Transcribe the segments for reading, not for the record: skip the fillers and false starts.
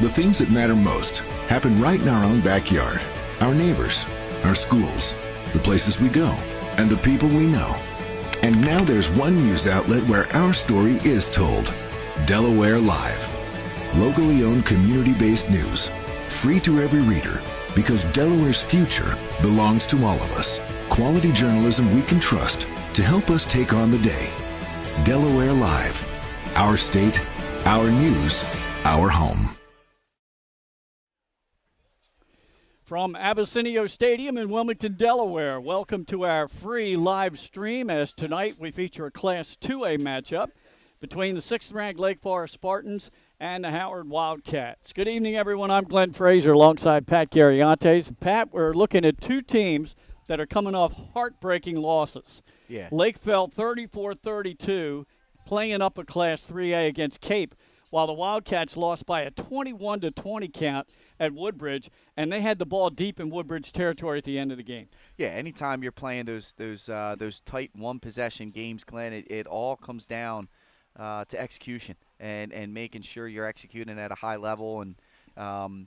The things that matter most happen right in our own backyard. Our neighbors, our schools, the places we go, and the people we know. And now there's one news outlet where our story is told. Delaware Live. Locally owned, community-based news. Free to every reader, because Delaware's future belongs to all of us. Quality journalism we can trust to help us take on the day. Delaware Live. Our state, our news, our home. From Abessinio Stadium in Wilmington, Delaware, welcome to our free live stream, as tonight we feature a Class 2A matchup between the 6th-ranked Lake Forest Spartans and the Howard Wildcats. Good evening, everyone. I'm Glenn Fraser alongside Pat Gariantes. Pat, we're looking at two teams that are coming off heartbreaking losses. Yeah. Lake fell 34-32, playing up a Class 3A against Cape, while the Wildcats lost by a 21-20 count at Woodbridge, and they had the ball deep in Woodbridge territory at the end of the game. Yeah, anytime you're playing those tight one-possession games, Glenn, it all comes down to execution and making sure you're executing at a high level. And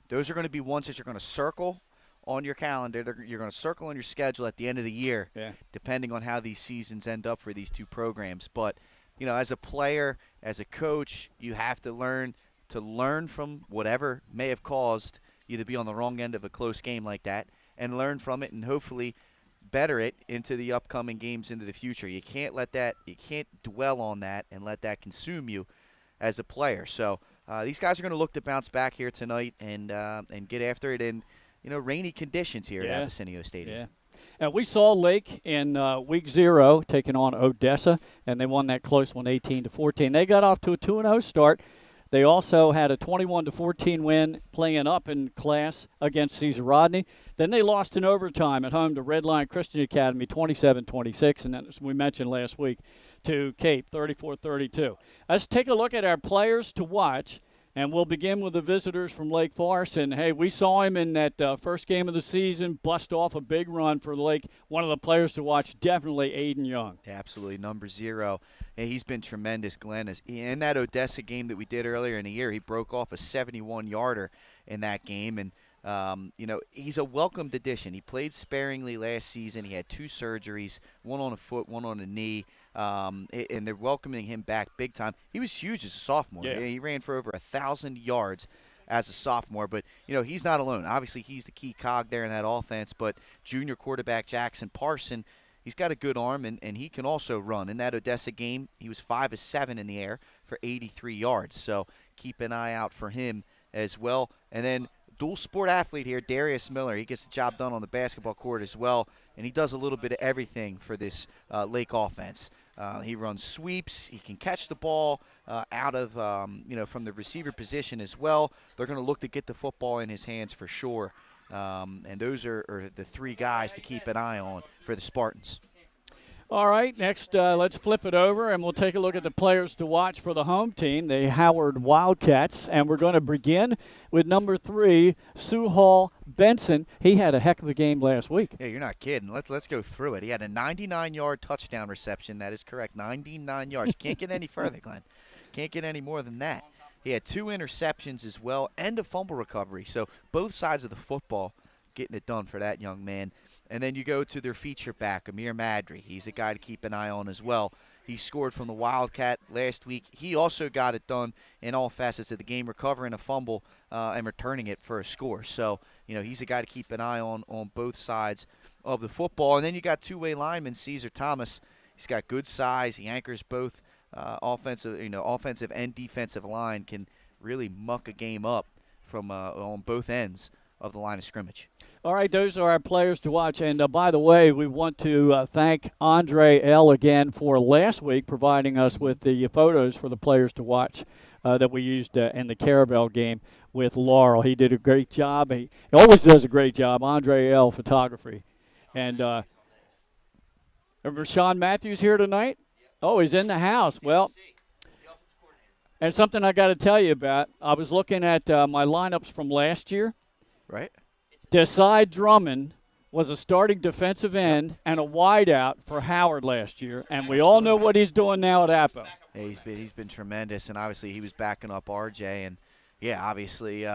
those are going to be ones that you're going to circle on your calendar. You're going to circle on your schedule at the end of the year, depending on how these seasons end up for these two programs. But you know, as a player, as a coach, you have to learn from whatever may have caused you to be on the wrong end of a close game like that, and learn from it and hopefully better it into the upcoming games into the future. You can't dwell on that and let that consume you as a player. So these guys are going to look to bounce back here tonight and get after it in rainy conditions here at Abessinio Stadium. Yeah. And we saw Lake in week 0 taking on Odessa, and they won that close one 18-14. They got off to a 2-0 start. They also had a 21-14 win playing up in class against Cesar Rodney. Then they lost in overtime at home to Redline Christian Academy 27-26, and then, as we mentioned last week, to Cape 34-32. Let's take a look at our players to watch. And we'll begin with the visitors from Lake Forest. And, hey, we saw him in that first game of the season bust off a big run for Lake. One of the players to watch, definitely Aiden Young. Absolutely, number 0. And he's been tremendous, Glenn. In that Odessa game that we did earlier in the year, he broke off a 71-yarder in that game. And, he's a welcomed addition. He played sparingly last season. He had 2 surgeries, one on a foot, one on a knee. And they're welcoming him back big time. He was huge as a sophomore. Yeah. He ran for over 1,000 yards as a sophomore. But, he's not alone. Obviously, he's the key cog there in that offense. But junior quarterback Jackson Parson, he's got a good arm, and he can also run. In that Odessa game, he was 5 of 7 in the air for 83 yards. So keep an eye out for him as well. And then dual sport athlete here, Darius Miller. He gets the job done on the basketball court as well, and he does a little bit of everything for this Lake offense. He runs sweeps. He can catch the ball out of, from the receiver position as well. They're going to look to get the football in his hands for sure. And those are the 3 guys to keep an eye on for the Spartans. All right, next let's flip it over, and we'll take a look at the players to watch for the home team, the Howard Wildcats. And we're going to begin with number 3, Suhal Benson. He had a heck of a game last week. Yeah, you're not kidding. Let's go through it. He had a 99-yard touchdown reception. That is correct, 99 yards. Can't get any further, Glenn. Can't get any more than that. He had 2 interceptions as well and a fumble recovery. So both sides of the football getting it done for that young man. And then you go to their feature back, Amir Madry. He's a guy to keep an eye on as well. He scored from the Wildcat last week. He also got it done in all facets of the game, recovering a fumble and returning it for a score. So, he's a guy to keep an eye on both sides of the football. And then you got 2-way lineman Caesar Thomas. He's got good size. He anchors both offensive and defensive line, can really muck a game up from on both ends of the line of scrimmage. All right, those are our players to watch. And by the way, we want to thank Andre L. again for last week providing us with the photos for the players to watch that we used in the Carabel game with Laurel. He did a great job. He always does a great job, Andre L. Photography. And Rashawn Matthews here tonight? Oh, he's in the house. Well, and something I got to tell you about, I was looking at my lineups from last year. Right. Desai Drummond was a starting defensive end and a wideout for Howard last year, and we all know what he's doing now at Apo. Yeah, he's been tremendous, and obviously he was backing up RJ, and Yeah, obviously,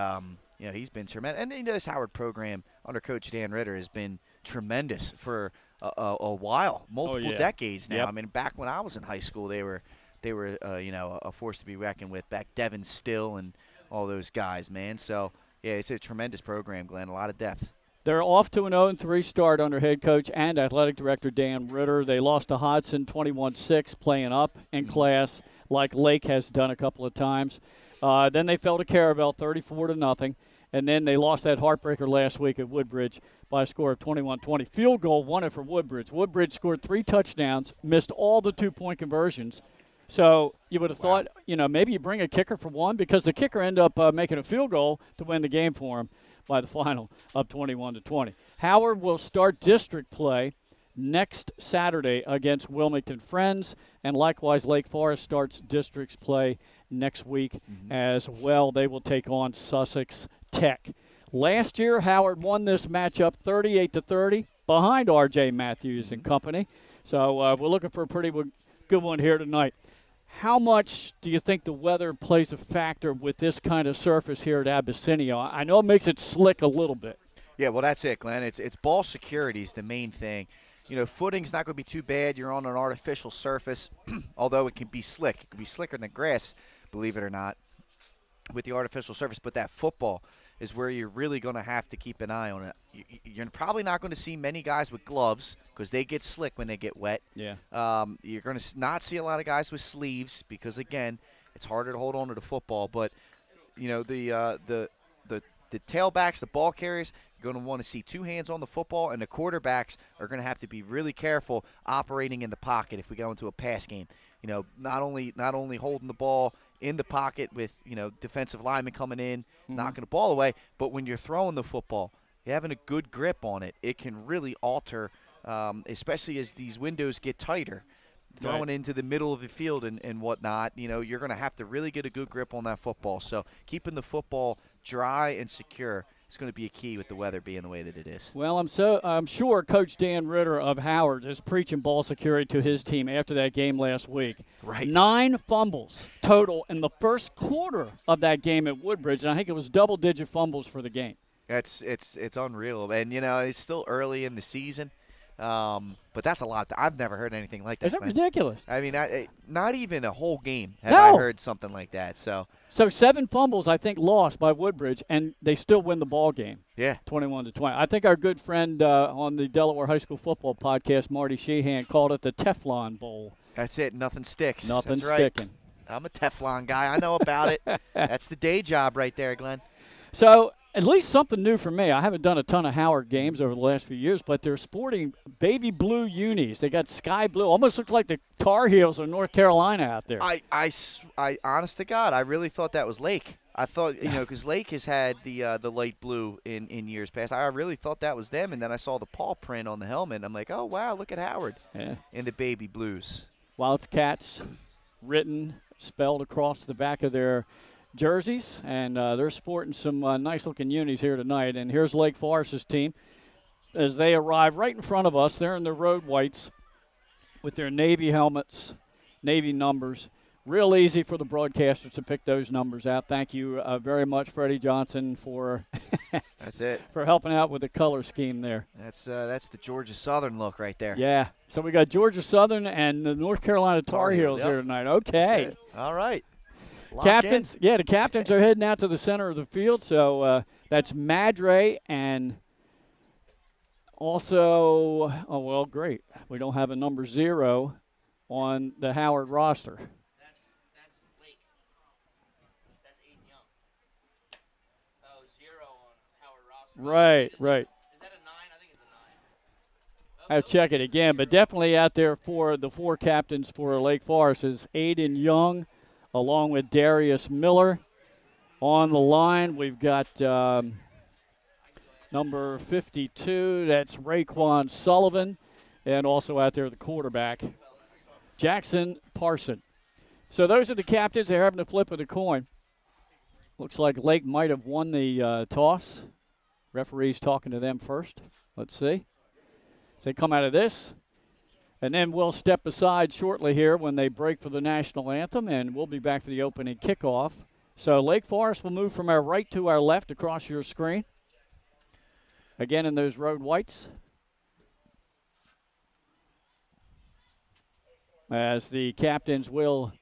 he's been tremendous. And this Howard program under Coach Dan Ritter has been tremendous for a while, multiple decades now. Yep. I mean, back when I was in high school, they were a force to be reckoned with. Back Devin Still and all those guys, man. So, yeah, it's a tremendous program, Glenn. A lot of depth. They're off to an 0-3 start under head coach and athletic director Dan Ritter. They lost to Hodson 21-6, playing up in class like Lake has done a couple of times. Then they fell to Caravel 34-0, and then they lost that heartbreaker last week at Woodbridge by a score of 21-20. Field goal won it for Woodbridge. Woodbridge scored 3 touchdowns, missed all the 2-point conversions. So you would have thought, maybe you bring a kicker for one, because the kicker ended up making a field goal to win the game for him by the final of 21-20. Howard will start district play next Saturday against Wilmington Friends, and likewise Lake Forest starts districts play next week as well. They will take on Sussex Tech. Last year, Howard won this matchup 38-30 behind R.J. Matthews and company. So we're looking for a pretty good one here tonight. How much do you think the weather plays a factor with this kind of surface here at Abessinio? I know it makes it slick a little bit. Yeah, well, that's it, Glenn. It's ball security is the main thing. Footing's not going to be too bad. You're on an artificial surface, although it can be slick. It can be slicker than grass, believe it or not, with the artificial surface. But that football is where you're really going to have to keep an eye on it. You're probably not going to see many guys with gloves because they get slick when they get wet. Yeah. You're going to not see a lot of guys with sleeves because, again, it's harder to hold on to the football. But, the tailbacks, the ball carriers, you're going to want to see 2 hands on the football, and the quarterbacks are going to have to be really careful operating in the pocket if we go into a pass game. Not only holding the ball in the pocket with, defensive linemen coming in, knocking the ball away, but when you're throwing the football, you're having a good grip on it. It can really alter, especially as these windows get tighter, throwing into the middle of the field and whatnot. You're going to have to really get a good grip on that football. So keeping the football dry and secure is going to be a key with the weather being the way that it is. Well, I'm sure Coach Dan Ritter of Howard is preaching ball security to his team after that game last week. Right. 9 fumbles total in the first quarter of that game at Woodbridge, and I think it was double-digit fumbles for the game. It's unreal, and it's still early in the season, but that's a lot. I've never heard anything like that. Isn't that ridiculous? I mean, not even a whole game have No. I heard something like that. So 7 fumbles, I think, lost by Woodbridge, and they still win the ball game. Yeah, 21-20. I think our good friend on the Delaware High School football podcast, Marty Sheehan, called it the Teflon Bowl. that's it. Nothing sticks. Nothing That's right. sticking. I'm a Teflon guy. I know about it. That's the day job right there, Glenn. So at least something new for me. I haven't done a ton of Howard games over the last few years, but they're sporting baby blue unis. They got sky blue. Almost looks like the Tar Heels of North Carolina out there. I honest to God, I really thought that was Lake. I thought, because Lake has had the light blue in years past. I really thought that was them, and then I saw the paw print on the helmet. And I'm like, oh, wow, look at Howard in the baby blues. Wildcats written, spelled across the back of their jerseys, and they're sporting some nice-looking unis here tonight. And here's Lake Forest's team as they arrive right in front of us. They're in their road whites with their Navy helmets, Navy numbers. Real easy for the broadcasters to pick those numbers out. Thank you very much, Freddie Johnson, for that's it for helping out with the color scheme there. That's the Georgia Southern look right there. Yeah. So we got Georgia Southern and the North Carolina Tar Heels here tonight. Okay. All right. Captains, the captains are heading out to the center of the field. So that's Madre and also, great. We don't have a number 0 on the Howard roster. That's Lake. That's Aiden Young. Oh, 0 on Howard roster. Right. Is that a 9? I think it's a 9. I'll check it again, but definitely out there for the 4 captains for Lake Forest is Aiden Young, along with Darius Miller. On the line, we've got number 52, that's Raekwon Sullivan, and also out there the quarterback, Jackson Parson. So those are the captains. They're having a flip of the coin. Looks like Lake might have won the toss. Referee's talking to them first. Let's see. So they come out of this. And then we'll step aside shortly here when they break for the national anthem, and we'll be back for the opening kickoff So Lake Forest will move from our right to our left across your screen. Again in those road whites. As the captains will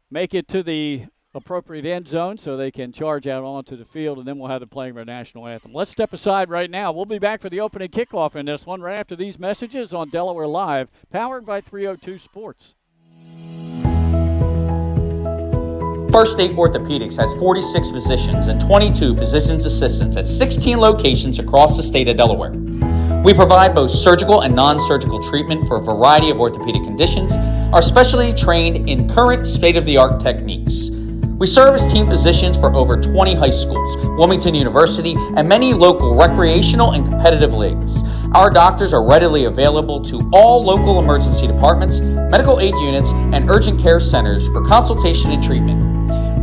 make it to the appropriate end zone so they can charge out onto the field, and then we'll have them playing our national anthem. Let's step aside right now. We'll be back for the opening kickoff in this one right after these messages on Delaware Live, powered by 302 Sports. First State Orthopedics has 46 physicians and 22 physician's assistants at 16 locations across the state of Delaware. We provide both surgical and non-surgical treatment for a variety of orthopedic conditions, are specially trained in current state-of-the-art techniques. We serve as team physicians for over 20 high schools, Wilmington University, and many local recreational and competitive leagues. Our doctors are readily available to all local emergency departments, medical aid units, and urgent care centers for consultation and treatment.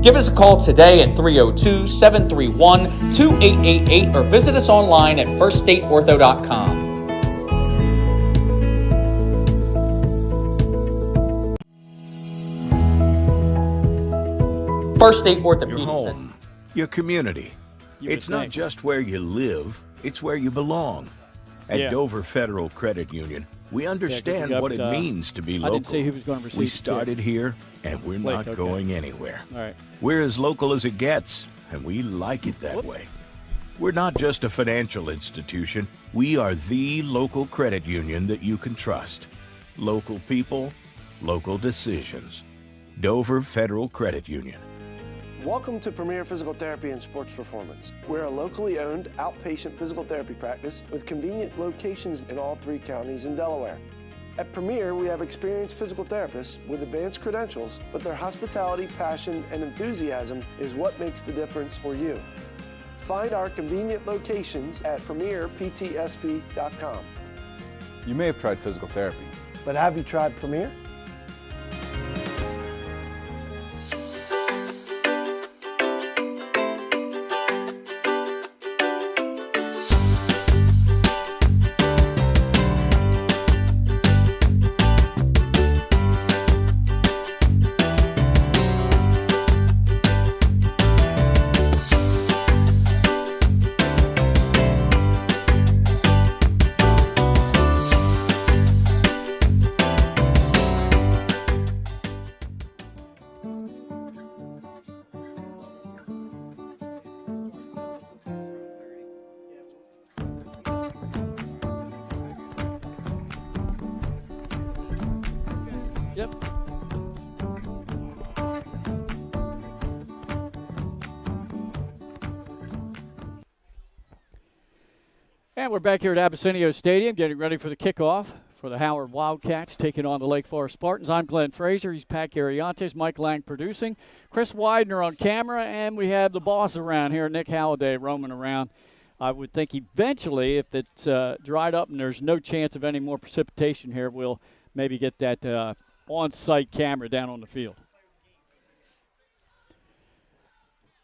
Give us a call today at 302-731-2888 or visit us online at firststateortho.com. First State Orthopedics. Your home, your community. It's not just where you live, it's where you belong. At Dover Federal Credit Union, we understand what it means to be local. I didn't say who was going to receive. We started here, and we're not going anywhere. All right. We're as local as it gets, and we like it that way. We're not just a financial institution. We are the local credit union that you can trust. Local people, local decisions. Dover Federal Credit Union. Welcome to Premier Physical Therapy and Sports Performance. We're a locally owned outpatient physical therapy practice with convenient locations in all 3 counties in Delaware. At Premier, we have experienced physical therapists with advanced credentials, but their hospitality, passion, and enthusiasm is what makes the difference for you. Find our convenient locations at premierptsp.com. You may have tried physical therapy, but have you tried Premier? Yep. And we're back here at Abessinio Stadium getting ready for the kickoff for the Howard Wildcats taking on the Lake Forest Spartans. I'm Glenn Fraser. He's Pat Gariantes, Mike Lang producing, Chris Widener on camera, and we have the boss around here, Nick Halliday, roaming around. I would think eventually, if it's dried up and there's no chance of any more precipitation here, we'll maybe get that on-site camera down on the field.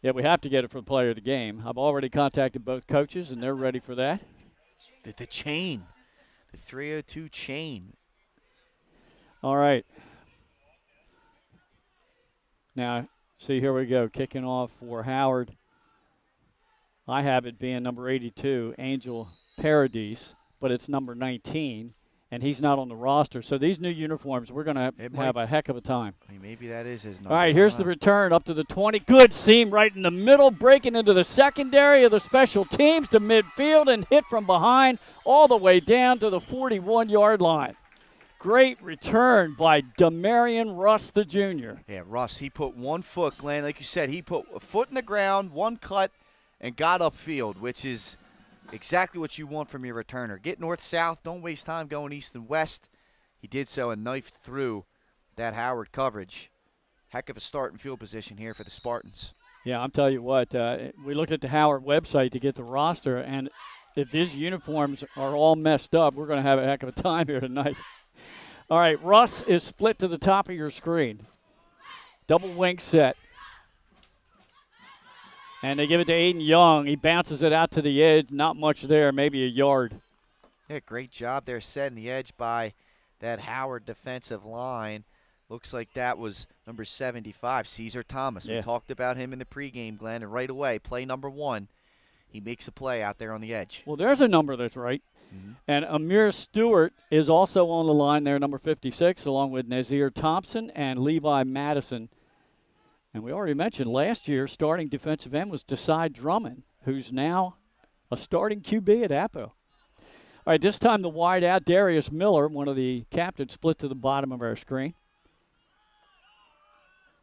Yeah, we have to get it for the player of the game. I've already contacted both coaches, and they're ready for that. The chain. The 302 chain. All right. Now, see, here we go. Kicking off for Howard. I have it being number 82, Angel Paradis, but it's number 19. And he's not on the roster. So these new uniforms, we're going to have a heck of a time. I mean, maybe that is his number. All right, here's the return up to the 20. Good seam right in the middle, breaking into the secondary of the special teams to midfield and hit from behind all the way down to the 41-yard line. Great return by Demarion Russ, the junior. Yeah, Russ, he put 1 foot, Glenn. Like you said, he put a foot in the ground, 1 cut, and got upfield, which is exactly what you want from your returner. Get north-south. Don't waste time going east and west. He did so and knifed through that Howard coverage. Heck of a start in field position here for the Spartans. Yeah, I'm telling you what, we looked at the Howard website to get the roster, and if these uniforms are all messed up, we're going to have a heck of a time here tonight. All right, Russ is split to the top of your screen. Double wing set. And they give it to Aiden Young. He bounces it out to the edge. Not much there, maybe a yard. Yeah, great job there setting the edge by that Howard defensive line. Looks like that was number 75, Caesar Thomas. Yeah. We talked about him in the pregame, Glenn, and right away, play number 1, he makes a play out there on the edge. Well, there's a number that's right. And Amir Stewart is also on the line there, number 56, along with Nazir Thompson and Levi Madison. And we already mentioned last year, starting defensive end was Desai Drummond, who's now a starting QB at Apo. All right, this time the wide out, Darius Miller, one of the captains, split to the bottom of our screen.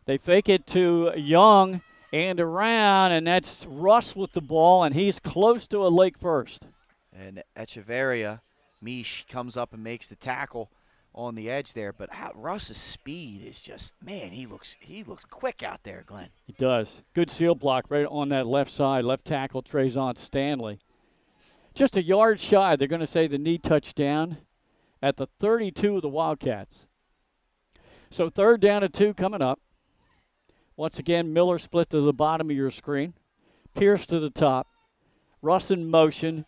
They fake it to Young and around, and that's Russ with the ball, and he's close to a Lake first. And Echeverria, Mish, comes up and makes the tackle on the edge there. But Russ's speed is just, man, he looks quick out there, Glenn. He does. Good seal block right on that left side. Left tackle, Trayvon Stanley. Just a yard shy. They're going to say the knee touchdown at the 32 of the Wildcats. So 3rd down and 2 coming up. Once again, Miller split to the bottom of your screen. Pierce to the top. Russ in motion.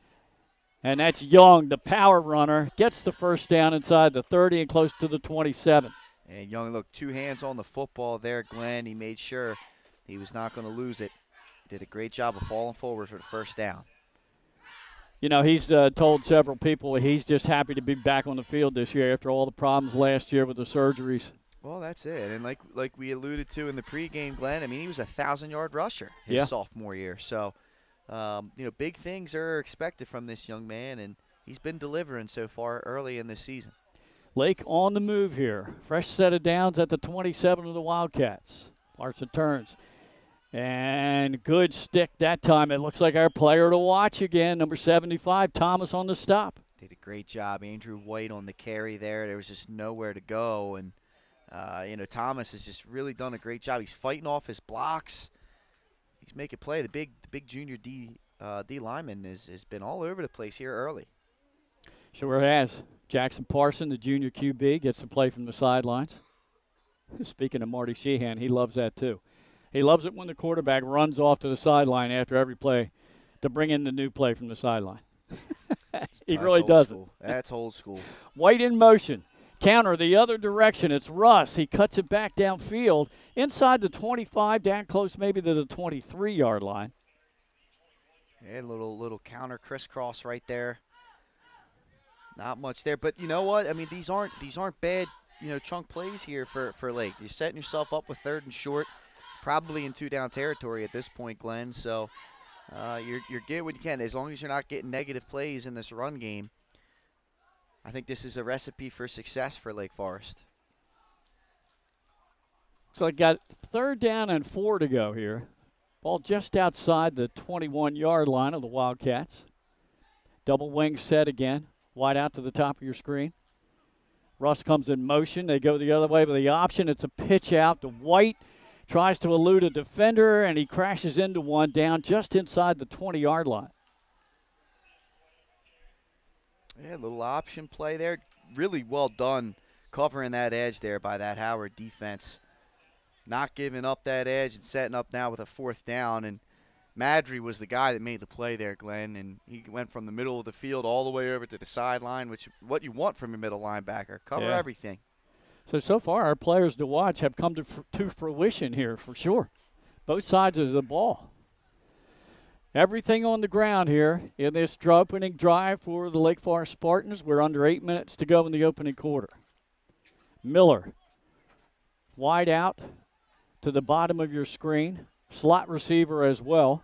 And that's Young, the power runner, gets the first down inside the 30 and close to the 27. And Young, look, 2 hands on the football there, Glenn. He made sure he was not going to lose it. Did a great job of falling forward for the first down. You know, he's told several people he's just happy to be back on the field this year after all the problems last year with the surgeries. Well, that's it. And like we alluded to in the pregame, Glenn, I mean, he was a 1,000-yard rusher his sophomore year. So, big things are expected from this young man, and he's been delivering so far early in this season. Lake on the move here. Fresh set of downs at the 27 of the Wildcats. Parts and turns. And good stick that time. It looks like our player to watch again, number 75, Thomas on the stop. Did a great job. Andrew White on the carry there. There was just nowhere to go. And, Thomas has just really done a great job. He's fighting off his blocks. He's making play. The big junior D lineman has been all over the place here early. Sure has. Jackson Parson, the junior QB, gets to play from the sidelines. Speaking of Marty Sheehan, he loves that too. He loves it when the quarterback runs off to the sideline after every play to bring in the new play from the sideline. He really does it. That's old school. White in motion. Counter the other direction. It's Russ. He cuts it back downfield inside the 25, down close maybe to the 23-yard line. Yeah, little counter crisscross right there. Not much there, but you know what? I mean, these aren't bad, chunk plays here for Lake. You're setting yourself up with 3rd and short, probably in 2-down territory at this point, Glenn. So you're getting what you can as long as you're not getting negative plays in this run game. I think this is a recipe for success for Lake Forest. So I got 3rd down and 4 to go here. Ball just outside the 21-yard line of the Wildcats. Double wing set again. Wide out to the top of your screen. Russ comes in motion. They go the other way with the option. It's a pitch out to White. Tries to elude a defender, and he crashes into one down just inside the 20-yard line. Yeah, little option play there. Really well done covering that edge there by that Howard defense. Not giving up that edge and setting up now with a 4th down. And Madry was the guy that made the play there, Glenn, and he went from the middle of the field all the way over to the sideline, which what you want from a middle linebacker. Cover everything. So far, our players to watch have come to fruition here for sure. Both sides of the ball. Everything on the ground here in this opening drive for the Lake Forest Spartans. We're under 8 minutes to go in the opening quarter. Miller, wide out to the bottom of your screen. Slot receiver as well.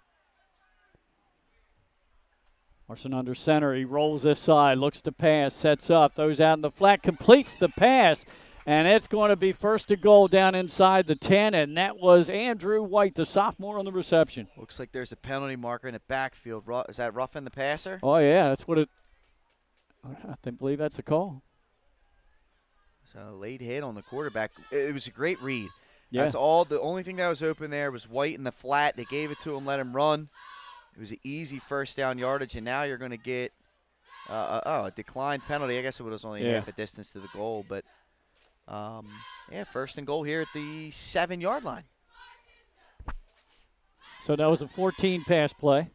Larson under center. He rolls this side, looks to pass, sets up, throws out in the flat, completes the pass, and it's going to be 1st and goal down inside the 10, and that was Andrew White, the sophomore on the reception. Looks like there's a penalty marker in the backfield. Is that roughing the passer? Oh, yeah, that's what I believe that's a call. So late hit on the quarterback. It was a great read. Yeah. That's all. The only thing that was open there was White in the flat. They gave it to him, let him run. It was an easy 1st down yardage, and now you're going to get a declined penalty. I guess it was only half a distance to the goal, but 1st and goal here at the 7-yard line. So that was a 14 pass play.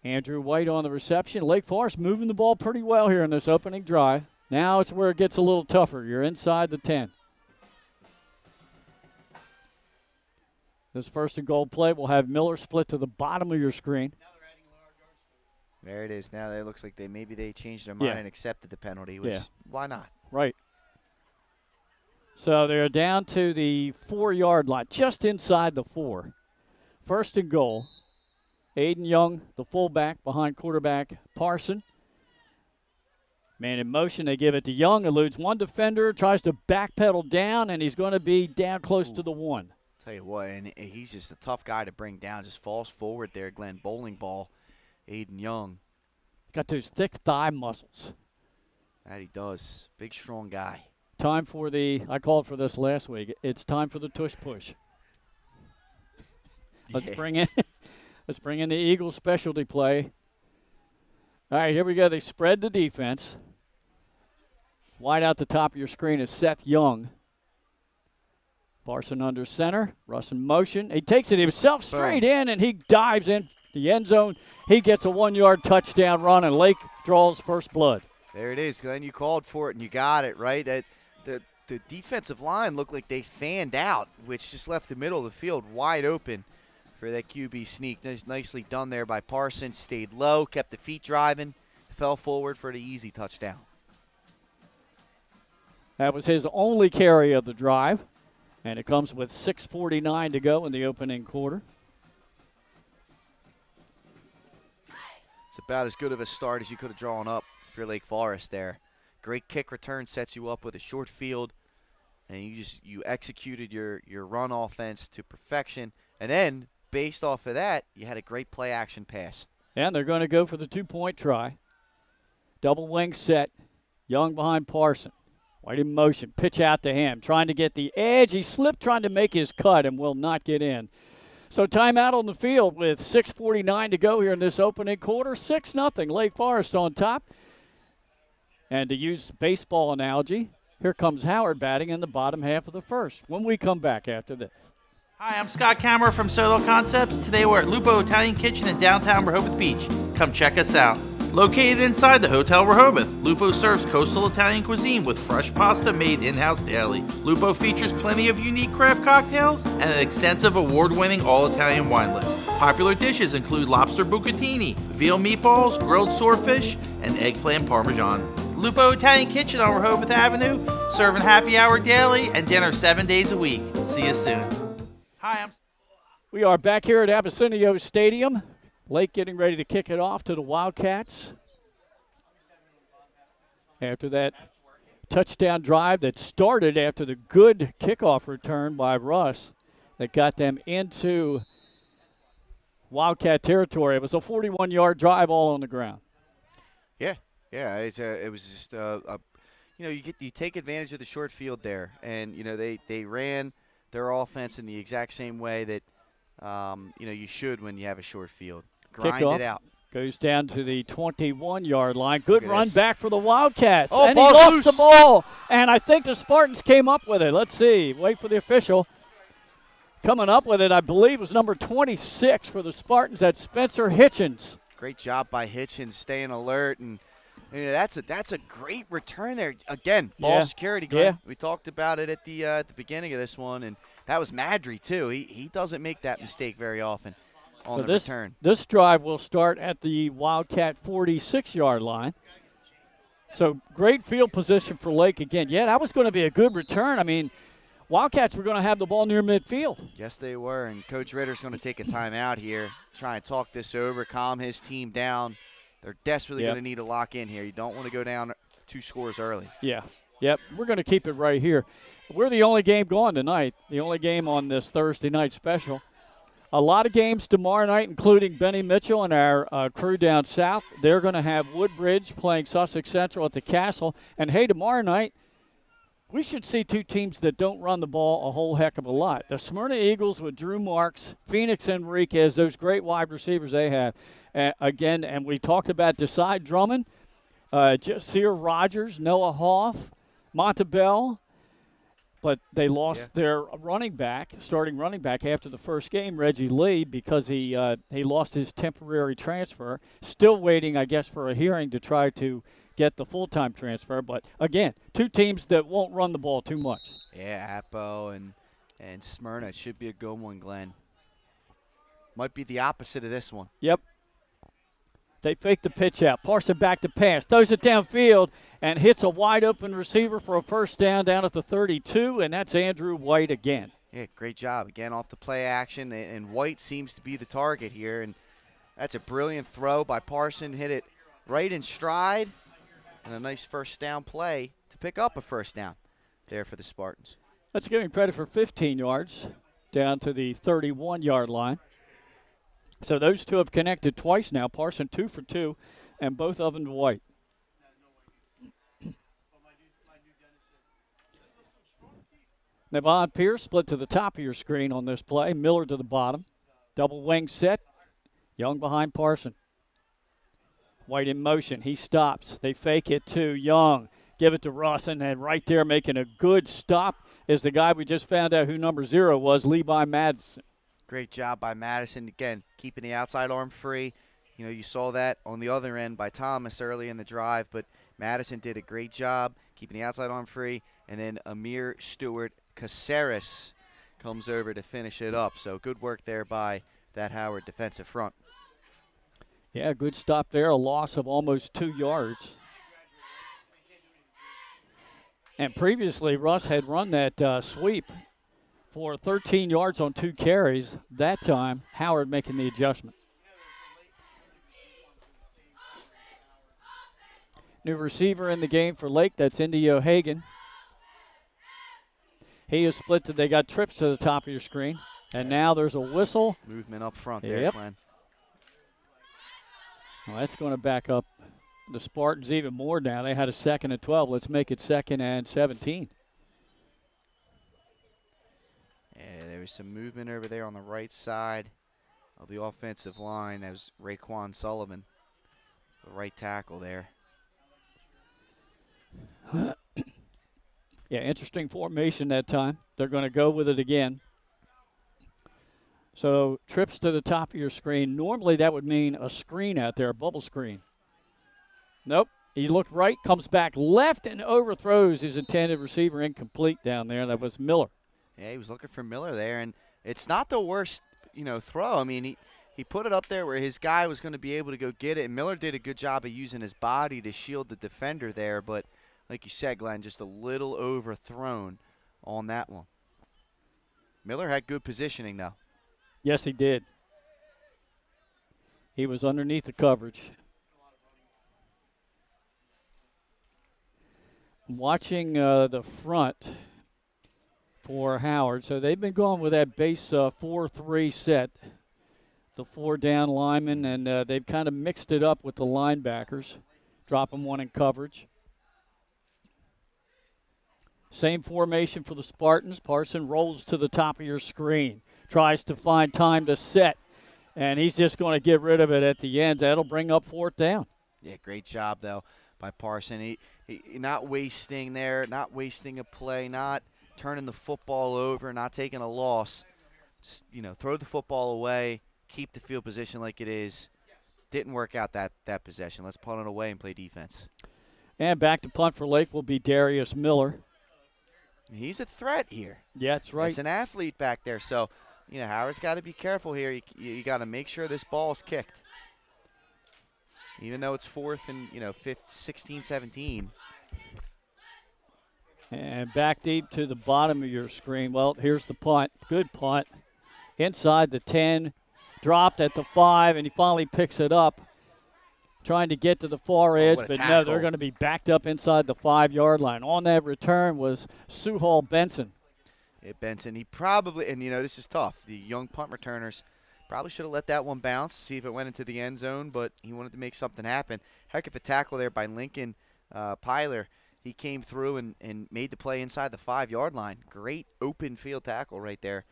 Andrew White on the reception. Lake Forest moving the ball pretty well here in this opening drive. Now it's where it gets a little tougher. You're inside the 10. This first and goal play will have Miller split to the bottom of your screen. There it is. Now it looks like maybe they changed their mind and accepted the penalty, which why not? Right. So they're down to the 4-yard line, just inside the 4. First and goal. Aiden Young, the fullback, behind quarterback Parson. Man in motion, they give it to Young, eludes one defender, tries to backpedal down, and he's going to be down close to the 1. Tell you what, and he's just a tough guy to bring down. Just falls forward there, Glenn. Bowling ball, Aiden Young. Got those thick thigh muscles. That he does. Big, strong guy. Time for I called for this last week. It's time for the tush push. Let's bring in the Eagles specialty play. All right, here we go. They spread the defense. Wide out the top of your screen is Seth Young. Parson under center. Russ in motion. He takes it himself straight in, and he dives in the end zone. He gets a 1-yard touchdown run, and Lake draws first blood. There it is, Glenn. You called for it, and you got it, right? The defensive line looked like they fanned out, which just left the middle of the field wide open for that QB sneak. Nicely done there by Parsons. Stayed low, kept the feet driving, fell forward for the easy touchdown. That was his only carry of the drive, and it comes with 6:49 to go in the opening quarter. It's about as good of a start as you could have drawn up for Lake Forest there. Great kick return sets you up with a short field, and you executed your run offense to perfection. And then, based off of that, you had a great play action pass. And they're going to go for the 2-point try. Double wing set. Young behind Parson. White in motion. Pitch out to him. Trying to get the edge. He slipped trying to make his cut and will not get in. So timeout on the field with 6:49 to go here in this opening quarter. 6-0. Lake Forest on top. And to use baseball analogy, here comes Howard batting in the bottom half of the first when we come back after this. Hi, I'm Scott Kammerer from Solo Concepts. Today we're at Lupo Italian Kitchen in downtown Rehoboth Beach. Come check us out. Located inside the Hotel Rehoboth, Lupo serves coastal Italian cuisine with fresh pasta made in-house daily. Lupo features plenty of unique craft cocktails and an extensive award-winning all-Italian wine list. Popular dishes include lobster bucatini, veal meatballs, grilled swordfish, and eggplant parmesan. Lupo Italian Kitchen on Rehoboth Avenue, serving happy hour daily and dinner 7 days a week. See you soon. Hi, We are back here at Abessinio Stadium. Lake getting ready to kick it off to the Wildcats. After that touchdown drive that started after the good kickoff return by Russ that got them into Wildcat territory. It was a 41-yard drive all on the ground. Yeah, it was just you take advantage of the short field there, and they ran their offense in the exact same way that you should when you have a short field. Grind Kickoff it out. Goes down to the 21-yard line. Good run this. back for the Wildcats. Oh, and he ball's lost loose. the ball. And I think the Spartans came up with it. Let's see. Wait for the official. Coming up with it, I believe, was number 26 for the Spartans. That's Spencer Hitchens. Great job by Hitchens, staying alert, and that's a great return there. Again, ball security, Glenn. Yeah. We talked about it at the beginning of this one, and that was Madry too. He doesn't make that mistake very often on the return. This drive will start at the Wildcat 46-yard line. So great field position for Lake again. Yeah, that was going to be a good return. I mean, Wildcats were going to have the ball near midfield. Yes, they were, and Coach Ritter's going to take a timeout here, try and talk this over, calm his team down. They're desperately going to need to lock in here. You don't want to go down 2 scores early. Yeah. Yep, we're going to keep it right here. We're the only game going tonight, the only game on this Thursday night special. A lot of games tomorrow night, including Benny Mitchell and our crew down south. They're going to have Woodbridge playing Sussex Central at the Castle. And, hey, tomorrow night, we should see 2 teams that don't run the ball a whole heck of a lot. The Smyrna Eagles with Drew Marks, Phoenix Enriquez, those great wide receivers they have. Again, and we talked about Desai Drummond, Jasir Rogers, Noah Hoff, Montabell. but they lost their starting running back after the first game, Reggie Lee, because he lost his temporary transfer. Still waiting, I guess, for a hearing to try to get the full-time transfer. But, again, two teams that won't run the ball too much. Yeah, Appo and Smyrna. It should be a good one, Glenn. Might be the opposite of this one. Yep. They fake the pitch out. Parson back to pass. Throws it downfield and hits a wide-open receiver for a first down at the 32, and that's Andrew White again. Yeah, great job. Again, off the play action, and White seems to be the target here. And that's a brilliant throw by Parson. Hit it right in stride, and a nice first down play to pick up a first down there for the Spartans. Let's give him credit for 15 yards down to the 31-yard line. So those two have connected twice now. Parson 2 for 2, and both of them to White. Nevon Pierce split to the top of your screen on this play. Miller to the bottom. Double wing set. Young behind Parson. White in motion. He stops. They fake it to Young. Give it to Russ, and then right there making a good stop is the guy we just found out who number 0 was, Levi Madison. Great job by Madison. Again, keeping the outside arm free. You know, you saw that on the other end by Thomas early in the drive, but Madison did a great job keeping the outside arm free. And then Amir Stewart Caceres comes over to finish it up. So good work there by that Howard defensive front. Yeah, good stop there. A loss of almost 2 yards. And previously, Russ had run that sweep for 13 yards on 2 carries. That time, Howard making the adjustment. New receiver in the game for Lake. That's Indy O'Hagan. He is split. They got trips to the top of your screen. And now there's a whistle. Movement up front there, Glenn. Well, that's going to back up the Spartans even more now. They had a 2nd and 12. Let's make it 2nd and 17. Yeah, there was some movement over there on the right side of the offensive line. That was Raekwon Sullivan, the right tackle there. Yeah, interesting formation that time. They're going to go with it again. So trips to the top of your screen. Normally that would mean a screen out there, a bubble screen. Nope. He looked right, comes back left, and overthrows his intended receiver, incomplete down there. That was Miller. Yeah, he was looking for Miller there, and it's not the worst, throw. I mean, he put it up there where his guy was going to be able to go get it, and Miller did a good job of using his body to shield the defender there, but like you said, Glenn, just a little overthrown on that one. Miller had good positioning, though. Yes, he did. He was underneath the coverage. Watching the front for Howard. So they've been going with that base 4-3 set, the 4 down linemen, and they've kind of mixed it up with the linebackers, dropping one in coverage. Same formation for the Spartans. Parson rolls to the top of your screen, tries to find time to set, and he's just going to get rid of it at the ends. That'll bring up 4th down. Yeah, great job, though, by Parson. He not wasting there, not wasting a play, not turning the football over, not taking a loss. Just, throw the football away, keep the field position like it is. Didn't work out that possession. Let's punt it away and play defense. And back to punt for Lake will be Darius Miller. He's a threat here. Yeah, that's right. It's an athlete back there, so Howard's got to be careful here. You got to make sure this ball's kicked. Even though it's 4th and 5th, 16, 17. And back deep to the bottom of your screen. Well, here's the punt. Good punt. Inside the 10, dropped at the 5, and he finally picks it up. Trying to get to the far edge, but no, they're going to be backed up inside the 5-yard line. On that return was Suhal Benson. Yeah, Benson, he probably, and this is tough. The young punt returners probably should have let that one bounce, see if it went into the end zone, but he wanted to make something happen. Heck of a tackle there by Lincoln Pyler. He came through and made the play inside the 5-yard line. Great open field tackle right there.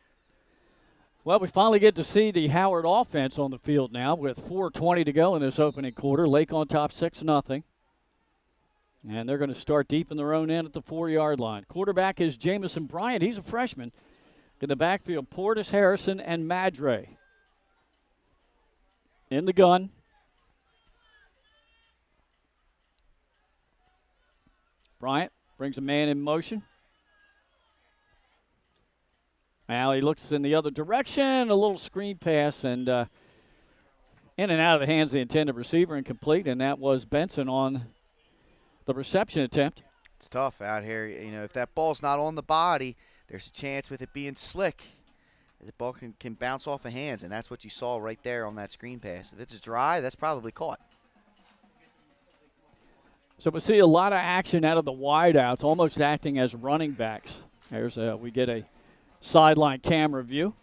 Well, we finally get to see the Howard offense on the field now with 4:20 to go in this opening quarter. Lake on top 6-0. And they're going to start deep in their own end at the 4-yard line. Quarterback is Jamison Bryant. He's a freshman. In the backfield, Portis, Harrison, and Madre. In the gun. Bryant brings a man in motion. Now he looks in the other direction. A little screen pass and in and out of the hands of the intended receiver, incomplete, and that was Benson on the reception attempt. It's tough out here. You know, if that ball's not on the body, there's a chance with it being slick. The ball can bounce off of hands, and that's what you saw right there on that screen pass. If it's dry, that's probably caught. So we see a lot of action out of the wideouts, almost acting as running backs. We get a sideline camera view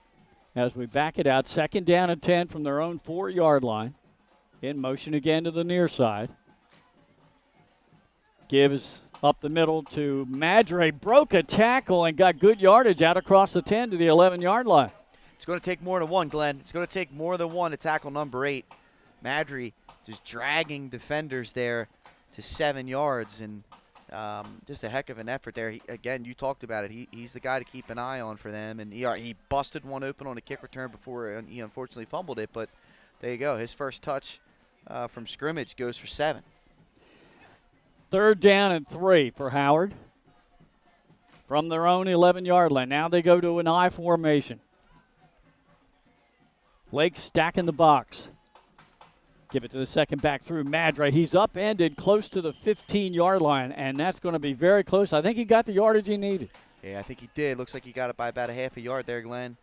as we back it out. 2nd down and 10 from their own 4-yard line. In motion again to the near side. Gives up the middle to Madre. Broke a tackle and got good yardage out across the 10 to the 11-yard line. It's going to take more than one, Glenn. It's going to take more than one to tackle number 8. Madre just dragging defenders there to 7 yards, and just a heck of an effort there. Again, you talked about it. He's the guy to keep an eye on for them, and he busted one open on a kick return before he unfortunately fumbled it, but there you go. His first touch from scrimmage goes for 7. 3rd down and 3 for Howard from their own 11-yard line. Now they go to an I formation. Lake stacking the box. Give it to the second back through Madre. He's upended close to the 15-yard line, and that's going to be very close. I think he got the yardage he needed. Yeah, I think he did. Looks like he got it by about a half a yard there, Glenn.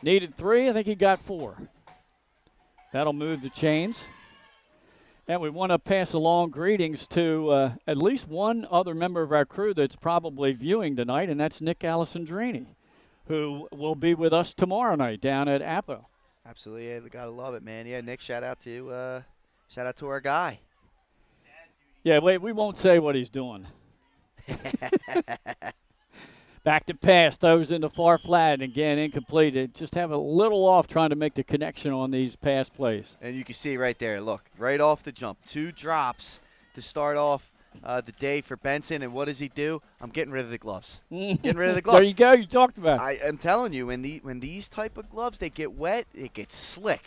Needed 3. I think he got 4. That'll move the chains. And we want to pass along greetings to at least one other member of our crew that's probably viewing tonight, and that's Nick Alessandrini, who will be with us tomorrow night down at Apo. Absolutely, yeah, gotta love it, man. Yeah, Nick, shout out to our guy. Yeah, wait, we won't say what he's doing. Back to pass, throws into far flat, and again, incomplete. It just have a little off trying to make the connection on these pass plays. And you can see right there, look, right off the jump, 2 drops to start off the day for Benson, and what does he do? I'm getting rid of the gloves. Getting rid of the gloves. There you go, you talked about it. I'm telling you, when these type of gloves, they get wet, it gets slick.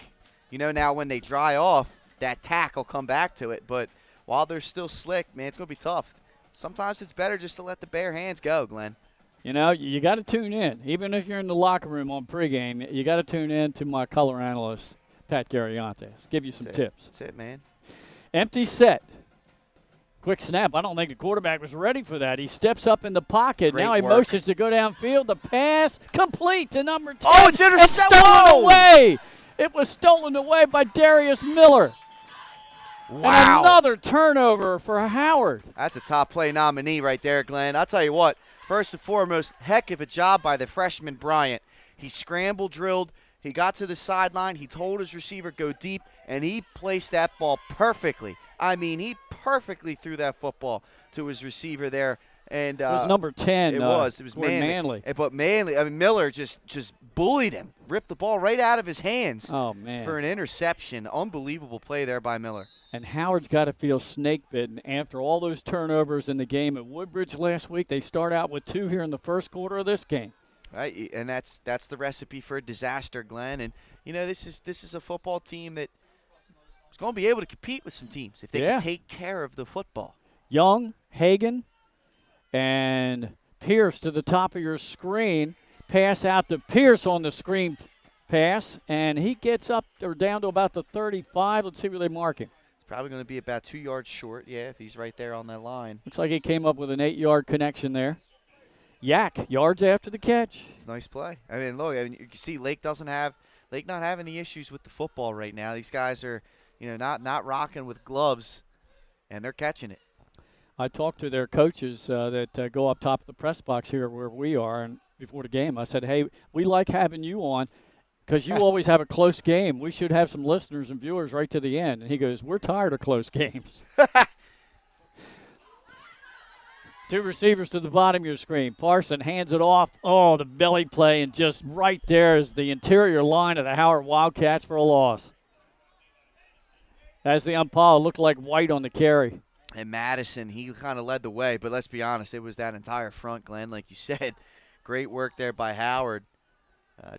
You know, now when they dry off, that tack will come back to it, but while they're still slick, man, it's going to be tough. Sometimes it's better just to let the bare hands go, Glenn. You know, you got to tune in. Even if you're in the locker room on pregame, you got to tune in to my color analyst, Pat Gariantes. Give you some tips. That's it, man. Empty set. Quick snap. I don't think the quarterback was ready for that. He steps up in the pocket. Great now he work. motions to go downfield. The pass complete to number 10. Oh, it's intercepted. Stolen away. It was stolen away by Darius Miller. Wow. And another turnover for Howard. That's a top play nominee right there, Glenn. I'll tell you what, first and foremost, heck of a job by the freshman Bryant. He scrambled, drilled, he got to the sideline, he told his receiver go deep, and he placed that ball perfectly. I mean, he perfectly threw that football to his receiver there. And it was number 10. It was Manley. But Manley, I mean, Miller just bullied him, ripped the ball right out of his hands. Oh, man. For an interception. Unbelievable play there by Miller. And Howard's got to feel snake-bitten after all those turnovers in the game at Woodbridge last week. They start out with 2 here in the first quarter of this game. Right, and that's the recipe for a disaster, Glenn. And you know, this is a football team that is going to be able to compete with some teams if they can take care of the football. Young, Hagan, and Pierce to the top of your screen. Pass out to Pierce on the screen pass, and he gets up or down to about the 35. Let's see where they mark him. Probably going to be about 2 yards short, yeah, if he's right there on that line. Looks like he came up with an 8-yard connection there. Yak, yards after the catch. It's a nice play. I mean, look, you can see Lake not having the issues with the football right now. These guys are, not rocking with gloves, and they're catching it. I talked to their coaches that go up top of the press box here where we are, and before the game, I said, hey, we like having you on, because you always have a close game. We should have some listeners and viewers right to the end. And he goes, we're tired of close games. 2 receivers to the bottom of your screen. Parson hands it off. Oh, the belly play, and just right there is the interior line of the Howard Wildcats for a loss. As the umpire looked like white on the carry. And Madison, he kind of led the way, but let's be honest, it was that entire front, Glenn, like you said. Great work there by Howard,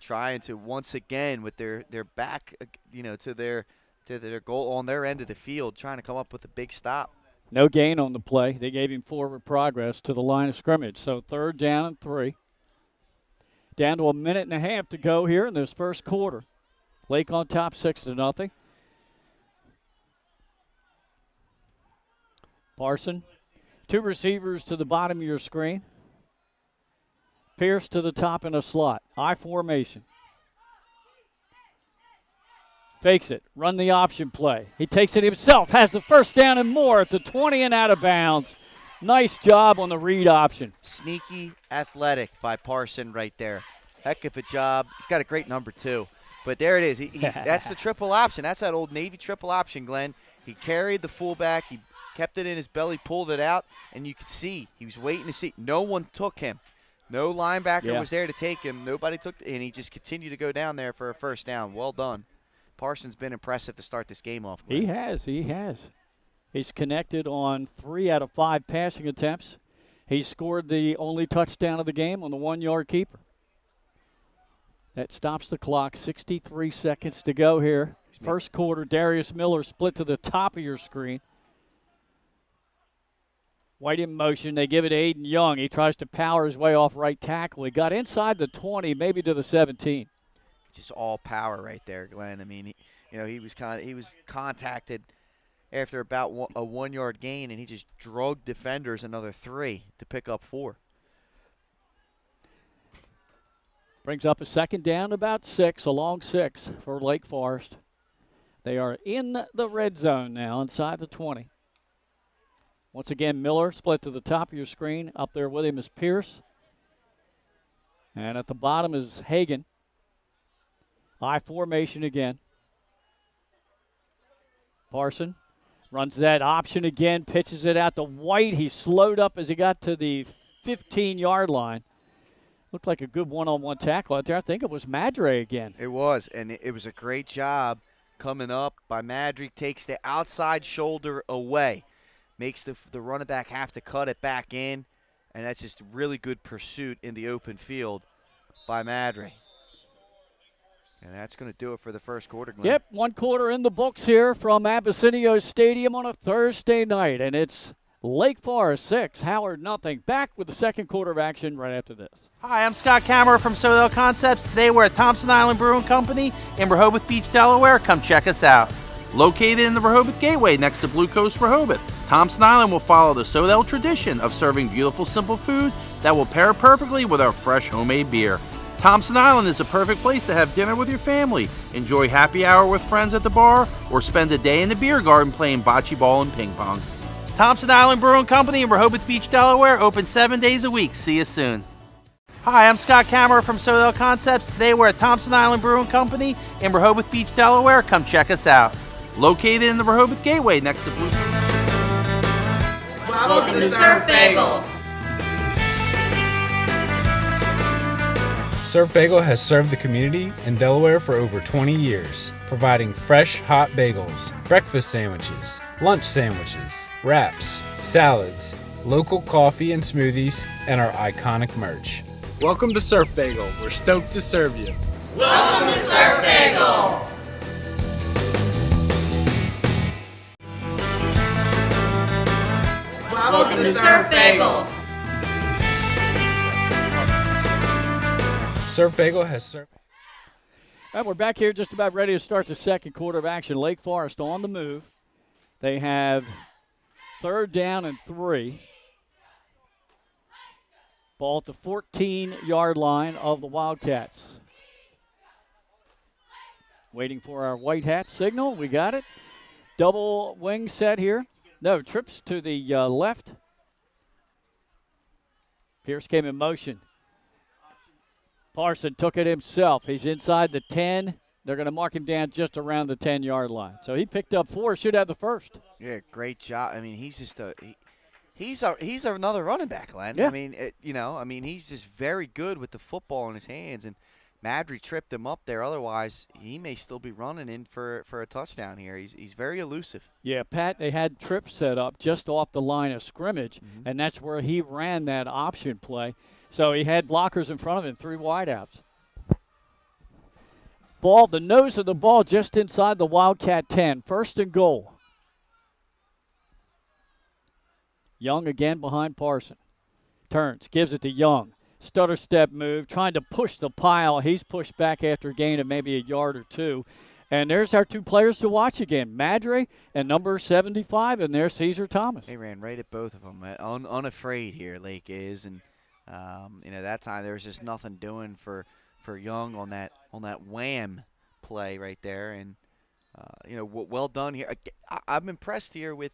trying to once again with their back, to their goal on their end of the field, trying to come up with a big stop. No gain on the play. They gave him forward progress to the line of scrimmage. So 3rd down and 3. Down to a minute and a half to go here in this first quarter. Lake on top 6-0. Parson, 2 receivers to the bottom of your screen. Pierce to the top in a slot. I formation. Fakes it. Run the option play. He takes it himself. Has the first down and more at the 20 and out of bounds. Nice job on the read option. Sneaky athletic by Parson right there. Heck of a job. He's got a great number, too. But there it is. That's the triple option. That's that old Navy triple option, Glenn. He carried the fullback. He kept it in his belly, pulled it out, and you could see he was waiting to see. No one took him. No linebacker was there to take him. Nobody took – and he just continued to go down there for a first down. Well done. Parsons been impressive to start this game off. Glenn. He has. He's connected on 3 out of 5 passing attempts. He scored the only touchdown of the game on the 1-yard keeper. That stops the clock. 63 seconds to go here. First quarter, Darius Miller split to the top of your screen. White in motion. They give it to Aiden Young. He tries to power his way off right tackle. He got inside the 20, maybe to the 17. Just all power right there, Glenn. I mean, he was contacted after about a 1-yard gain, and he just drug defenders another 3 to pick up 4. Brings up a 2nd down, about 6, a long 6 for Lake Forest. They are in the red zone now, inside the 20. Once again, Miller split to the top of your screen. Up there with him is Pierce. And at the bottom is Hagan. I formation again. Parson runs that option again, pitches it out to White. He slowed up as he got to the 15-yard line. Looked like a good one-on-one tackle out there. I think it was Madre again. It was, and it was a great job coming up by Madre. Takes the outside shoulder away. Makes the running back have to cut it back in, and that's just really good pursuit in the open field by Madre. And that's going to do it for the first quarter, Glenn. Yep, 1 quarter in the books here from Abessinio Stadium on a Thursday night, and it's Lake Forest 6, Howard nothing. Back with the second quarter of action right after this. Hi, I'm Scott Kammerer from Sodell Concepts. Today we're at Thompson Island Brewing Company in Rehoboth Beach, Delaware. Come check us out. Located in the Rehoboth Gateway next to Blue Coast Rehoboth, Thompson Island will follow the Sodell tradition of serving beautiful, simple food that will pair perfectly with our fresh homemade beer. Thompson Island is a perfect place to have dinner with your family, enjoy happy hour with friends at the bar, or spend a day in the beer garden playing bocce ball and ping pong. Thompson Island Brewing Company in Rehoboth Beach, Delaware, open 7 days a week. See you soon. Hi, I'm Scott Kammerer from Sodell Concepts. Today we're at Thompson Island Brewing Company in Rehoboth Beach, Delaware. Come check us out. Located in the Rehoboth Gateway next to Blue. Welcome to Surf Bagel. Surf Bagel has served the community in Delaware for over 20 years, providing fresh, hot bagels, breakfast sandwiches, lunch sandwiches, wraps, salads, local coffee and smoothies, and our iconic merch. Welcome to Surf Bagel. We're stoked to serve you. Welcome to Surf Bagel. Welcome to Surf Bagel. Surf Bagel has served. Well, we're back here just about ready to start the second quarter of action. Lake Forest on the move. They have 3rd down and 3. Ball at the 14-yard line of the Wildcats. Waiting for our white hat signal. We got it. Double wing set here. No, trips to the left. Pierce came in motion. Parson took it himself. He's inside the 10. They're going to mark him down just around the 10-yard line. So he picked up 4, should have the first. Yeah, great job. I mean, he's just he's another running back, Len. Yeah. I mean, he's just very good with the football in his hands, and Madry tripped him up there. Otherwise, he may still be running in for a touchdown here. He's very elusive. Yeah, Pat, they had trips set up just off the line of scrimmage, and that's where he ran that option play. So he had blockers in front of him, 3 wideouts. Ball, the nose of the ball just inside the Wildcat 10. 1st and goal. Young again behind Parson. Turns, gives it to Young. Stutter step move, trying to push the pile. He's pushed back after a gain of maybe a yard or 2. And there's our 2 players to watch again, Madry and number 75, and there's Caesar Thomas. They ran right at both of them. Unafraid here, Lake is. And, that time there was just nothing doing for Young on that wham play right there. And, well done here. I'm impressed here with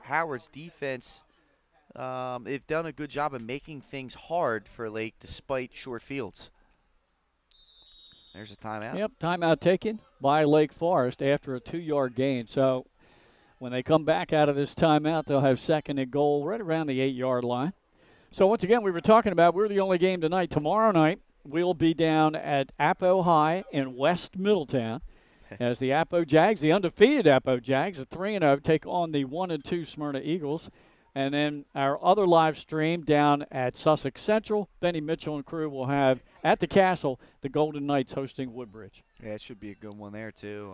Howard's defense. They've done a good job of making things hard for Lake despite short fields. There's a timeout. Yep, timeout taken by Lake Forest after a 2-yard gain. So when they come back out of this timeout, they'll have 2nd and goal right around the 8-yard line. So once again, we were talking about we're the only game tonight. Tomorrow night, we'll be down at Apo High in West Middletown as the Apo Jags, the undefeated Apo Jags, at 3-0, take on the 1-2 Smyrna Eagles. And then our other live stream down at Sussex Central, Benny Mitchell and crew will have at the Castle the Golden Knights hosting Woodbridge. Yeah, it should be a good one there too.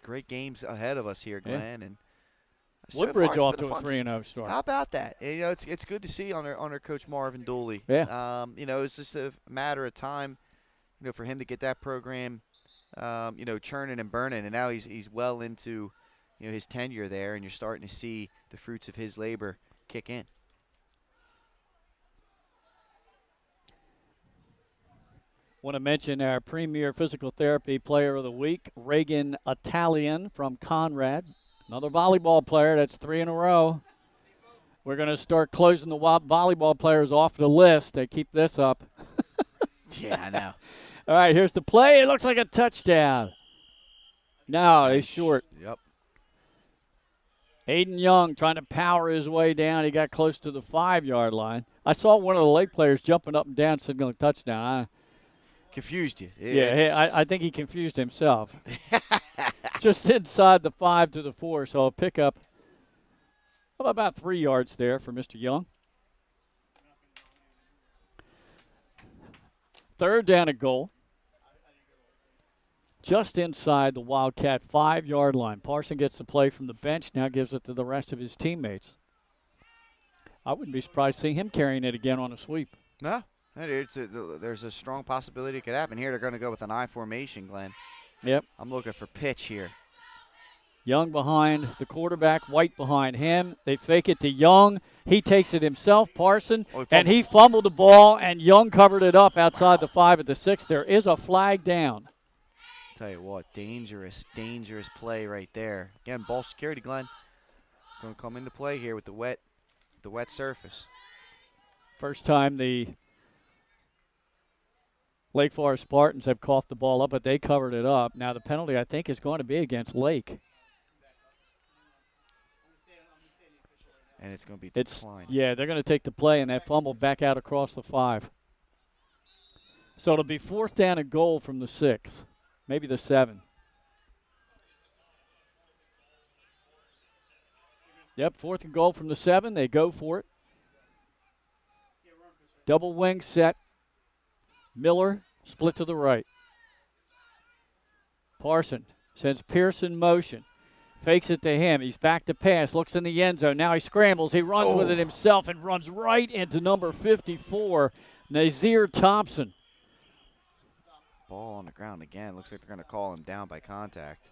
Great games ahead of us here, Glenn. And Woodbridge so off to a 3-0 start. How about that? It's good to see under Coach Marvin Dooley. Yeah. It's just a matter of time, for him to get that program, churning and burning. And now he's well into his tenure there, and you're starting to see the fruits of his labor kick in. Want to mention our premier physical therapy player of the week, Reagan Italian from Conrad. Another volleyball player. That's 3 in a row. We're going to start closing the volleyball players off the list. They keep this up. Yeah, I know. All right, here's the play. It looks like a touchdown. No, he's short. Yep. Aiden Young trying to power his way down. He got close to the 5-yard line. I saw one of the Lake players jumping up and down signaling touchdown. Confused you. I think he confused himself. Just inside the 5 to the 4, so a pickup of about 3 yards there for Mr. Young. 3rd down and goal. Just inside the Wildcat 5-yard line. Parson gets the play from the bench, now gives it to the rest of his teammates. I wouldn't be surprised to see him carrying it again on a sweep. No, there's a strong possibility it could happen. Here they're going to go with an I formation, Glenn. Yep. I'm looking for pitch here. Young behind the quarterback, White behind him. They fake it to Young. He takes it himself, Parson, and he fumbled the ball, and Young covered it up outside the 5 at the 6. There is a flag down. Tell you what, dangerous play right there. Again, ball security, Glenn. Going to come into play here with the wet surface. First time the Lake Forest Spartans have coughed the ball up, but they covered it up. Now the penalty, I think, is going to be against Lake. And it's going to be declined. Yeah, they're going to take the play, and that fumble back out across the 5. So it'll be 4th down and goal from the 6. Maybe the 7. Yep, 4th and goal from the 7. They go for it. Double wing set. Miller split to the right. Parson sends Pierce in motion. Fakes it to him. He's back to pass. Looks in the end zone. Now he scrambles. He runs with it himself and runs right into number 54, Nazir Thompson. Ball on the ground again. Looks like they're going to call him down by contact.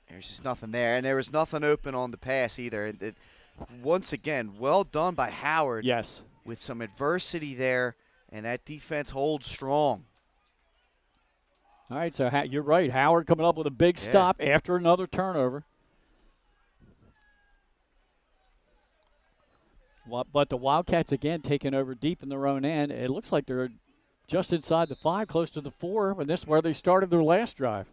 There's just nothing there. And there was nothing open on the pass either. Once again, well done by Howard. Yes. With some adversity there, and that defense holds strong. All right, so you're right. Howard coming up with a big stop after another turnover. But the Wildcats, again, taking over deep in their own end. It looks like they're just inside the 5, close to the 4, and this is where they started their last drive.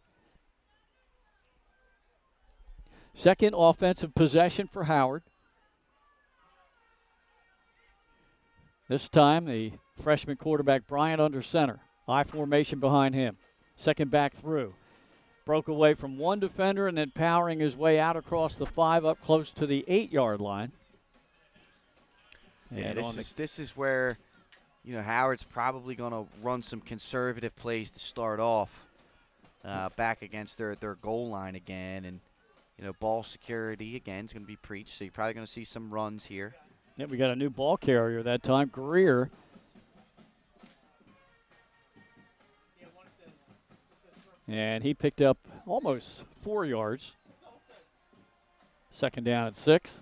Second offensive possession for Howard. This time the Freshman quarterback Bryant under center. I formation behind him. Second back through. Broke away from one defender and then powering his way out across the 5 up close to the 8-yard line. Yeah, this is where, Howard's probably going to run some conservative plays to start off back against their goal line again. And, ball security, again, is going to be preached. So you're probably going to see some runs here. Yeah, we got a new ball carrier that time, Greer. And he picked up almost 4 yards. Second down at 6.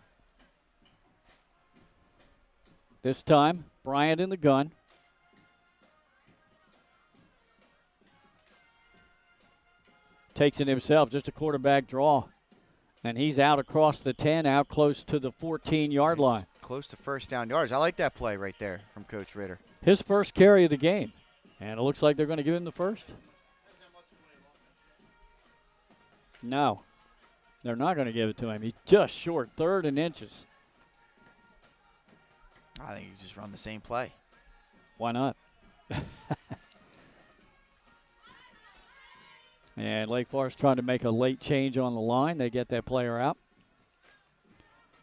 This time, Bryant in the gun. Takes it himself, just a quarterback draw. And he's out across the 10, out close to the 14-yard line. Close to first down yards. I like that play right there from Coach Ritter. His first carry of the game. And it looks like they're going to give him the first. No, they're not going to give it to him. He's just short, 3rd and inches. I think you just run the same play. Why not? And Lake Forest trying to make a late change on the line. They get that player out.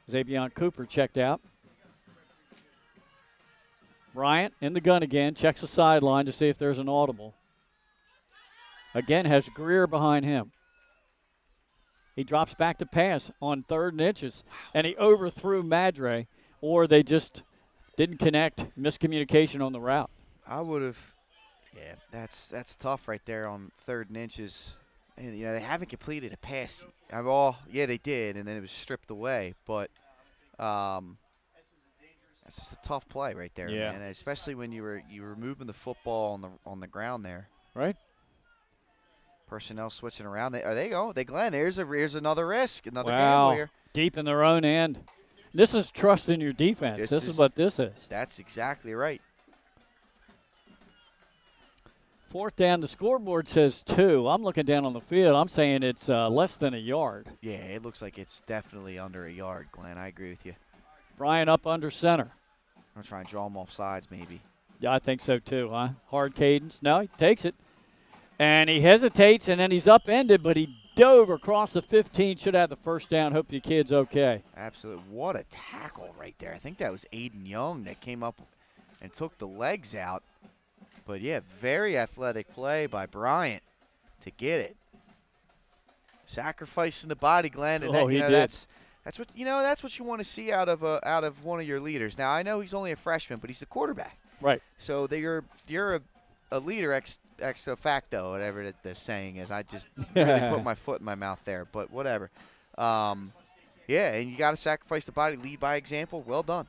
Xavion Cooper checked out. Bryant in the gun again, checks the sideline to see if there's an audible. Again, has Greer behind him. He drops back to pass on 3rd and inches, and he overthrew Madre, or they just didn't connect. Miscommunication on the route. I would have, yeah, that's tough right there on 3rd and inches. And, they haven't completed a pass. Yeah, they did, and then it was stripped away. But that's just a tough play right there, yeah. Man. Especially when you were moving the football on the ground there. Right. Personnel switching around. Are they going? Glenn, here's another risk, another wow. gamble here. Deep in their own end. This is trust in your defense. This is what this is. That's exactly right. 4th down, the scoreboard says 2. I'm looking down on the field. I'm saying it's less than a yard. Yeah, it looks like it's definitely under a yard, Glenn. I agree with you. Bryant up under center. I'm going to try and draw him off sides maybe. Yeah, I think so too, huh? Hard cadence. No, he takes it. And he hesitates, and then he's upended, but he dove across the 15. Should have the first down. Hope your kid's okay. Absolutely. What a tackle right there. I think that was Aiden Young that came up and took the legs out. But, yeah, very athletic play by Bryant to get it. Sacrificing the body, Glenn. And he did. That's what you want to see out of one of your leaders. Now, I know he's only a freshman, but he's the quarterback. Right. So you're a leader ex facto, whatever the saying is. I just really put my foot in my mouth there, but whatever. Yeah, and you got to sacrifice the body, lead by example. Well done.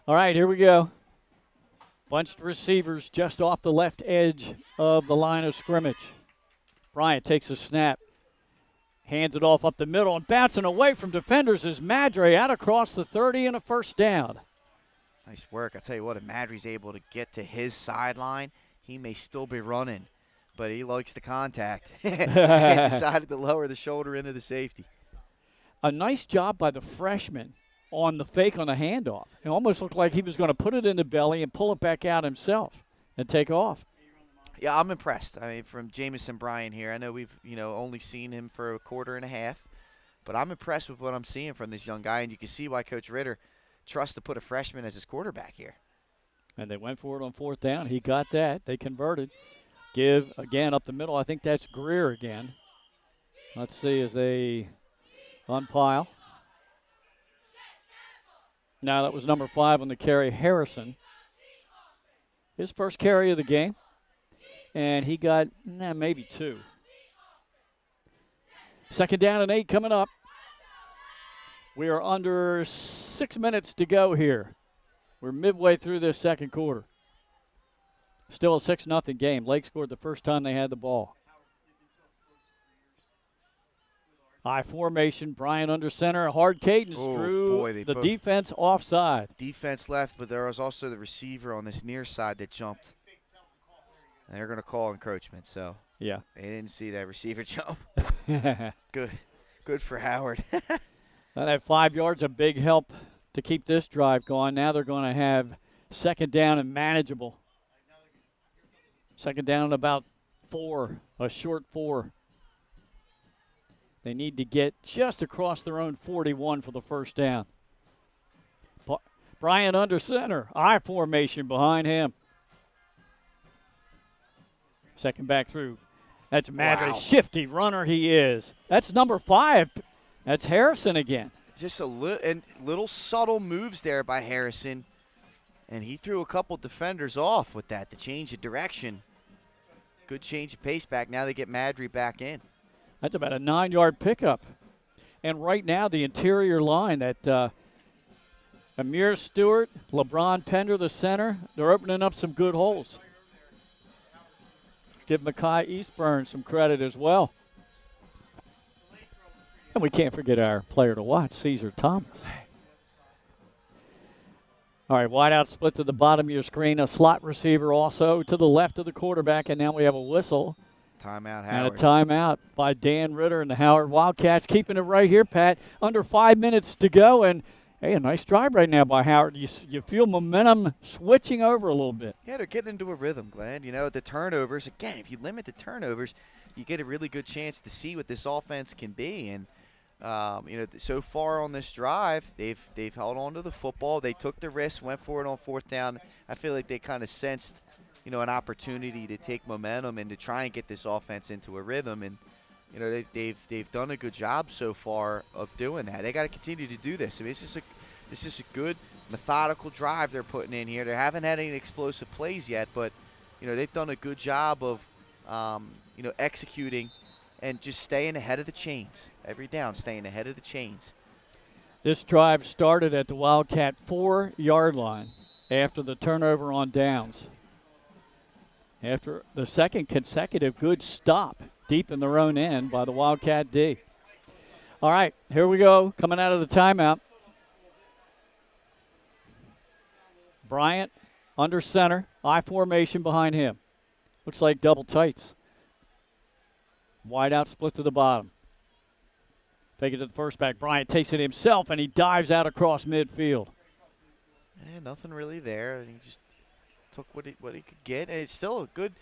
All right, here we go. Bunched receivers just off the left edge of the line of scrimmage. Bryant takes a snap, hands it off up the middle, and bouncing away from defenders is Madre out across the 30 and a first down. Nice work. I tell you what, if Madry's able to get to his sideline, he may still be running, but he likes the contact. He decided to lower the shoulder into the safety. A nice job by the freshman on the fake on the handoff. It almost looked like he was going to put it in the belly and pull it back out himself and take off. Yeah, I'm impressed. I mean, from Jamison Bryant here, I know we've only seen him for a quarter and a half, but I'm impressed with what I'm seeing from this young guy, and you can see why Coach Ritter trusts to put a freshman as his quarterback here. And they went for it on 4th down. He got that. They converted. Give again up the middle. I think that's Greer again. Let's see as they unpile. Now that was number 5 on the carry, Harrison. His first carry of the game. And he got maybe 2. 2nd down and 8 coming up. We are under 6 minutes to go here. We're midway through this second quarter. Still a 6-0 game. Lake scored the first time they had the ball. I formation, Bryant under center, hard cadence, drew the defense offside. Defense left, but there was also the receiver on this near side that jumped. And they're going to call encroachment, so yeah, they didn't see that receiver jump. Good for Howard. That 5 yards, a big help to keep this drive going. Now they're going to have Second down and manageable. Second down and about 4, a short 4. They need to get just across their own 41 for the first down. Bryant under center. I formation behind him. Second back through. That's Madre. Wow. Shifty runner he is. That's number 5. That's Harrison again. Just a little subtle moves there by Harrison. And he threw a couple defenders off with that, the change of direction. Good change of pace back. Now they get Madry back in. That's about a 9-yard pickup. And right now the interior line that Amir Stewart, LeBron Pender, the center, they're opening up some good holes. Give Makai Eastburn some credit as well. And we can't forget our player to watch, Caesar Thomas. All right, wide out split to the bottom of your screen. A slot receiver also to the left of the quarterback, and now we have a whistle. Timeout, Howard. And a timeout by Dan Ritter and the Howard Wildcats. Keeping it right here, Pat. Under 5 minutes to go, and hey, a nice drive right now by Howard. You feel momentum switching over a little bit. Yeah, they're getting into a rhythm, Glenn. You know, the turnovers, again, if you limit the turnovers, you get a really good chance to see what this offense can be. And, you know, so far on this drive, they've held on to the football. They took the risk, went for it on 4th down. I feel like they kind of sensed, you know, an opportunity to take momentum and to try and get this offense into a rhythm. And, you know, they've done a good job so far of doing that. They got to continue to do this. I mean, this is a good methodical drive they're putting in here. They haven't had any explosive plays yet, but, you know, they've done a good job of, you know, executing and just staying ahead of the chains. Every down, staying ahead of the chains. This drive started at the Wildcat 4-yard line after the turnover on downs. After the second consecutive good stop deep in their own end by the Wildcat D. All right, here we go, coming out of the timeout. Bryant under center, I formation behind him. Looks like double tights. Wide out split to the bottom. Fake it to the first back. Bryant takes it himself, and he dives out across midfield. Nothing really there. He just took what he could get, and it's still a good,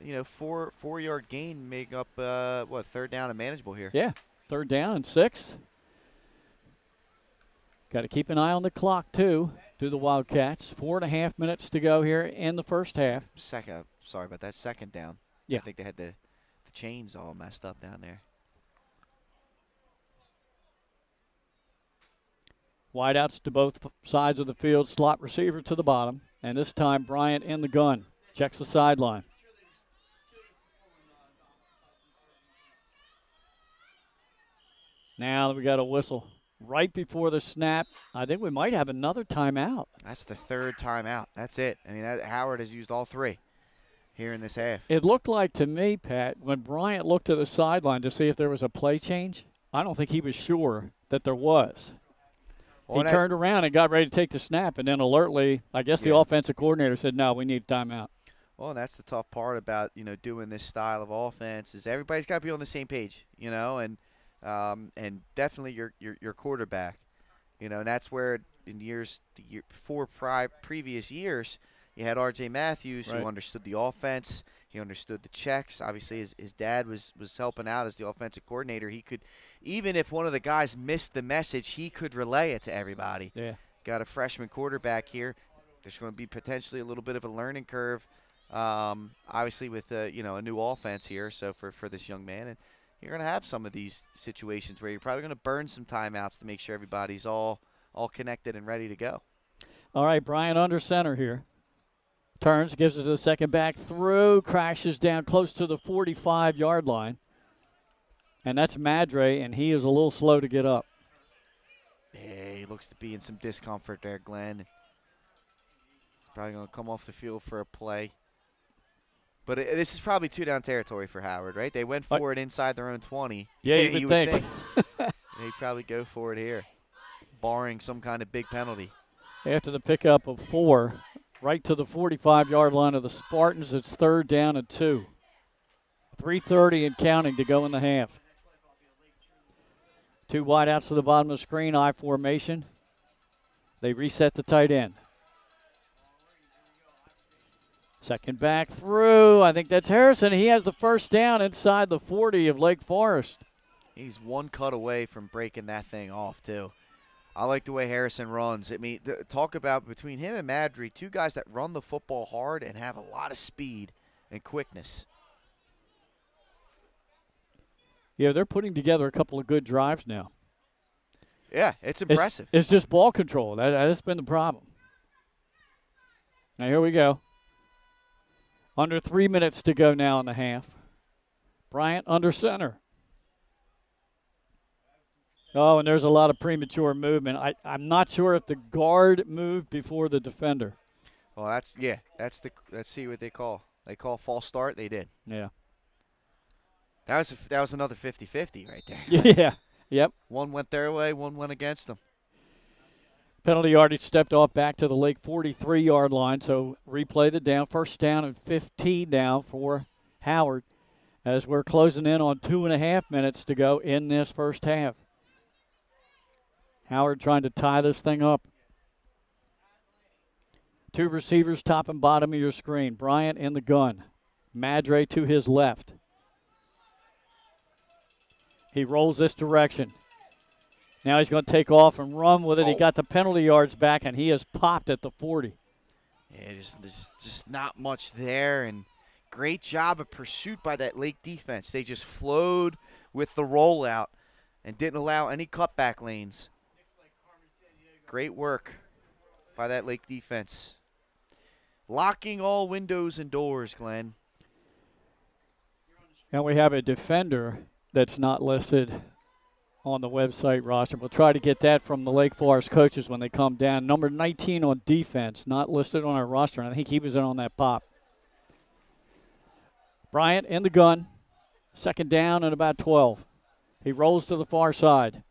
you know, four-yard gain, make up what, 3rd down and manageable here. Yeah, 3rd down and 6. Got to keep an eye on the clock too. Do the Wildcats. 4.5 minutes to go here in the first half. Sorry about that. 2nd down. Yeah, I think they had the chains all messed up down there. Wideouts to both sides of the field. Slot receiver to the bottom. And this time Bryant in the gun. Checks the sideline. Now we got a whistle right before the snap. I think we might have another timeout. That's the 3rd timeout. That's it. I mean, Howard has used all 3 here in this half. It looked like to me, Pat, when Bryant looked to the sideline to see if there was a play change, I don't think he was sure that there was. Well, he turned around and got ready to take the snap, and then alertly, I guess the offensive coordinator said, no, we need a timeout. Well, and that's the tough part about, you know, doing this style of offense is everybody's got to be on the same page, you know, and definitely your quarterback, you know, and that's where in previous years, you had R.J. Matthews who understood the offense. He understood the checks. Obviously, his dad was helping out as the offensive coordinator. He could, even if one of the guys missed the message, he could relay it to everybody. Yeah. Got a freshman quarterback here. There's going to be potentially a little bit of a learning curve, obviously with you know, a new offense here. So for this young man, and you're going to have some of these situations where you're probably going to burn some timeouts to make sure everybody's all connected and ready to go. All right, Bryant under center here. Turns, gives it to the second back, through, crashes down close to the 45-yard line. And that's Madre, and he is a little slow to get up. Yeah, he looks to be in some discomfort there, Glenn. He's probably going to come off the field for a play. But this is probably 2-down territory for Howard, right? They went for it inside their own 20. Yeah, you would think. They'd probably go for it here, barring some kind of big penalty. After the pickup of 4, right to the 45-yard line of the Spartans, it's 3rd down and 2. 3:30 and counting to go in the half. 2 wideouts to the bottom of the screen, I formation. They reset the tight end. Second back through. I think that's Harrison. He has the first down inside the 40 of Lake Forest. He's one cut away from breaking that thing off, too. I like the way Harrison runs. I mean, talk about between him and Madry, two guys that run the football hard and have a lot of speed and quickness. Yeah, they're putting together a couple of good drives now. Yeah, it's impressive. It's just ball control. That's been the problem. Now, here we go. Under 3 minutes to go now in the half. Bryant under center. Oh, and there's a lot of premature movement. I'm not sure if the guard moved before the defender. Well, let's see what they call. They call false start. They did. Yeah. That was another 50-50 right there. Yeah. Yep. One went their way, one went against them. Penalty yardage stepped off back to the Lake 43-yard line, so replay the down. First down and 15 now for Howard as we're closing in on 2.5 minutes to go in this first half. Howard trying to tie this thing up. Two receivers top and bottom of your screen. Bryant in the gun. Madre to his left. He rolls this direction. Now he's going to take off and run with it. He got the penalty yards back, and he has popped at the 40. Yeah, just not much there, and great job of pursuit by that Lake defense. They just flowed with the rollout and didn't allow any cutback lanes. Great work by that Lake defense. Locking all windows and doors, Glenn. And we have a defender that's not listed on the website roster. We'll try to get that from the Lake Forest coaches when they come down. Number 19 on defense, not listed on our roster, and I think he was in on that pop. Bryant in the gun. Second down and about 12. He rolls to the far side.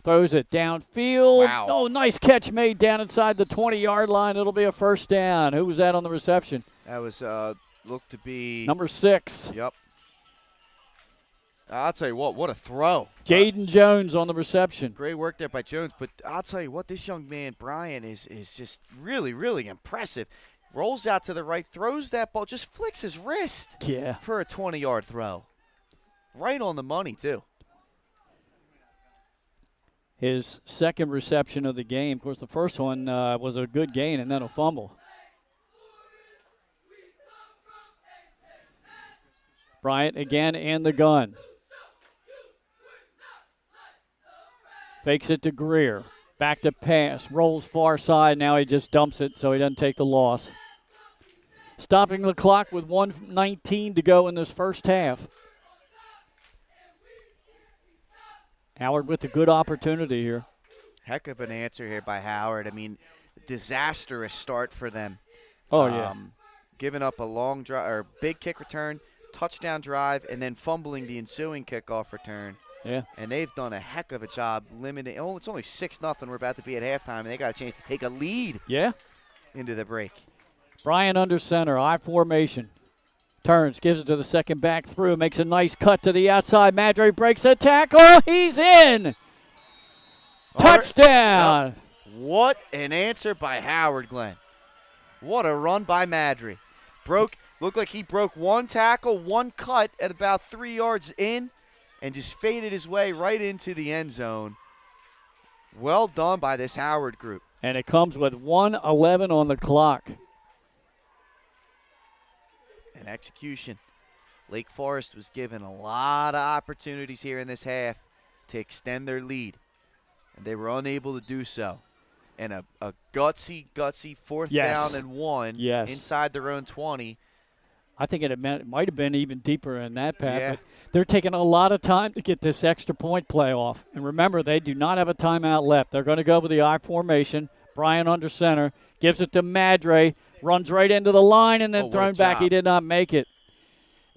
Throws it downfield. Wow. Oh, nice catch made down inside the 20-yard line. It'll be a first down. Who was that on the reception? That was, looked to be. Number 6. Yep. I'll tell you what a throw. Jaden Jones on the reception. Great work there by Jones, but I'll tell you what, this young man, Brian, is just really, really impressive. Rolls out to the right, throws that ball, just flicks his wrist for a 20-yard throw. Right on the money, too. His second reception of the game. Of course, the first one was a good gain and then a fumble. Bryant again in the gun. Fakes it to Greer. Back to pass. Rolls far side. Now he just dumps it so he doesn't take the loss. Stopping the clock with 1:19 to go in this first half. Howard with a good opportunity here. Heck of an answer here by Howard. I mean, disastrous start for them. Oh, yeah. Giving up a long drive or big kick return, touchdown drive, and then fumbling the ensuing kickoff return. Yeah. And they've done a heck of a job limiting. Oh, it's only 6-0. We're about to be at halftime, and they got a chance to take a lead. Yeah. Into the break. Bryant under center, I formation. Turns, gives it to the second back through, makes a nice cut to the outside. Madre breaks a tackle. He's in. Touchdown. Yep. What an answer by Howard, Glenn. What a run by Madry. Looked like he broke one tackle, one cut at about 3 yards in, and just faded his way right into the end zone. Well done by this Howard group. And it comes with 1:11 on the clock. And execution. Lake Forest was given a lot of opportunities here in this half to extend their lead, and they were unable to do so. And a gutsy fourth down and 1 inside their own 20. I think it might have been even deeper in that, Pat. Yeah. But they're taking a lot of time to get this extra point play off. And remember, they do not have a timeout left. They're going to go with the I formation. Bryant under center. Gives it to Madre. Runs right into the line and then thrown back. He did not make it.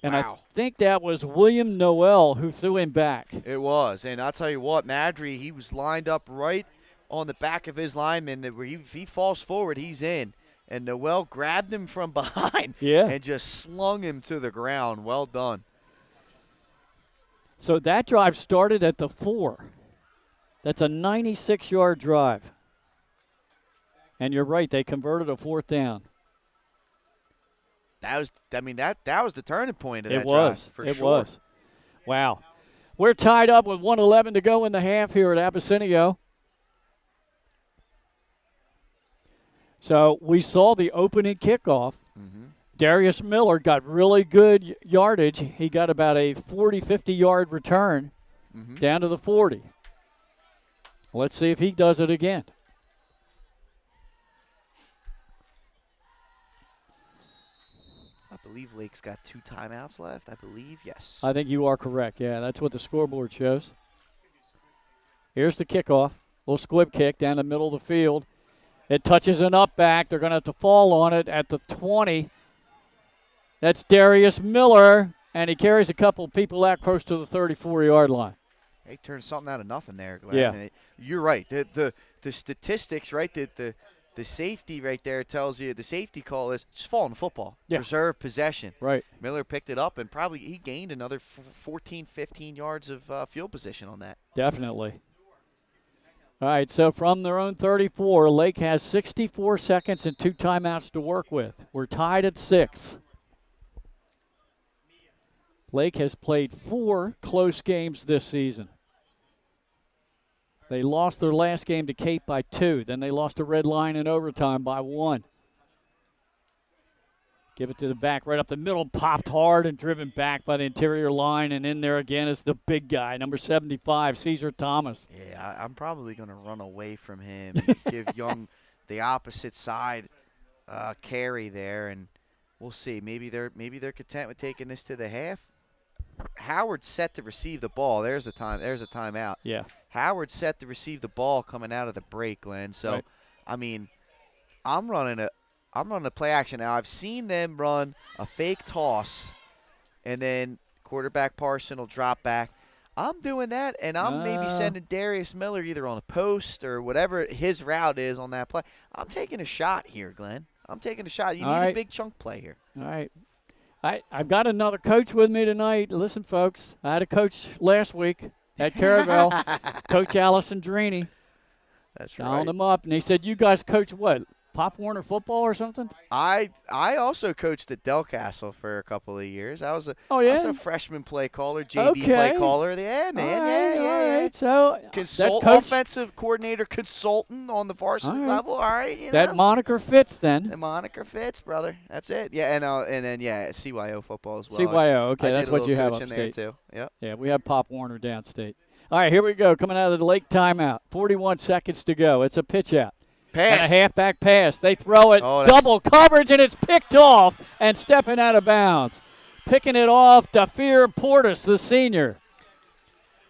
And I think that was William Noel who threw him back. It was. And I'll tell you what, Madry, he was lined up right on the back of his lineman. If he falls forward, he's in. And Noel grabbed him from behind and just slung him to the ground. Well done. So that drive started at the 4. That's a 96-yard drive. And you're right, they converted a fourth down. That was the turning point of that It was. drive, for It sure. was. Wow. We're tied up with 1:11 to go in the half here at Abessinio. So we saw the opening kickoff. Mm-hmm. Darius Miller got really good yardage. He got about a 40, 50-yard return down to the 40. Let's see if he does it again. I believe Lake's got 2 timeouts left. I believe, yes. I think you are correct. Yeah, that's what the scoreboard shows. Here's the kickoff. Little squib kick down the middle of the field. It touches an up back. They're going to have to fall on it at the 20. That's Darius Miller, and he carries a couple of people out close to the 34-yard line. He turned something out of nothing there, Glenn. Yeah. You're right. The statistics, right, the safety right there tells you the safety call is just fall on the football. Yeah. Preserve possession. Right. Miller picked it up, and probably he gained another 14, 15 yards of field position on that. Definitely. All right, so from their own 34, Lake has 64 seconds and 2 timeouts to work with. We're tied at 6. Lake has played 4 close games this season. They lost their last game to Cape by 2. Then they lost to Red Lion in overtime by 1. Give it to the back right up the middle, popped hard and driven back by the interior line, and in there again is the big guy, number 75, Caesar Thomas. Yeah, I'm probably going to run away from him and give Young the opposite side carry there, and we'll see. Maybe they're content with taking this to the half. Howard's set to receive the ball. There's a timeout. Yeah. Howard's set to receive the ball coming out of the break, Glenn. So, right. I mean, I'm running a play action. Now, I've seen them run a fake toss, and then quarterback Parson will drop back. I'm doing that, and I'm maybe sending Darius Miller either on a post or whatever his route is on that play. I'm taking a shot here, Glenn. I'm taking a shot. You need a big chunk play here. All right. I've got another coach with me tonight. Listen, folks, I had a coach last week at Caravel, Coach Allison Drini. That's right. Dialed him up, and he said, you guys coach what, Pop Warner football or something? I also coached at Delcastle for a couple of years. I was a freshman play caller, JV play caller. Yeah, man. All right. So offensive coordinator consultant on the varsity level. All right, that moniker fits then. The moniker fits, brother. That's it. Yeah, and then CYO football as well. CYO. Okay, that's what you have upstate. There too. Yep. Yeah, we have Pop Warner downstate. All right, here we go. Coming out of the Lake timeout. 41 seconds to go. It's a pitch out. Pass. And a halfback pass. They throw it, double coverage, and it's picked off and stepping out of bounds. Picking it off, Dafir Portis, the senior.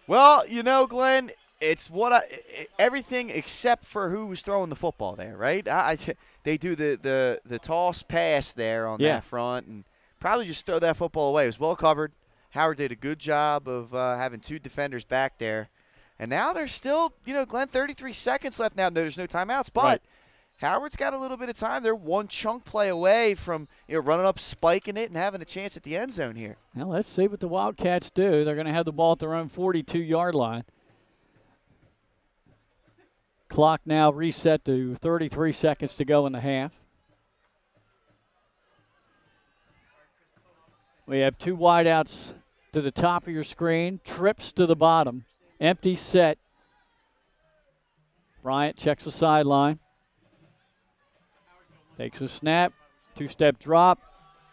Well, Glenn, it's everything except for who was throwing the football there, right? They do the toss pass there on that front and probably just throw that football away. It was well covered. Howard did a good job of having 2 defenders back there. And now there's still, Glenn, 33 seconds left now. No, there's no timeouts, but Howard's got a little bit of time. They're one chunk play away from running up, spiking it, and having a chance at the end zone here. Well, let's see what the Wildcats do. They're going to have the ball at their own 42-yard line. Clock now reset to 33 seconds to go in the half. We have 2 wideouts to the top of your screen, trips to the bottom. Empty set. Bryant checks the sideline. Takes a snap. 2-step drop.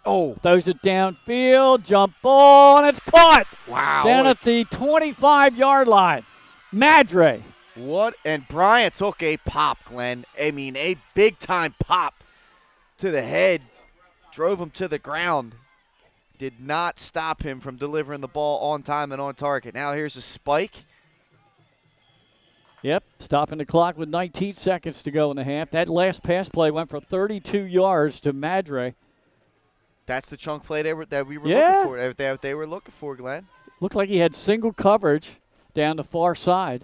Throws it downfield. Jump ball, and it's caught. Wow. Down at the 25-yard line. Madre. And Bryant took a pop, Glenn. I mean, a big-time pop to the head. Drove him to the ground. Did not stop him from delivering the ball on time and on target. Now here's a spike. Yep, stopping the clock with 19 seconds to go in the half. That last pass play went for 32 yards to Madre. That's the chunk play that we were looking for. That they were looking for, Glenn. Looked like he had single coverage down the far side.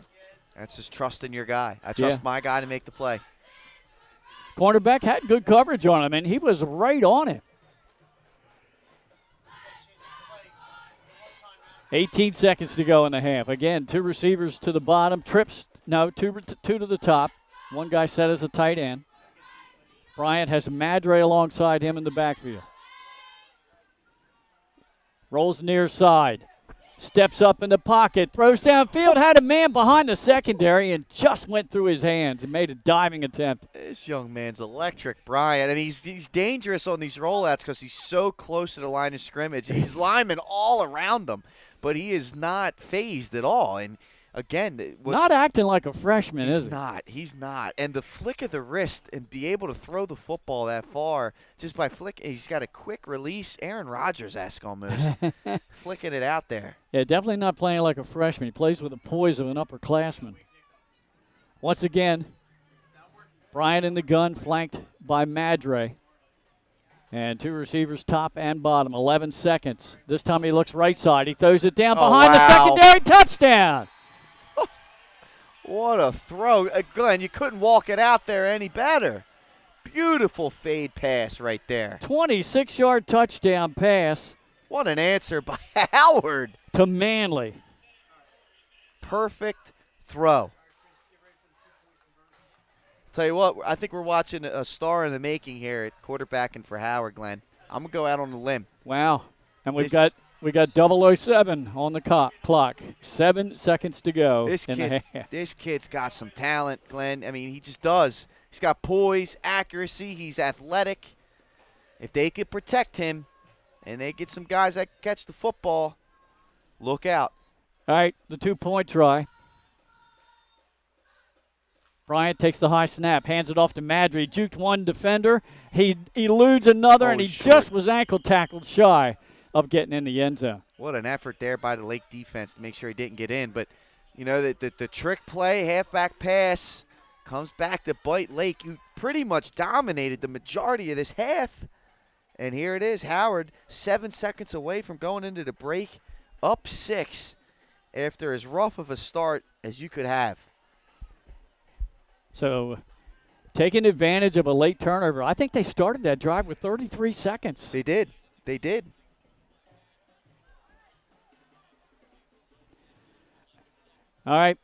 That's just trusting your guy. I trust my guy to make the play. Cornerback had good coverage on him, and he was right on him. 18 seconds to go in the half. Again, 2 receivers to the bottom. Two to the top. One guy set as a tight end. Bryant has Madre alongside him in the backfield. Rolls near side. Steps up in the pocket. Throws downfield. Had a man behind the secondary and just went through his hands and made a diving attempt. This young man's electric, Brian. I mean, he's dangerous on these rollouts because he's so close to the line of scrimmage. He's linemen all around him, but he is not phased at all. And again, not acting like a freshman, is he? He's not. And the flick of the wrist and be able to throw the football that far just by flick. He's got a quick release, Aaron Rodgers-esque almost, flicking it out there. Yeah, definitely not playing like a freshman. He plays with the poise of an upperclassman. Once again, Bryant in the gun, flanked by Madre. And 2 receivers top and bottom, 11 seconds. This time he looks right side. He throws it down behind the secondary, touchdown. What a throw. Glenn, you couldn't walk it out there any better. Beautiful fade pass right there. 26-yard touchdown pass. What an answer by Howard. To Manley. Perfect throw. Tell you what, I think we're watching a star in the making here at quarterbacking for Howard, Glenn. I'm going to go out on a limb. Wow. And we got 007 on the clock. 7 seconds to go. This kid's got some talent, Glenn. I mean, he just does. He's got poise, accuracy. He's athletic. If they could protect him and they get some guys that catch the football, look out. All right, the 2-point try. Bryant takes the high snap, hands it off to Madry. Juked one defender. He eludes another, and he just was ankle tackled shy of getting in the end zone. What an effort there by the Lake defense to make sure he didn't get in. But, you know, the trick play, halfback pass, comes back to bite Lake, who pretty much dominated the majority of this half. And here it is, Howard, 7 seconds away from going into the break, up 6 after as rough of a start as you could have. So taking advantage of a late turnover. I think they started that drive with 33 seconds. They did. They did. All right.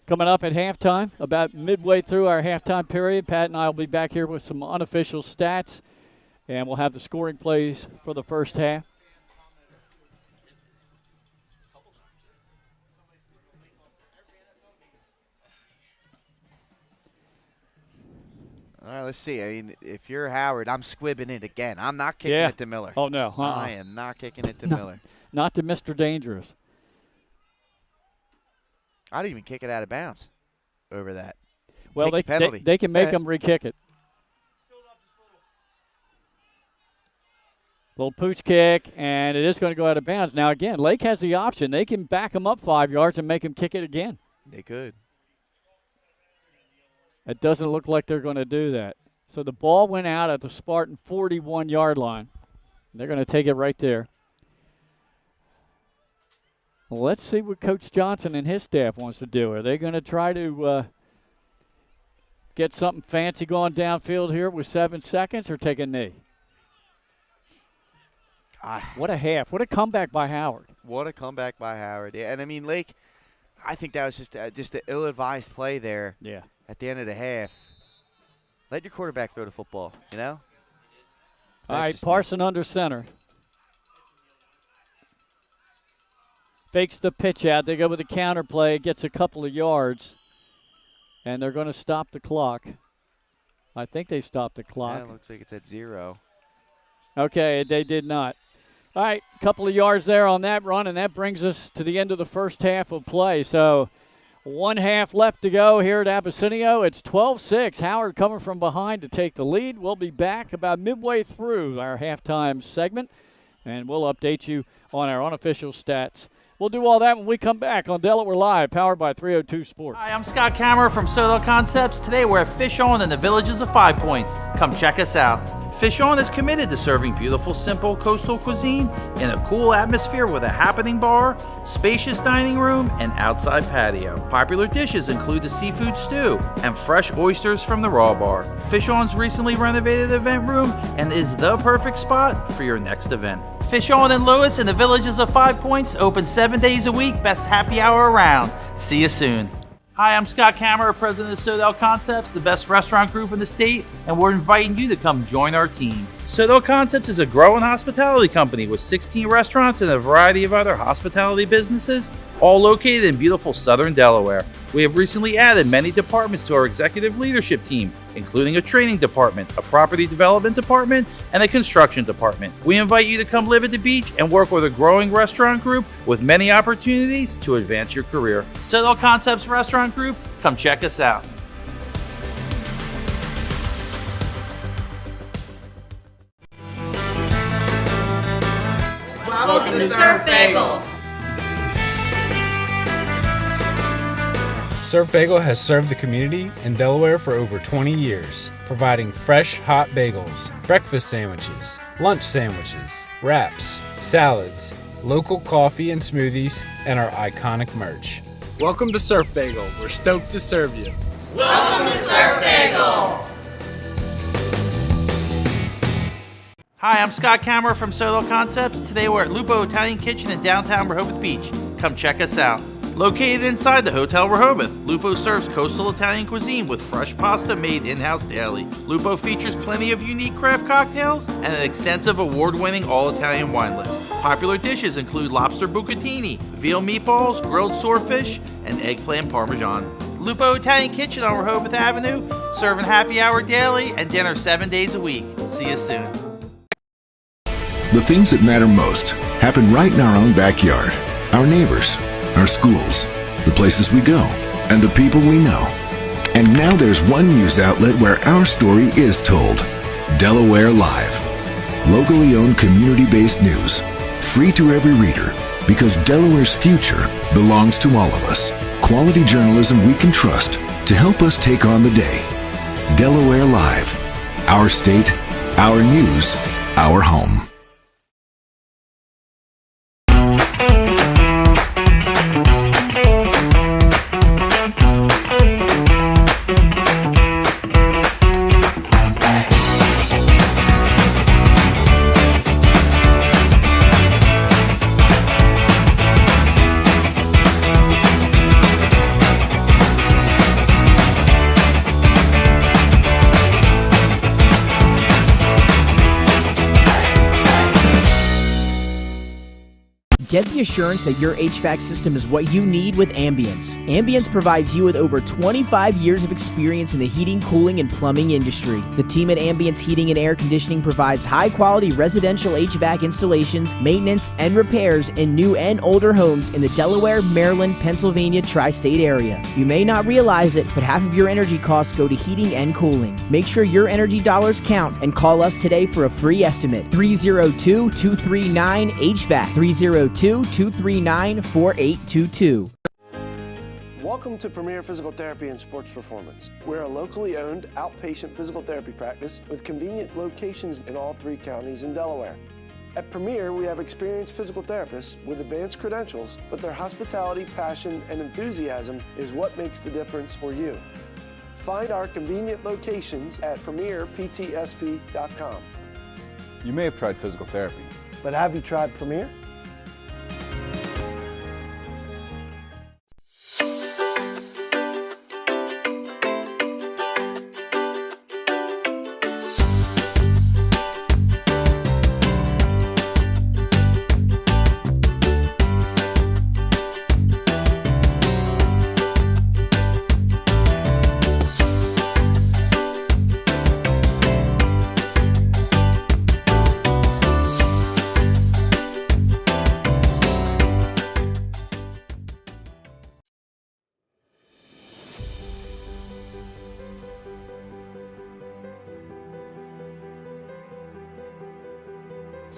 Coming up at halftime, about midway through our halftime period, Pat and I will be back here with some unofficial stats, and we'll have the scoring plays for the first half. All right, let's see. I mean, if you're Howard, I'm squibbing it again. I'm not kicking it to Miller. Oh, no. I am not kicking it to Miller. Not to Mr. Dangerous. I'd even kick it out of bounds over that. Well, they can make them re-kick it. Little pooch kick, and it is going to go out of bounds. Now, again, Lake has the option. They can back them up 5 yards and make them kick it again. They could. It doesn't look like they're going to do that. So the ball went out at the Spartan 41-yard line. They're going to take it right there. Well, let's see what Coach Johnson and his staff wants to do. Are they going to try to get something fancy going downfield here with 7 seconds or take a knee? What a half. What a comeback by Howard. What a comeback by Howard. Yeah, and, I mean, Lake, I think that was just an ill-advised play there. Yeah. At the end of the half. Let your quarterback throw the football, you know? All right, Parson under center. Fakes the pitch out. They go with a counter play. Gets a couple of yards. And they're going to stop the clock. I think they stopped the clock. Yeah, it looks like it's at 0. Okay, they did not. All right, a couple of yards there on that run, and that brings us to the end of the first half of play. So 1 half left to go here at Abessinio. It's 12-6. Howard coming from behind to take the lead. We'll be back about midway through our halftime segment, and we'll update you on our unofficial stats. We'll do all that when we come back on Delaware Live, powered by 302 Sports. Hi, I'm Scott Kammerer from Soto Concepts. Today we're at Fish On in the Villages of 5 Points. Come check us out. Fish On is committed to serving beautiful, simple coastal cuisine in a cool atmosphere with a happening bar, spacious dining room, and outside patio. Popular dishes include the seafood stew and fresh oysters from the raw bar. Fish On's recently renovated event room and is the perfect spot for your next event. Fish On in Lewis in the Villages of 5 Points, open 7 days a week, best happy hour around. See you soon. Hi, I'm Scott Kammerer, president of Sodell Concepts, the best restaurant group in the state, and we're inviting you to come join our team. Sodell Concepts is a growing hospitality company with 16 restaurants and a variety of other hospitality businesses, all located in beautiful southern Delaware. We have recently added many departments to our executive leadership team, including a training department, a property development department, and a construction department. We invite you to come live at the beach and work with a growing restaurant group with many opportunities to advance your career. Sodell Concepts Restaurant Group, come check us out. Welcome to Surf Bagel. Surf Bagel has served the community in Delaware for over 20 years, providing fresh, hot bagels, breakfast sandwiches, lunch sandwiches, wraps, salads, local coffee and smoothies, and our iconic merch. Welcome to Surf Bagel. We're stoked to serve you. Welcome to Surf Bagel. Hi, I'm Scott Kammerer from Sodell Concepts. Today we're at Lupo Italian Kitchen in downtown Rehoboth Beach. Come check us out. Located inside the Hotel Rehoboth, Lupo serves coastal Italian cuisine with fresh pasta made in-house daily. Lupo features plenty of unique craft cocktails and an extensive award-winning all-Italian wine list. Popular dishes include lobster bucatini, veal meatballs, grilled swordfish, and eggplant parmesan. Lupo Italian Kitchen on Rehoboth Avenue, serving happy hour daily and dinner 7 days a week. See you soon. The things that matter most happen right in our own backyard. Our neighbors, our schools, the places we go, and the people we know. And now there's one news outlet where our story is told. Delaware Live. Locally owned community-based news. Free to every reader, because Delaware's future belongs to all of us. Quality journalism we can trust to help us take on the day. Delaware Live. Our state, our news, our home. Get the assurance that your HVAC system is what you need with Ambience. Ambience provides you with over 25 years of experience in the heating, cooling, and plumbing industry. The team at Ambience Heating and Air Conditioning provides high-quality residential HVAC installations, maintenance, and repairs in new and older homes in the Delaware, Maryland, Pennsylvania tri-state area. You may not realize it, but half of your energy costs go to heating and cooling. Make sure your energy dollars count and call us today for a free estimate. 302-239-HVAC. 302-239-4822. Welcome to Premier Physical Therapy and Sports Performance. We're a locally owned outpatient physical therapy practice with convenient locations in all 3 counties in Delaware. At Premier, we have experienced physical therapists with advanced credentials, but their hospitality, passion, and enthusiasm is what makes the difference for you. Find our convenient locations at premierptsp.com. You may have tried physical therapy, but have you tried Premier?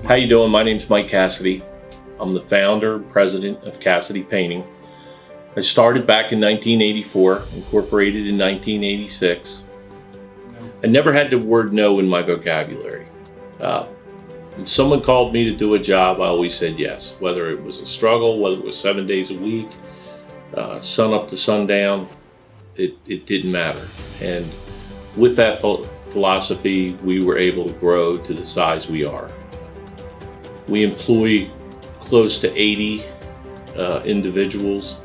How you doing? My name's Mike Cassidy. I'm the founder and president of Cassidy Painting. I started back in 1984, incorporated in 1986. I never had the word no in my vocabulary. When someone called me to do a job, I always said yes. Whether it was a struggle, whether it was 7 days a week, sun up to sundown, it didn't matter. And with that philosophy, we were able to grow to the size we are. We employ close to 80 individuals,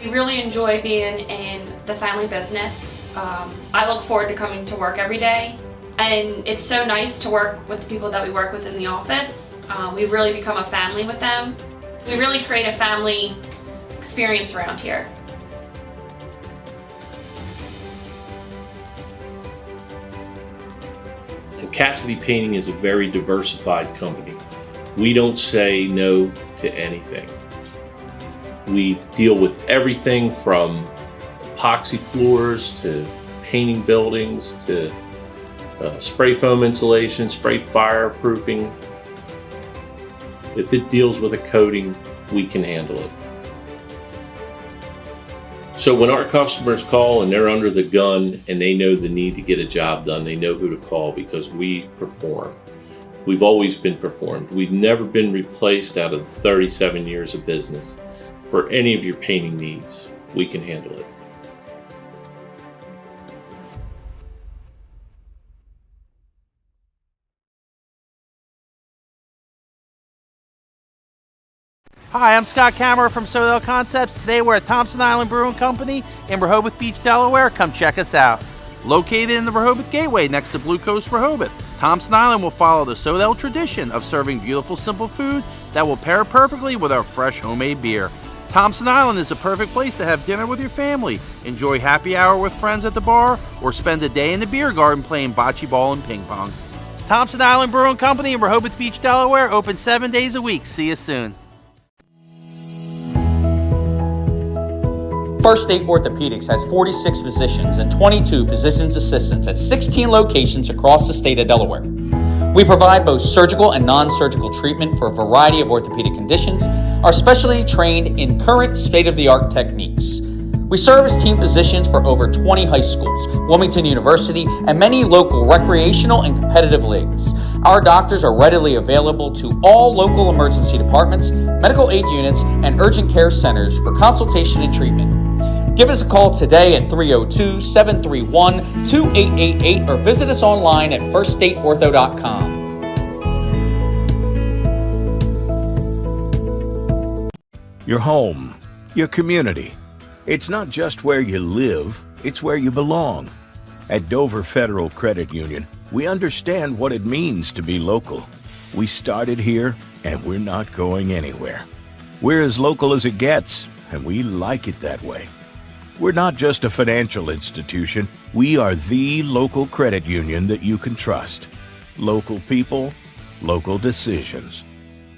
We really enjoy being in the family business. I look forward to coming to work every day, and it's so nice to work with the people that we work with in the office. We've really become a family with them. We really create a family experience around here. Cassidy Painting is a very diversified company. We don't say no to anything. We deal with everything from epoxy floors to painting buildings to spray foam insulation, spray fireproofing. If it deals with a coating, we can handle it. So when our customers call and they're under the gun and they know the need to get a job done, they know who to call because we perform. We've always been performed. We've never been replaced out of 37 years of business. For any of your painting needs, we can handle it. Hi, I'm Scott Kammerer from Sodell Concepts. Today we're at Thompson Island Brewing Company in Rehoboth Beach, Delaware. Come check us out. Located in the Rehoboth Gateway next to Blue Coast Rehoboth, Thompson Island will follow the Sodell tradition of serving beautiful, simple food that will pair perfectly with our fresh homemade beer. Thompson Island is a perfect place to have dinner with your family, enjoy happy hour with friends at the bar, or spend a day in the beer garden playing bocce ball and ping pong. Thompson Island Brewing Company in Rehoboth Beach, Delaware, open 7 days a week. See you soon. First State Orthopedics has 46 physicians and 22 physician's assistants at 16 locations across the state of Delaware. We provide both surgical and non-surgical treatment for a variety of orthopedic conditions, are specially trained in current state-of-the-art techniques. We serve as team physicians for over 20 high schools, Wilmington University, and many local recreational and competitive leagues. Our doctors are readily available to all local emergency departments, medical aid units, and urgent care centers for consultation and treatment. Give us a call today at 302-731-2888 or visit us online at firststateortho.com. Your home, your community. It's not just where you live, it's where you belong. At Dover Federal Credit Union, we understand what it means to be local. We started here, and we're not going anywhere. We're as local as it gets, and we like it that way. We're not just a financial institution, we are the local credit union that you can trust. Local people, local decisions.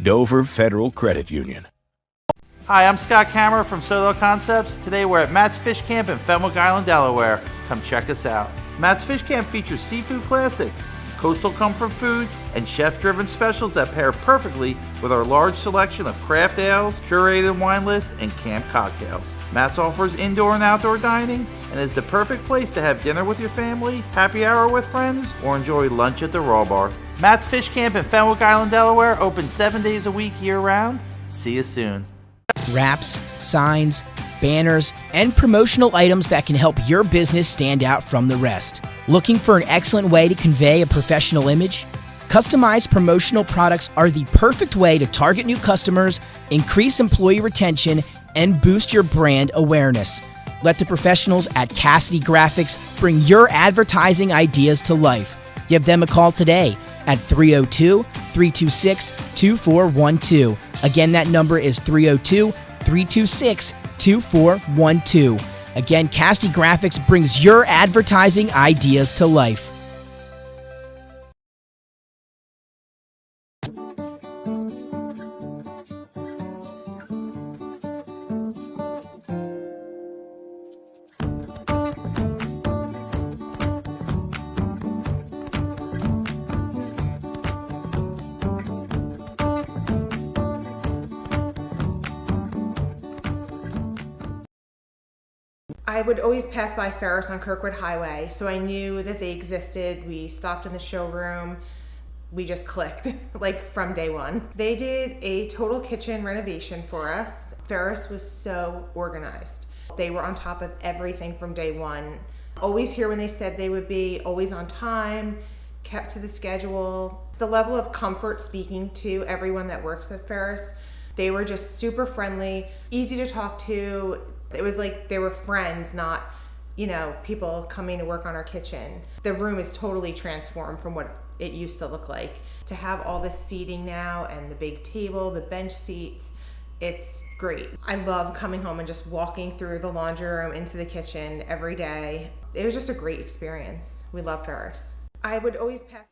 Dover Federal Credit Union. Hi, I'm Scott Kammerer from Sodell Concepts. Today we're at Matt's Fish Camp in Fenwick Island, Delaware. Come check us out. Matt's Fish Camp features seafood classics, coastal comfort food, and chef-driven specials that pair perfectly with our large selection of craft ales, curated wine list, and camp cocktails. Matt's offers indoor and outdoor dining and is the perfect place to have dinner with your family, happy hour with friends, or enjoy lunch at the Raw Bar. Matt's Fish Camp in Fenwick Island, Delaware, open 7 days a week year-round. See you soon. Wraps, signs, banners, and promotional items that can help your business stand out from the rest. Looking for an excellent way to convey a professional image? Customized promotional products are the perfect way to target new customers, increase employee retention, and boost your brand awareness. Let the professionals at Cassidy Graphics bring your advertising ideas to life. Give them a call today at 302-326-2412. Again, that number is 302-326-2412. Again, Cassidy Graphics brings your advertising ideas to life. I would always pass by Ferris on Kirkwood Highway, so I knew that they existed. We stopped in the showroom. We just clicked, like from day one. They did a total kitchen renovation for us. Ferris was so organized. They were on top of everything from day one. Always here when they said they would be, always on time, kept to the schedule. The level of comfort speaking to everyone that works at Ferris, they were just super friendly, easy to talk to. It was like they were friends, not, people coming to work on our kitchen. The room is totally transformed from what it used to look like. To have all this seating now and the big table, the bench seats, it's great. I love coming home and just walking through the laundry room into the kitchen every day. It was just a great experience. We loved ours. I would always pass.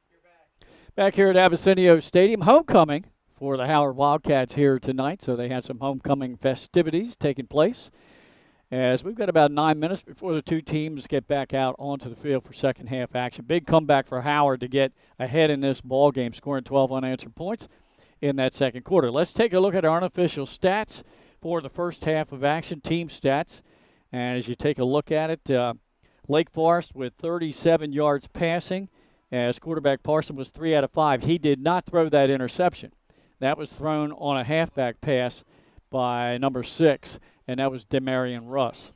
Back here at Abessinio Stadium, homecoming for the Howard Wildcats here tonight. So they had some homecoming festivities taking place. As we've got about 9 minutes before the two teams get back out onto the field for second half action. Big comeback for Howard to get ahead in this ball game, scoring 12 unanswered points in that second quarter. Let's take a look at our unofficial stats for the first half of action, team stats. And as you take a look at it, Lake Forest with 37 yards passing, as quarterback Parson was 3 out of 5. He did not throw that interception. That was thrown on a halfback pass by number 6. And that was Demarion Russ.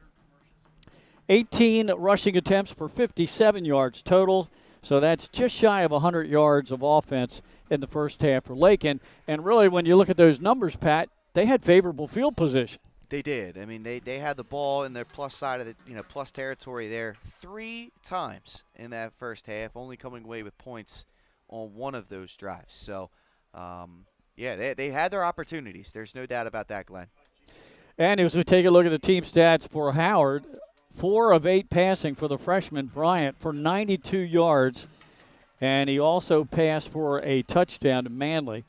18 rushing attempts for 57 yards total, so that's just shy of 100 yards of offense in the first half for Lake. And really, when you look at those numbers, Pat, they had favorable field position. They did. I mean, they had the ball in their plus side of the plus territory there 3 times in that first half, only coming away with points on one of those drives. So, they had their opportunities. There's no doubt about that, Glenn. And as we take a look at the team stats for Howard, 4 of 8 passing for the freshman Bryant for 92 yards, and he also passed for a touchdown to Manley.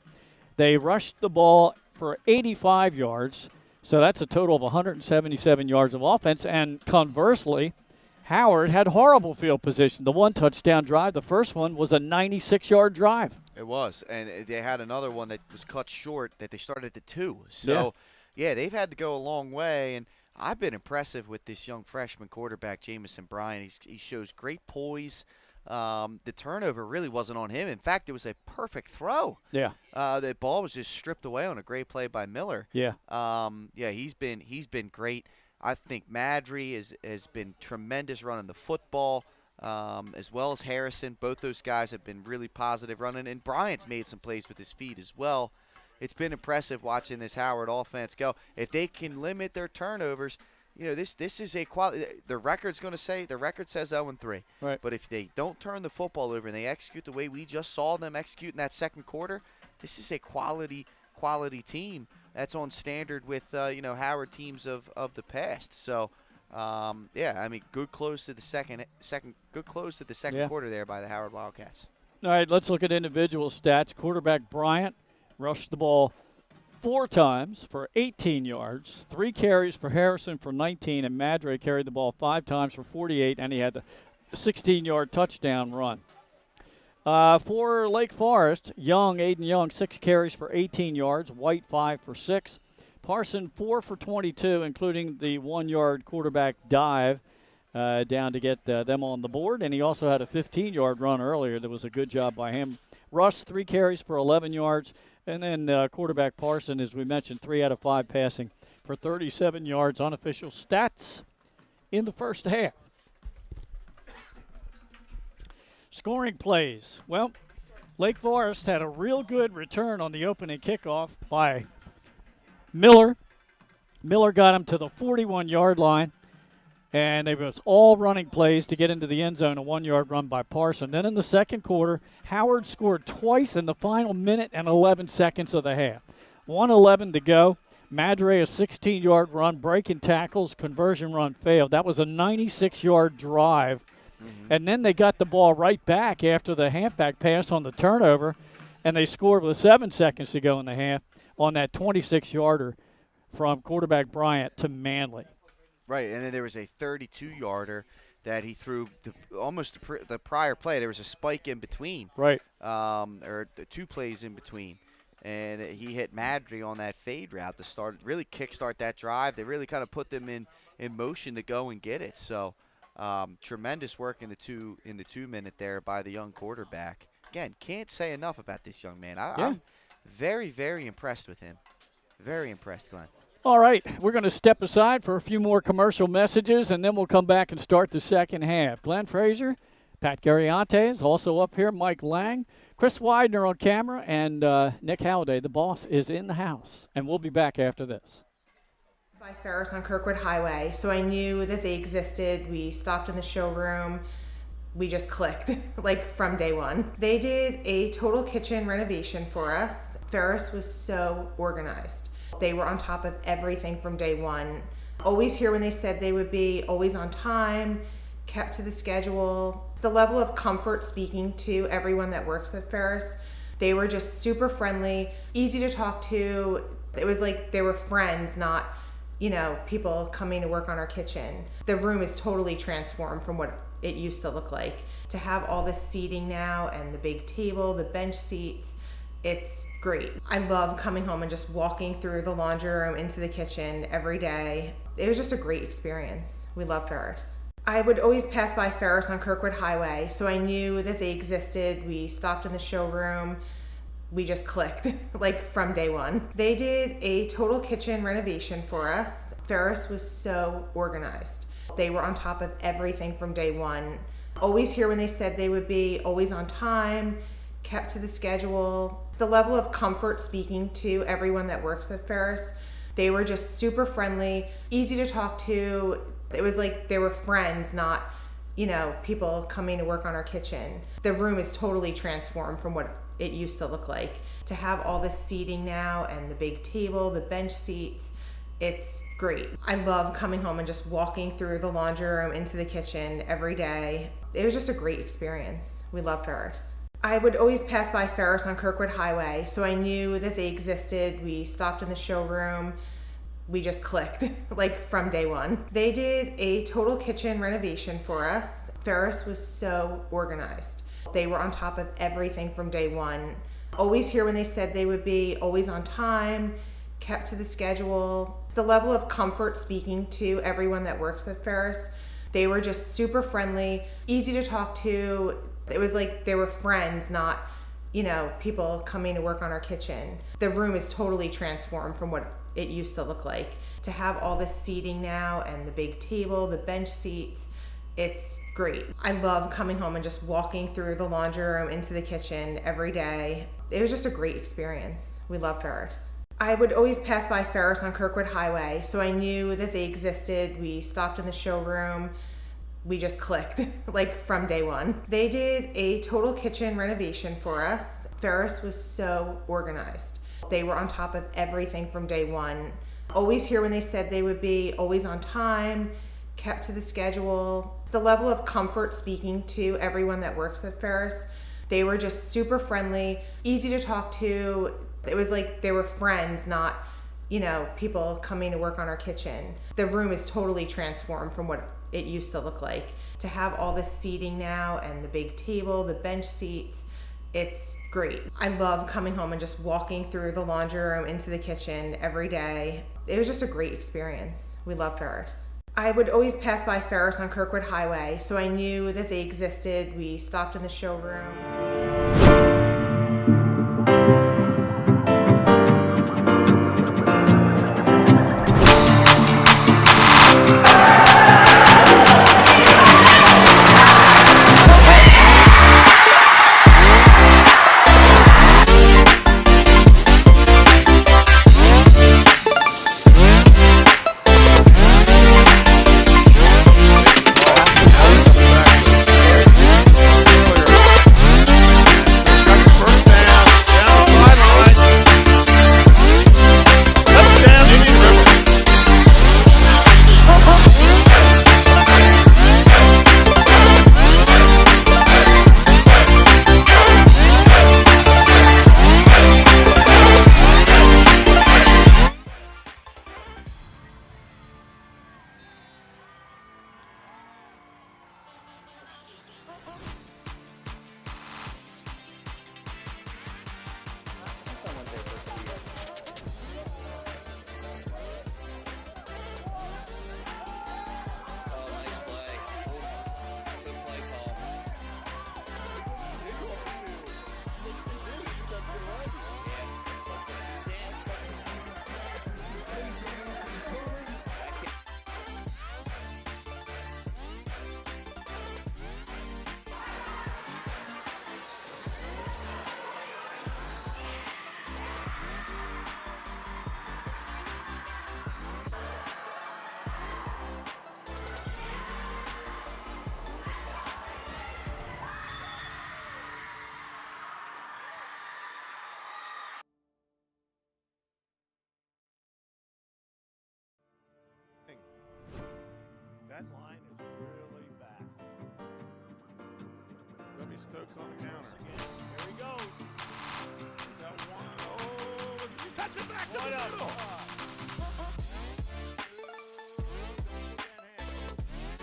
They rushed the ball for 85 yards, so that's a total of 177 yards of offense. And conversely, Howard had horrible field position. The one touchdown drive, the first one, was a 96-yard drive. It was, and they had another one that was cut short that they started at 2. So. Yeah, they've had to go a long way, and I've been impressive with this young freshman quarterback, Jamison Bryant. He shows great poise. The turnover really wasn't on him. In fact, it was a perfect throw. Yeah. The ball was just stripped away on a great play by Miller. Yeah. He's been great. I think Madry has been tremendous running the football, as well as Harrison. Both those guys have been really positive running, and Bryant's made some plays with his feet as well. It's been impressive watching this Howard offense go. If they can limit their turnovers, this is a quality. The record says 0-3. Right. But if they don't turn the football over and they execute the way we just saw them execute in that second quarter, this is a quality team that's on standard with Howard teams of the past. So, good close to the second quarter there by the Howard Wildcats. All right, let's look at individual stats. Quarterback Bryant rushed the ball 4 times for 18 yards, 3 carries for Harrison for 19, and Madre carried the ball 5 times for 48, and he had the 16-yard touchdown run. For Lake Forest, Aiden Young, 6 carries for 18 yards, White 5 for 6, Parson 4 for 22, including the 1-yard quarterback dive down to get them on the board, and he also had a 15-yard run earlier. That was a good job by him. Russ, 3 carries for 11 yards. And then quarterback Parson, as we mentioned, 3 out of 5 passing for 37 yards. Unofficial stats in the first half. Scoring plays. Well, Lake Forest had a real good return on the opening kickoff by Miller. Miller got him to the 41-yard line. And it was all running plays to get into the end zone, a 1-yard run by Parson. Then in the second quarter, Howard scored twice in the final minute and 11 seconds of the half. 1:11 to go. Madre, a 16-yard run, breaking tackles, conversion run failed. That was a 96-yard drive. Mm-hmm. And then they got the ball right back after the halfback pass on the turnover, and they scored with 7 seconds to go in the half on that 26-yarder from quarterback Bryant to Manley. Right, and then there was a 32-yarder that he threw almost the prior play. There was a spike in between. Right. Or the 2 plays in between. And he hit Madry on that fade route to really kickstart that drive. They really kind of put them in motion to go and get it. So tremendous work in the 2 minute there by the young quarterback. Again, can't say enough about this young man. I'm very, very impressed with him. Very impressed, Glenn. All right, we're going to step aside for a few more commercial messages, and then we'll come back and start the second half. Glenn Frazier, Pat Garriante is also up here, Mike Lang, Chris Widener on camera, and Nick Halliday, the boss, is in the house. And we'll be back after this. By Ferris on Kirkwood Highway, so I knew that they existed. We stopped in the showroom. We just clicked, like from day one. They did a total kitchen renovation for us. Ferris was so organized. They were on top of everything from day one. Always here when they said they would be, always on time, kept to the schedule. The level of comfort speaking to everyone that works at Ferris, they were just super friendly, easy to talk to. It was like they were friends, not, you know, people coming to work on our kitchen. The room is totally transformed from what it used to look like. To have all this seating now and the big table, the bench seats, it's great. I love coming home and just walking through the laundry room into the kitchen every day. It was just a great experience. We love Ferris. I would always pass by Ferris on Kirkwood Highway, so I knew that they existed. We stopped in the showroom. We just clicked, like from day one. They did a total kitchen renovation for us. Ferris was so organized. They were on top of everything from day one. Always here when they said they would be, always on time, kept to the schedule. The level of comfort speaking to everyone that works at Ferris, they were just super friendly, easy to talk to. It was like they were friends, not, you know, people coming to work on our kitchen. The room is totally transformed from what it used to look like. To have all this seating now and the big table, the bench seats, it's great. I love coming home and just walking through the laundry room into the kitchen every day. It was just a great experience. We love Ferris. I would always pass by Ferris on Kirkwood Highway, so I knew that they existed. We stopped in the showroom. We just clicked, like from day one. They did a total kitchen renovation for us. Ferris was so organized. They were on top of everything from day one. Always here when they said they would be, always on time, kept to the schedule. The level of comfort speaking to everyone that works at Ferris, they were just super friendly, easy to talk to. It was like they were friends, not, you know, people coming to work on our kitchen. The room is totally transformed from what it used to look like. To have all this seating now and the big table, the bench seats, it's great. I love coming home and just walking through the laundry room into the kitchen every day. It was just a great experience. We love Ferris. I would always pass by Ferris on Kirkwood Highway, so I knew that they existed. We stopped in the showroom. We just clicked, like from day one. They did a total kitchen renovation for us. Ferris was so organized. They were on top of everything from day one. Always here when they said they would be, always on time, kept to the schedule. The level of comfort speaking to everyone that works at Ferris, they were just super friendly, easy to talk to. It was like they were friends, not, you know, people coming to work on our kitchen. The room is totally transformed from what it used to look like. To have all this seating now and the big table, the bench seats, it's great. I love coming home and just walking through the laundry room into the kitchen every day. It was just a great experience. We love Ferris. I would always pass by Ferris on Kirkwood Highway, so I knew that they existed. We stopped in the showroom.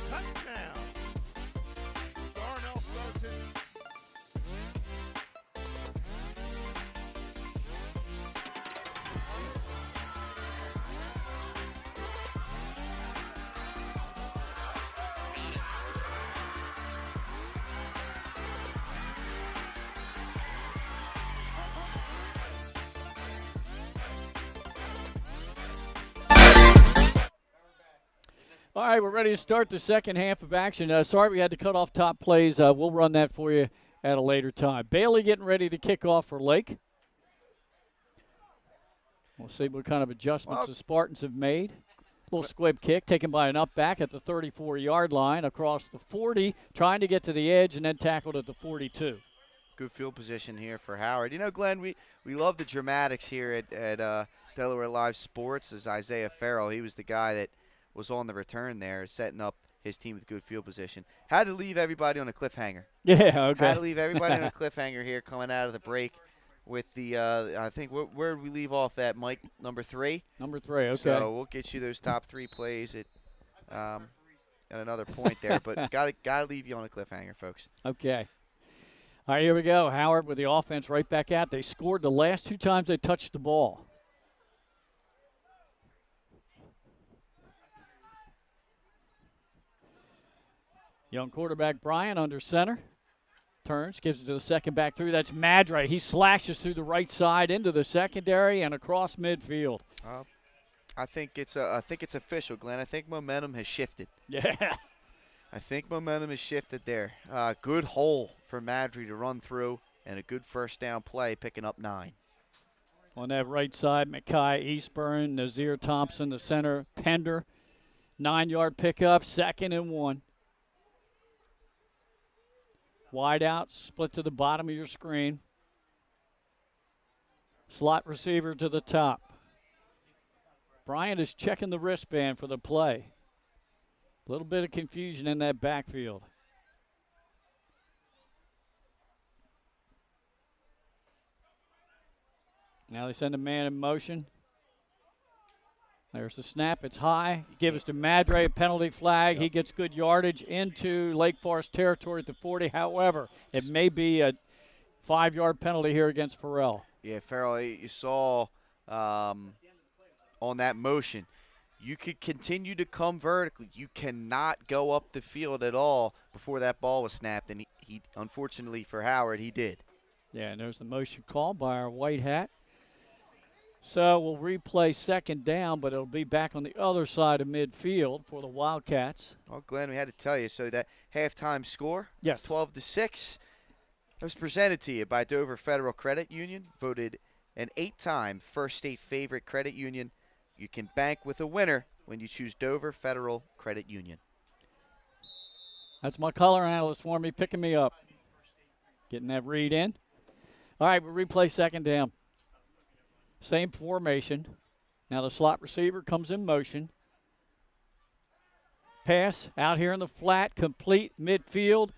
Touchdown. Darnell Sutton. All right, we're ready to start the second half of action. Sorry we had to cut off top plays. We'll run that for you at a later time. Bailey getting ready to kick off for Lake. We'll see what kind of adjustments the Spartans have made. Little squib kick taken by an up back at the 34-yard line across the 40, trying to get to the edge and then tackled at the 42. Good field position here for Howard. You know, Glenn, we love the dramatics here at Delaware Live Sports. As Isaiah Farrell, he was the guy that was on the return there, setting up his team with good field position. Had to leave everybody on a cliffhanger. Yeah, okay. Had to leave everybody on a cliffhanger here coming out of the break with the, I think, where did we leave off at, Mike? Number 3? Number 3, okay. So we'll get you those top 3 plays at another point there. But gotta leave you on a cliffhanger, folks. Okay. All right, here we go. Howard with the offense right back out. They scored the last 2 times they touched the ball. Young quarterback Bryant under center. Turns, gives it to the second back through. That's Madre. He slashes through the right side into the secondary and across midfield. I think it's official, Glenn. I think momentum has shifted. Yeah. I think momentum has shifted there. Good hole for Madre to run through and a good first down play, picking up 9. On that right side, Mackay, Eastburn, Nazir Thompson, the center, Pender. 9-yard pickup, 2nd and 1. Wide out, split to the bottom of your screen. Slot receiver to the top. Bryant is checking the wristband for the play. A little bit of confusion in that backfield. Now they send a man in motion. There's the snap. It's high. Give us to Madre, a penalty flag. He gets good yardage into Lake Forest territory at the 40. However, it may be a 5-yard penalty here against Farrell. Yeah, Farrell, you saw on that motion, you could continue to come vertically. You cannot go up the field at all before that ball was snapped, and he unfortunately for Howard, he did. Yeah, and there's the motion call by our white hat. So we'll replay 2nd down, but it'll be back on the other side of midfield for the Wildcats. Well, Glenn, we had to tell you, so that halftime score, yes, 12-6, was presented to you by Dover Federal Credit Union, voted an 8-time First State Favorite Credit Union. You can bank with a winner when you choose Dover Federal Credit Union. That's my color analyst for me, picking me up. Getting that read in. All right, we'll replay 2nd down. Same formation. Now the slot receiver comes in motion. Pass out here in the flat, complete midfield,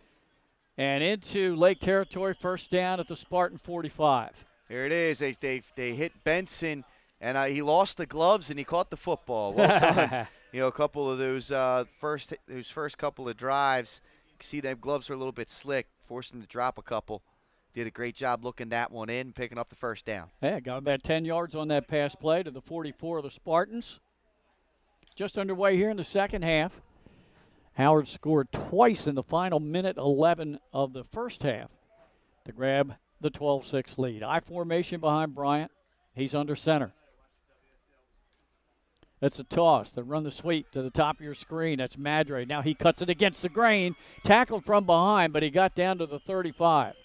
and into Lake territory, 1st down at the Spartan 45. There it is. They hit Benson, and he lost the gloves, and he caught the football. Well done. You know, a couple of those first couple of drives, you can see them gloves are a little bit slick, forced him to drop a couple. Did a great job looking that one in, picking up the 1st down. Yeah, got about 10 yards on that pass play to the 44 of the Spartans. Just underway here in the second half. Howard scored twice in the final minute 11 of the first half to grab the 12-6 lead. I formation behind Bryant. He's under center. That's a toss. They run the sweep to the top of your screen. That's Madre. Now he cuts it against the grain. Tackled from behind, but he got down to the 35.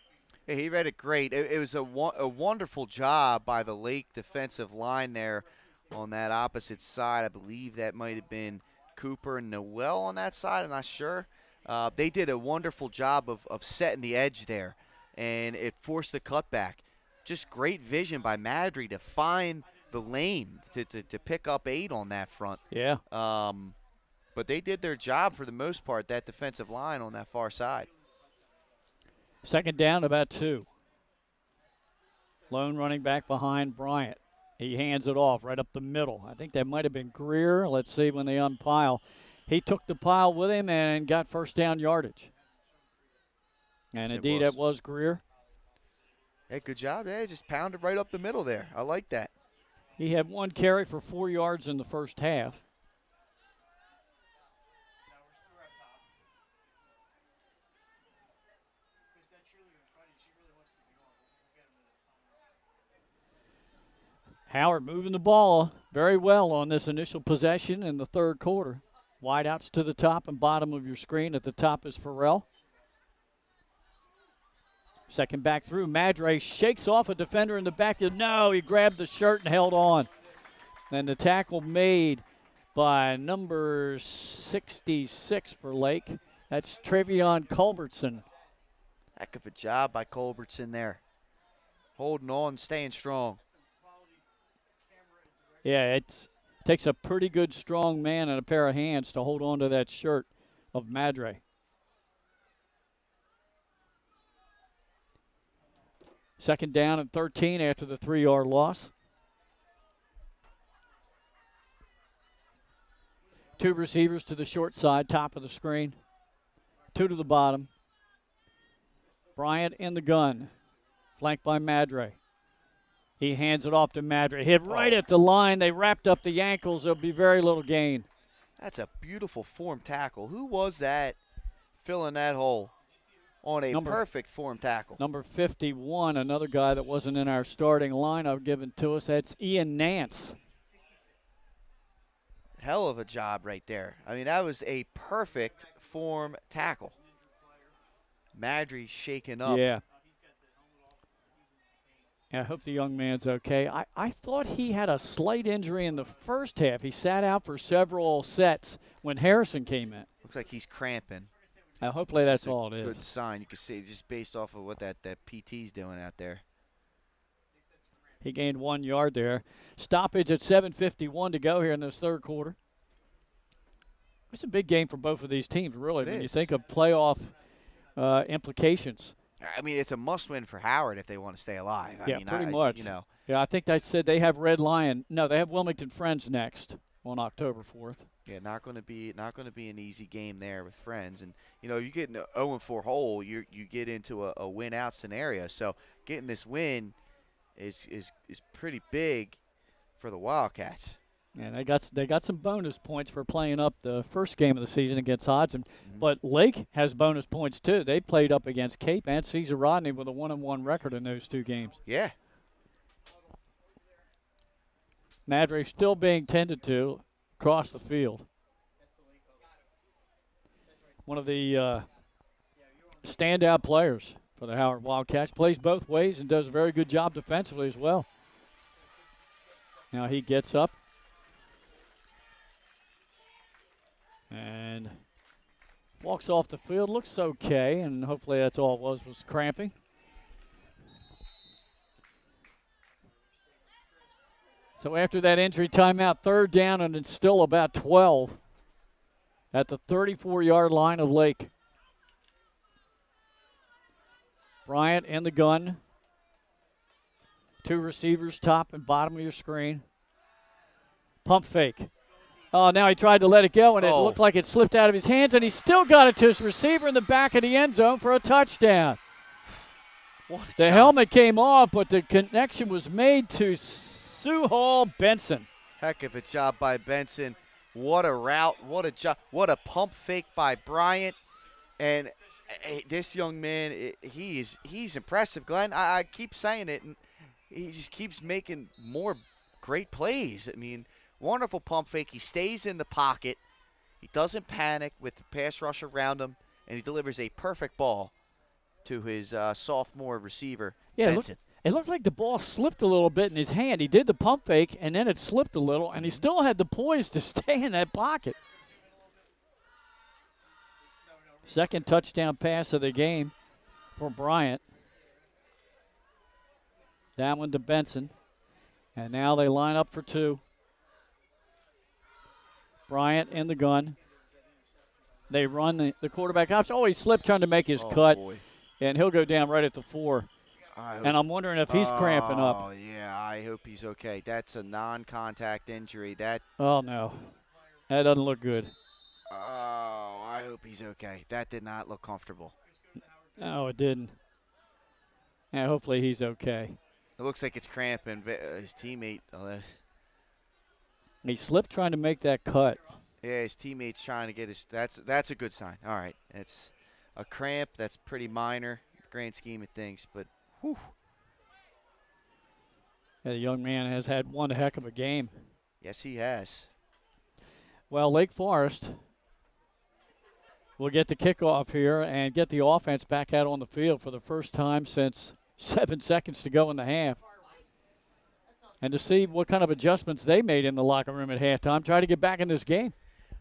Yeah, he read it great. It was a wonderful job by the Lake defensive line there on that opposite side. I believe that might have been Cooper and Noel on that side. I'm not sure. They did a wonderful job of setting the edge there, and it forced the cutback. Just great vision by Madry to find the lane to pick up 8 on that front. Yeah. But they did their job for the most part, that defensive line on that far side. 2nd down, about 2. Lone running back behind Bryant. He hands it off right up the middle. I think that might have been Greer. Let's see when they unpile. He took the pile with him and got first down yardage. And indeed, that was Greer. Hey, good job. Hey, just pounded right up the middle there. I like that. He had 1 carry for 4 yards in the first half. Howard moving the ball very well on this initial possession in the third quarter. Wideouts to the top and bottom of your screen. At the top is Farrell. Second back through. Madre shakes off a defender in the back. No, he grabbed the shirt and held on. And the tackle made by number 66 for Lake. That's Trevion Culbertson. Heck of a job by Culbertson there. Holding on, staying strong. Yeah, it takes a pretty good strong man and a pair of hands to hold on to that shirt of Madre. Second down and 13 after the 3-yard loss. 2 receivers to the short side, top of the screen. 2 to the bottom. Bryant in the gun, flanked by Madre. He hands it off to Madre. Hit right at the line. They wrapped up the ankles. There'll be very little gain. That's a beautiful form tackle. Who was that filling that hole on a perfect form tackle? Number 51, another guy that wasn't in our starting lineup given to us. That's Ian Nance. Hell of a job right there. I mean, that was a perfect form tackle. Madry's shaken up. Yeah. I hope the young man's okay. I thought he had a slight injury in the first half. He sat out for several sets when Harrison came in. Looks like he's cramping. Hopefully that's all it is. Good sign. You can see just based off of what that PT's doing out there. He gained 1 yard there. Stoppage at 7:51 to go here in this third quarter. It's a big game for both of these teams, really, when you think of playoff implications. I mean, it's a must-win for Howard if they want to stay alive. Yeah, I mean, pretty much. You know. Yeah, I think they said they have Red Lion. No, they have Wilmington Friends next on October 4th. Yeah, not going to be an easy game there with Friends. And you know, you get in an 0-4 hole, you get into a win-out scenario. So getting this win is pretty big for the Wildcats. And they got some bonus points for playing up the first game of the season against Hodgson. But Lake has bonus points too. They played up against Cape and Cesar Rodney with a 1-1 record in those 2 games. Yeah. Madre still being tended to across the field. One of the standout players for the Howard Wildcats. Plays both ways and does a very good job defensively as well. Now he gets up. And walks off the field. Looks okay, and hopefully that's all it was cramping. So after that injury timeout, third down, and it's still about 12 at the 34-yard line of Lake. Bryant in the gun. 2 receivers, top and bottom of your screen. Pump fake. Oh, now he tried to let it go, and it looked like it slipped out of his hands, and he still got it to his receiver in the back of the end zone for a touchdown. The helmet came off, but the connection was made to Suhal Benson. Heck of a job by Benson. What a route. What a job. What a pump fake by Bryant. And this young man, he's impressive, Glenn. I keep saying it, and he just keeps making more great plays. I mean, wonderful pump fake. He stays in the pocket. He doesn't panic with the pass rush around him, and he delivers a perfect ball to his sophomore receiver, Benson. It looked like the ball slipped a little bit in his hand. He did the pump fake, and then it slipped a little, and he still had the poise to stay in that pocket. Second touchdown pass of the game for Bryant. That one to Benson. And now they line up for 2. Bryant in the gun. They run the quarterback option. Oh, he slipped trying to make his cut. Boy. And he'll go down right at the 4. And I'm wondering if he's cramping up. Oh, yeah, I hope he's okay. That's a non-contact injury. Oh, no. That doesn't look good. Oh, I hope he's okay. That did not look comfortable. No, it didn't. Yeah, hopefully he's okay. It looks like it's cramping, but his teammate. He slipped trying to make that cut. Yeah, his teammate's trying to get his. That's a good sign. All right, it's a cramp. That's pretty minor, grand scheme of things, but whew. Yeah, the young man has had one heck of a game. Yes, he has. Well, Lake Forest will get the kickoff here and get the offense back out on the field for the first time since 7 seconds to go in the half. And to see what kind of adjustments they made in the locker room at halftime, try to get back in this game.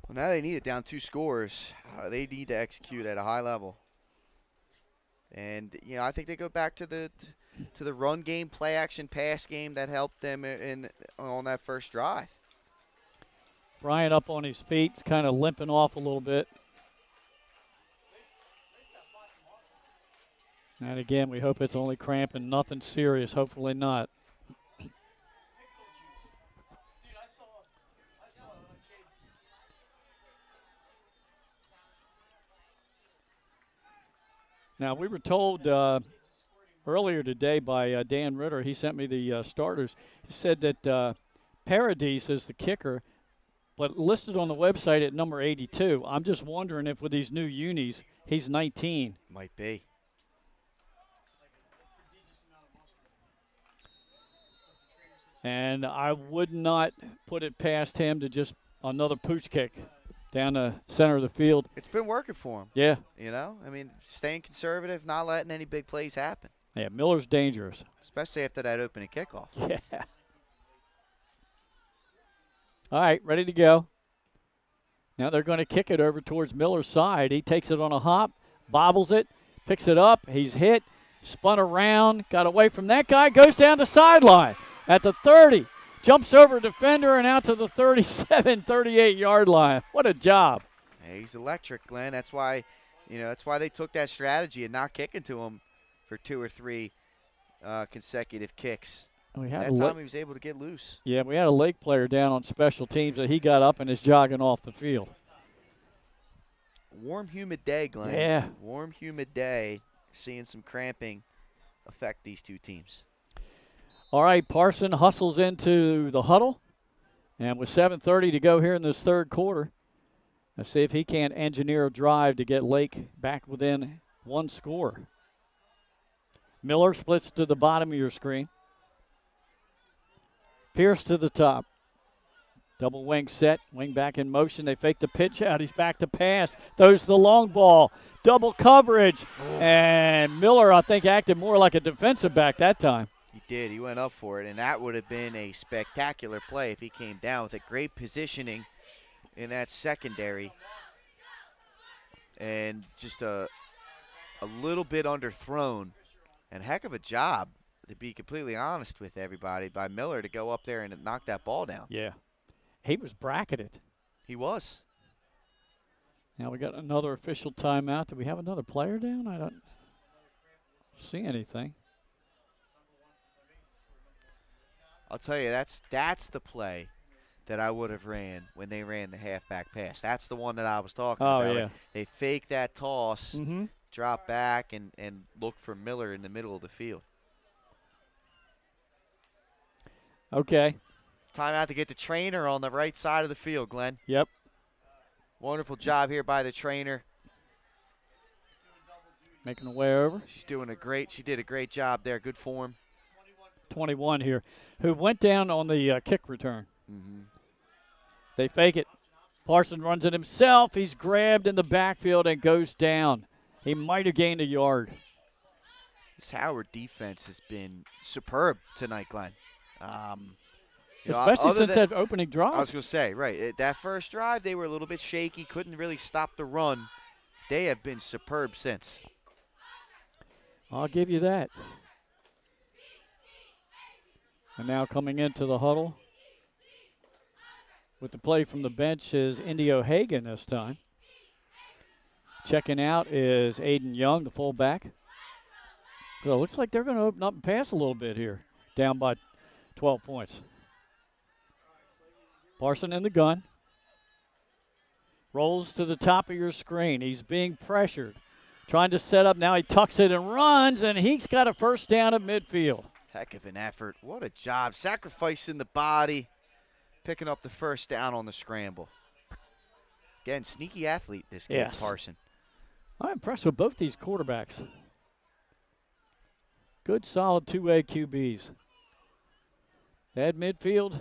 Well, now they need it down 2 scores. They need to execute at a high level. And, I think they go back to the run game, play action, pass game that helped them on that first drive. Bryant up on his feet, kind of limping off a little bit. And again, we hope it's only cramping, nothing serious. Hopefully not. Now, we were told earlier today by Dan Ritter, he sent me the starters. He said that Paradis is the kicker, but listed on the website at number 82. I'm just wondering if with these new unis, he's 19. Might be. And I would not put it past him to just another pooch kick down the center of the field. It's been working for him. Yeah. Staying conservative, not letting any big plays happen. Yeah, Miller's dangerous. Especially after that opening kickoff. Yeah. All right, ready to go. Now they're going to kick it over towards Miller's side. He takes it on a hop, bobbles it, picks it up. He's hit, spun around, got away from that guy, goes down the sideline at the 30. Jumps over a defender and out to the 37, 38-yard line. What a job. Yeah, he's electric, Glenn. That's why, that's why they took that strategy and not kicking to him for 2 or 3 consecutive kicks. That time he was able to get loose. Yeah, we had a Lake player down on special teams that he got up and is jogging off the field. Warm, humid day, Glenn. Yeah. Warm, humid day. Seeing some cramping affect these two teams. All right, Parson hustles into the huddle. And with 7:30 to go here in this third quarter, let's see if he can't engineer a drive to get Lake back within 1 score. Miller splits to the bottom of your screen. Pierce to the top. Double wing set, wing back in motion. They fake the pitch out. He's back to pass. Throws the long ball. Double coverage. And Miller, I think, acted more like a defensive back that time. He did. He went up for it, and that would have been a spectacular play if he came down with a great positioning in that secondary. And just a little bit underthrown. And heck of a job, to be completely honest with everybody, by Miller to go up there and knock that ball down. Yeah. He was bracketed. He was. Now we got another official timeout. Do we have another player down? I don't see anything. I'll tell you, that's the play that I would have ran when they ran the halfback pass. That's the one that I was talking about. Oh, yeah. They fake that toss, drop back, and look for Miller in the middle of the field. Okay. Timeout to get the trainer on the right side of the field, Glenn. Yep. Wonderful job here by the trainer. Making her way over. She did a great job there. Good form. 21 here, who went down on the kick return. They fake it. Parson runs it himself. He's grabbed in the backfield and goes down. He might have gained a yard. This Howard defense has been superb tonight, Glenn. Especially since that opening drive. I was going to say, right. That first drive, they were a little bit shaky, couldn't really stop the run. They have been superb since. I'll give you that. And now coming into the huddle with the play from the bench is Indy O'Hagan this time. Checking out is Aiden Young, the fullback. So it looks like they're going to open up and pass a little bit here, down by 12 points. Parson in the gun. Rolls to the top of your screen. He's being pressured. Trying to set up. Now he tucks it and runs, and he's got a first down at midfield. Heck of an effort. What a job. Sacrificing the body, picking up the first down on the scramble. Again, sneaky athlete, this kid, Yes. Parson. I'm impressed with both these quarterbacks. Good, solid two-way QBs. At midfield,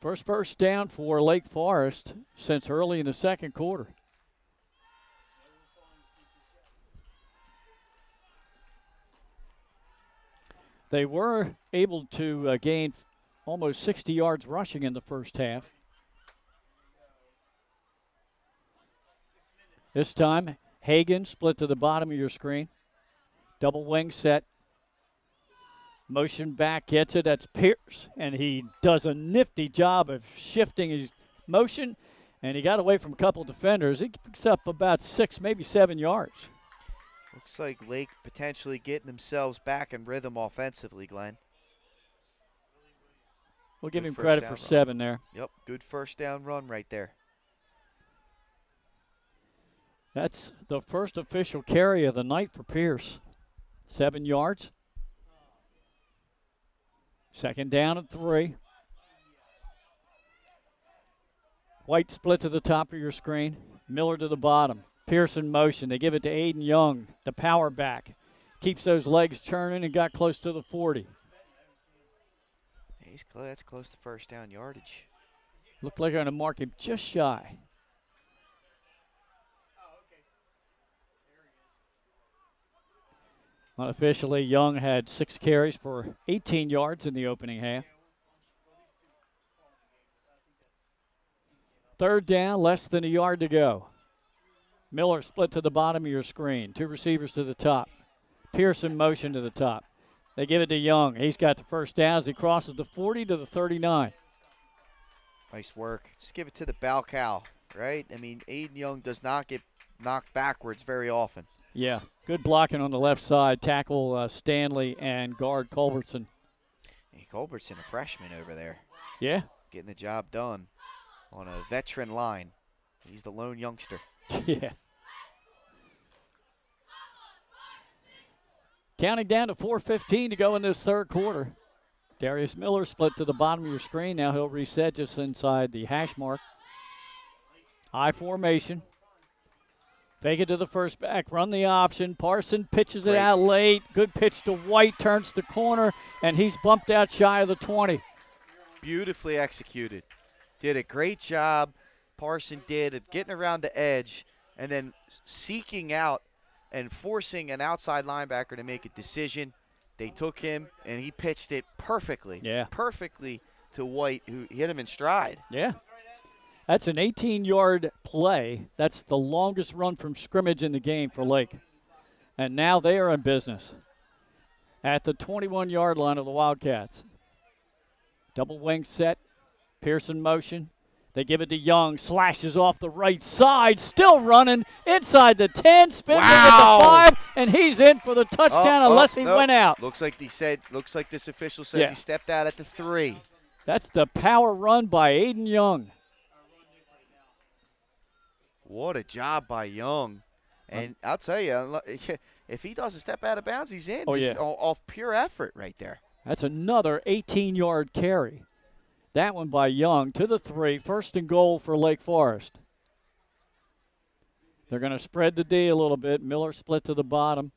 first down for Lake Forest since early in the second quarter. They were able to gain almost 60 yards rushing in the first half. This time, Hagan split to the bottom of your screen. Double wing set. Motion back, gets it. That's Pierce, and he does a nifty job of shifting his motion, and he got away from a couple defenders. He picks up about 6, maybe 7 yards. Looks like Lake potentially getting themselves back in rhythm offensively, Glenn. We'll give Good him first credit down for run. 7 there. Yep, good first down run right there. That's the first official carry of the night for Pierce. 7 yards. Second down and 3. White split to the top of your screen. Miller to the bottom. Pierce in motion. They give it to Aiden Young, the power back. Keeps those legs churning and got close to the 40. He's close. That's close to first down yardage. Looked like they're going to mark him just shy. Unofficially, Young had 6 carries for 18 yards in the opening half. Third down, less than a yard to go. Miller split to the bottom of your screen. 2 receivers to the top. Pearson motion to the top. They give it to Young. He's got the first down as he crosses the 40 to the 39. Nice work. Just give it to the bell cow, right? I mean, Aiden Young does not get knocked backwards very often. Yeah, good blocking on the left side. Tackle Stanley and guard Culbertson. Hey, Culbertson, a freshman over there. Yeah. Getting the job done on a veteran line. He's the lone youngster. Yeah. Counting down to 4:15 to go in this third quarter. Darius Miller split to the bottom of your screen. Now he'll reset just inside the hash mark. I formation. Fake it to the first back. Run the option. Parson pitches it out late. Good pitch to White. Turns the corner, and he's bumped out shy of the 20. Beautifully executed. Did a great job, Parson did, of getting around the edge and then seeking out and forcing an outside linebacker to make a decision. They took him, and he pitched it perfectly. Yeah. Perfectly to White, who hit him in stride. Yeah. That's an 18-yard play. That's the longest run from scrimmage in the game for Lake. And now they are in business at the 21-yard line of the Wildcats. Double wing set. Pearson motion. They give it to Young. Slashes off the right side. Still running inside the 10. Spins into the 5. And he's in for the touchdown unless he went out. Looks like this official says he stepped out at the 3. That's the power run by Aiden Young. What a job by Young. And I'll tell you, if he doesn't step out of bounds, he's in. Off pure effort right there. That's another 18-yard carry. That one by Young to the 3. First and goal for Lake Forest. They're going to spread the D a little bit. Miller split to the bottom.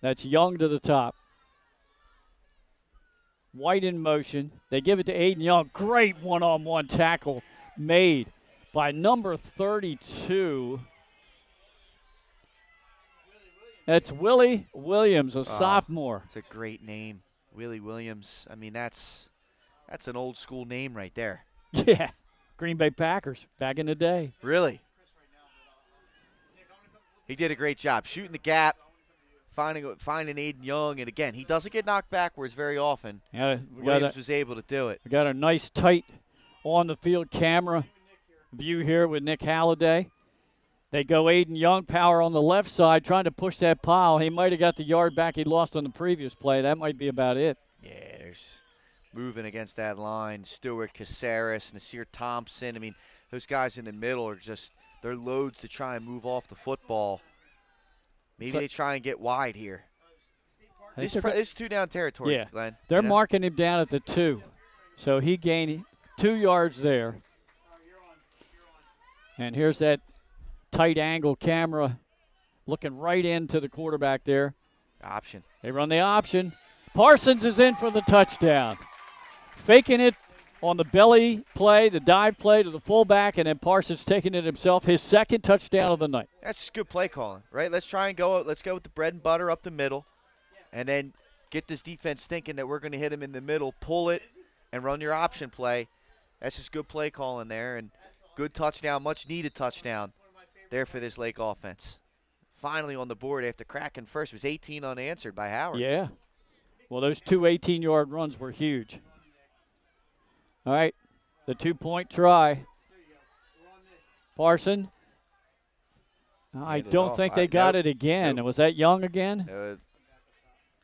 That's Young to the top. White in motion. They give it to Aiden Young. Great one-on-one tackle made by number 32. That's Willie Williams, a sophomore. It's a great name, Willie Williams. I mean, that's an old school name right there. Yeah, Green Bay Packers back in the day. Really? He did a great job shooting the gap, finding Aiden Young, and again, he doesn't get knocked backwards very often. Yeah, Williams was able to do it. We got a nice tight on the field camera view here with Nick Halliday. They go Aiden Young, power on the left side, trying to push that pile. He might have got the yard back he lost on the previous play. That might be about it. Yeah, there's moving against that line. Stewart, Caceres, Nasir Thompson. I mean, those guys in the middle are just, they're loads to try and move off the football. Maybe they try and get wide here. This is 2-down territory, yeah. Glenn. They're marking him down at the 2. So he gained 2 yards there. And here's that tight angle camera looking right into the quarterback there. Option. They run the option. Parsons is in for the touchdown. Faking it on the belly play, the dive play to the fullback, and then Parsons taking it himself, his second touchdown of the night. That's just good play calling, right? Let's try and go. Let's go with the bread and butter up the middle, and then get this defense thinking that we're going to hit him in the middle, pull it, and run your option play. That's just good play calling there, and good touchdown, much needed touchdown there for this Lake offense. Finally on the board after cracking first. It was 18 unanswered by Howard. Yeah. Well, those 2 18-yard runs were huge. All right, the 2-point try. Parson. I don't think they got it again. Was that Young again?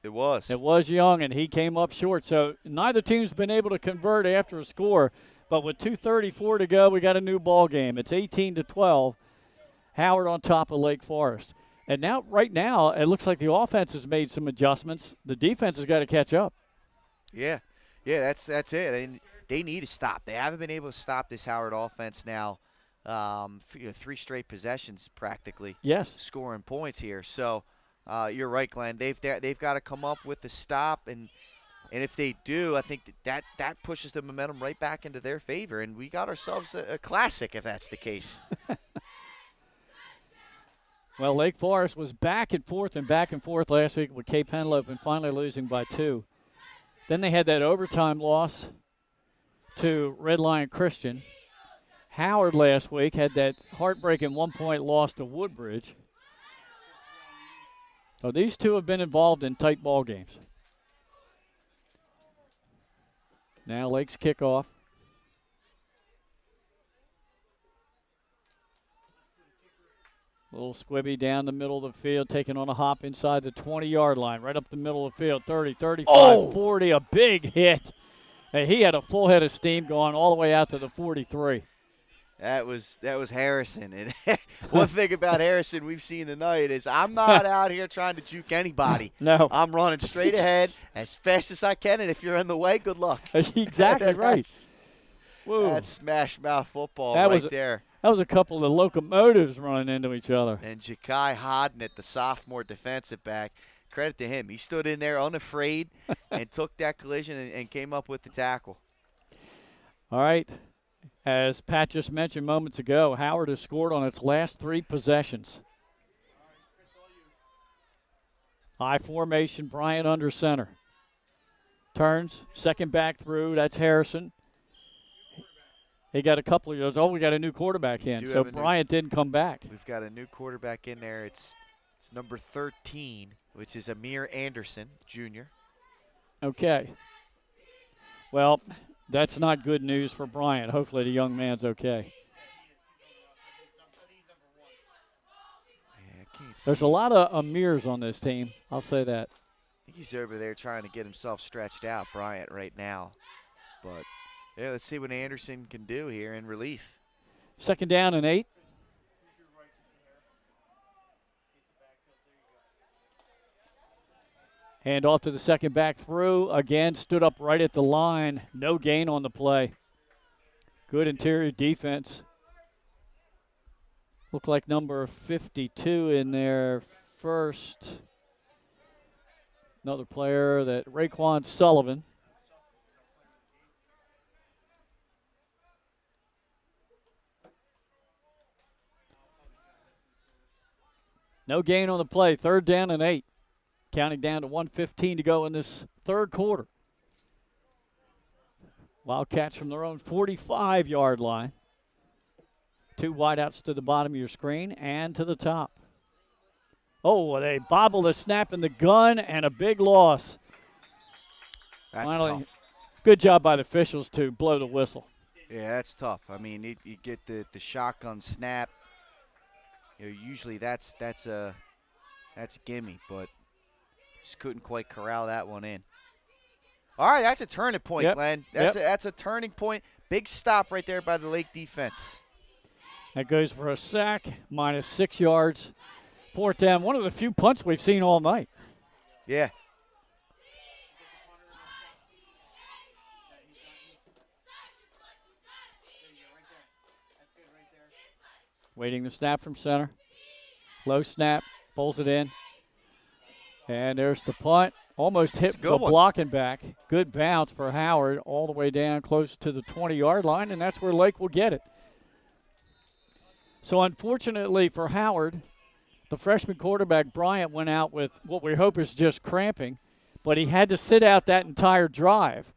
It was. It was Young, and he came up short. So neither team's been able to convert after a score. But with 2:34 to go, we got a new ball game. It's 18-12. Howard on top of Lake Forest. And now, right now, it looks like the offense has made some adjustments. The defense has got to catch up. Yeah, that's it. I mean, they need to stop. They haven't been able to stop this Howard offense now. 3 straight possessions practically. Yes. Scoring points here. So you're right, Glenn. They've got to come up with the stop, and if they do, I think that pushes the momentum right back into their favor, and we got ourselves a classic if that's the case. Well, Lake Forest was back and forth last week with Cape Henlope and finally losing by 2. Then they had that overtime loss to Red Lion Christian. Howard last week had that heartbreaking 1-point loss to Woodbridge. So these two have been involved in tight ball games. Now Lake's kickoff. Little squibby down the middle of the field, taking on a hop inside the 20-yard line, right up the middle of the field, 30, 35, 40, a big hit. And he had a full head of steam going all the way out to the 43. That was Harrison. And one thing about Harrison we've seen tonight is I'm not out here trying to juke anybody. No. I'm running straight ahead as fast as I can, and if you're in the way, good luck. Exactly right. That's smash mouth football there. That was a couple of locomotives running into each other. And Ja'Kai Hodnett, the sophomore defensive back, credit to him. He stood in there unafraid and took that collision and came up with the tackle. All right. As Pat just mentioned moments ago, Howard has scored on its last 3 possessions. I formation, Bryant under center. Turns, second back through, that's Harrison. He got a couple of those. Oh, we got a new quarterback in. So Bryant didn't come back. We've got a new quarterback in there. It's number 13, which is Amir Anderson, junior. Okay. Well, that's not good news for Bryant. Hopefully the young man's okay. There's a lot of Amirs on this team. I'll say that. I think he's over there trying to get himself stretched out, Bryant, right now. But, yeah, let's see what Anderson can do here in relief. 2nd down and 8. Hand off to the second back through. Again, stood up right at the line. No gain on the play. Good interior defense. Looked like number 52 in there first. Another player, that Raekwon Sullivan. No gain on the play. 3rd down and 8. Counting down to 1:15 to go in this 3rd quarter. Wildcats from their own 45-yard line. 2 wideouts to the bottom of your screen and to the top. Oh, they bobble the snap in the gun and a big loss. That's Finally, tough. Good job by the officials to blow the whistle. Yeah, that's tough. I mean, you get the shotgun snap. usually that's a gimme, but just couldn't quite corral that one in. All right, that's a turning point, Yep. Glenn. That's a turning point. Big stop right there by the Lake defense. That goes for a sack, minus 6 yards. 4th down. One of the few punts we've seen all night. Yeah. Waiting the snap from center. Low snap, pulls it in. And there's the punt. Almost hit the blocking back. Good bounce for Howard all the way down close to the 20-yard line, and that's where Lake will get it. So unfortunately for Howard, the freshman quarterback Bryant went out with what we hope is just cramping, but he had to sit out that entire drive,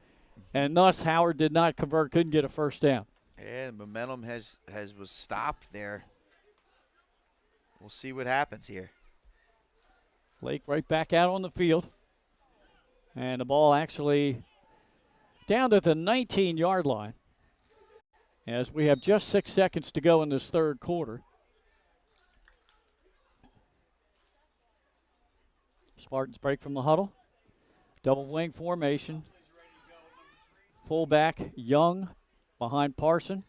and thus Howard did not convert, couldn't get a first down. Yeah, momentum was stopped there. We'll see what happens here. Lake right back out on the field. And the ball actually down to the 19-yard line as we have just 6 seconds to go in this third quarter. Spartans break from the huddle. Double wing formation. Fullback Young behind Parson.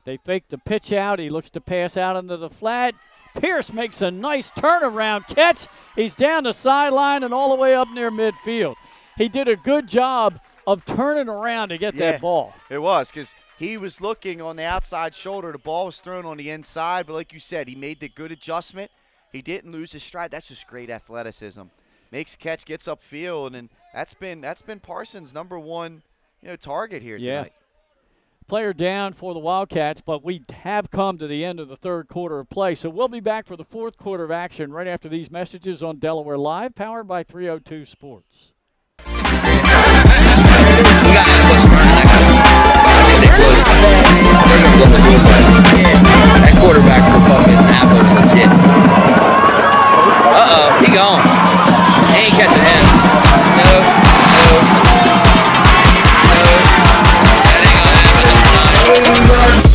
They fake the pitch out. He looks to pass out into the flat. Pierce makes a nice turnaround catch. He's down the sideline and all the way up near midfield. He did a good job of turning around to get that ball. It was, because he was looking on the outside shoulder. The ball was thrown on the inside, but like you said, he made the good adjustment. He didn't lose his stride. That's just great athleticism. Makes a catch, gets upfield, and that's been Parsons' number one target here tonight. Player down for the Wildcats, but we have come to the end of the third quarter of play. So we'll be back for the fourth quarter of action right after these messages on Delaware Live, powered by 302 Sports. That quarterback for fucking Apple legit. Uh-oh, he gone. He ain't catching him. No. That ain't gonna happen this time.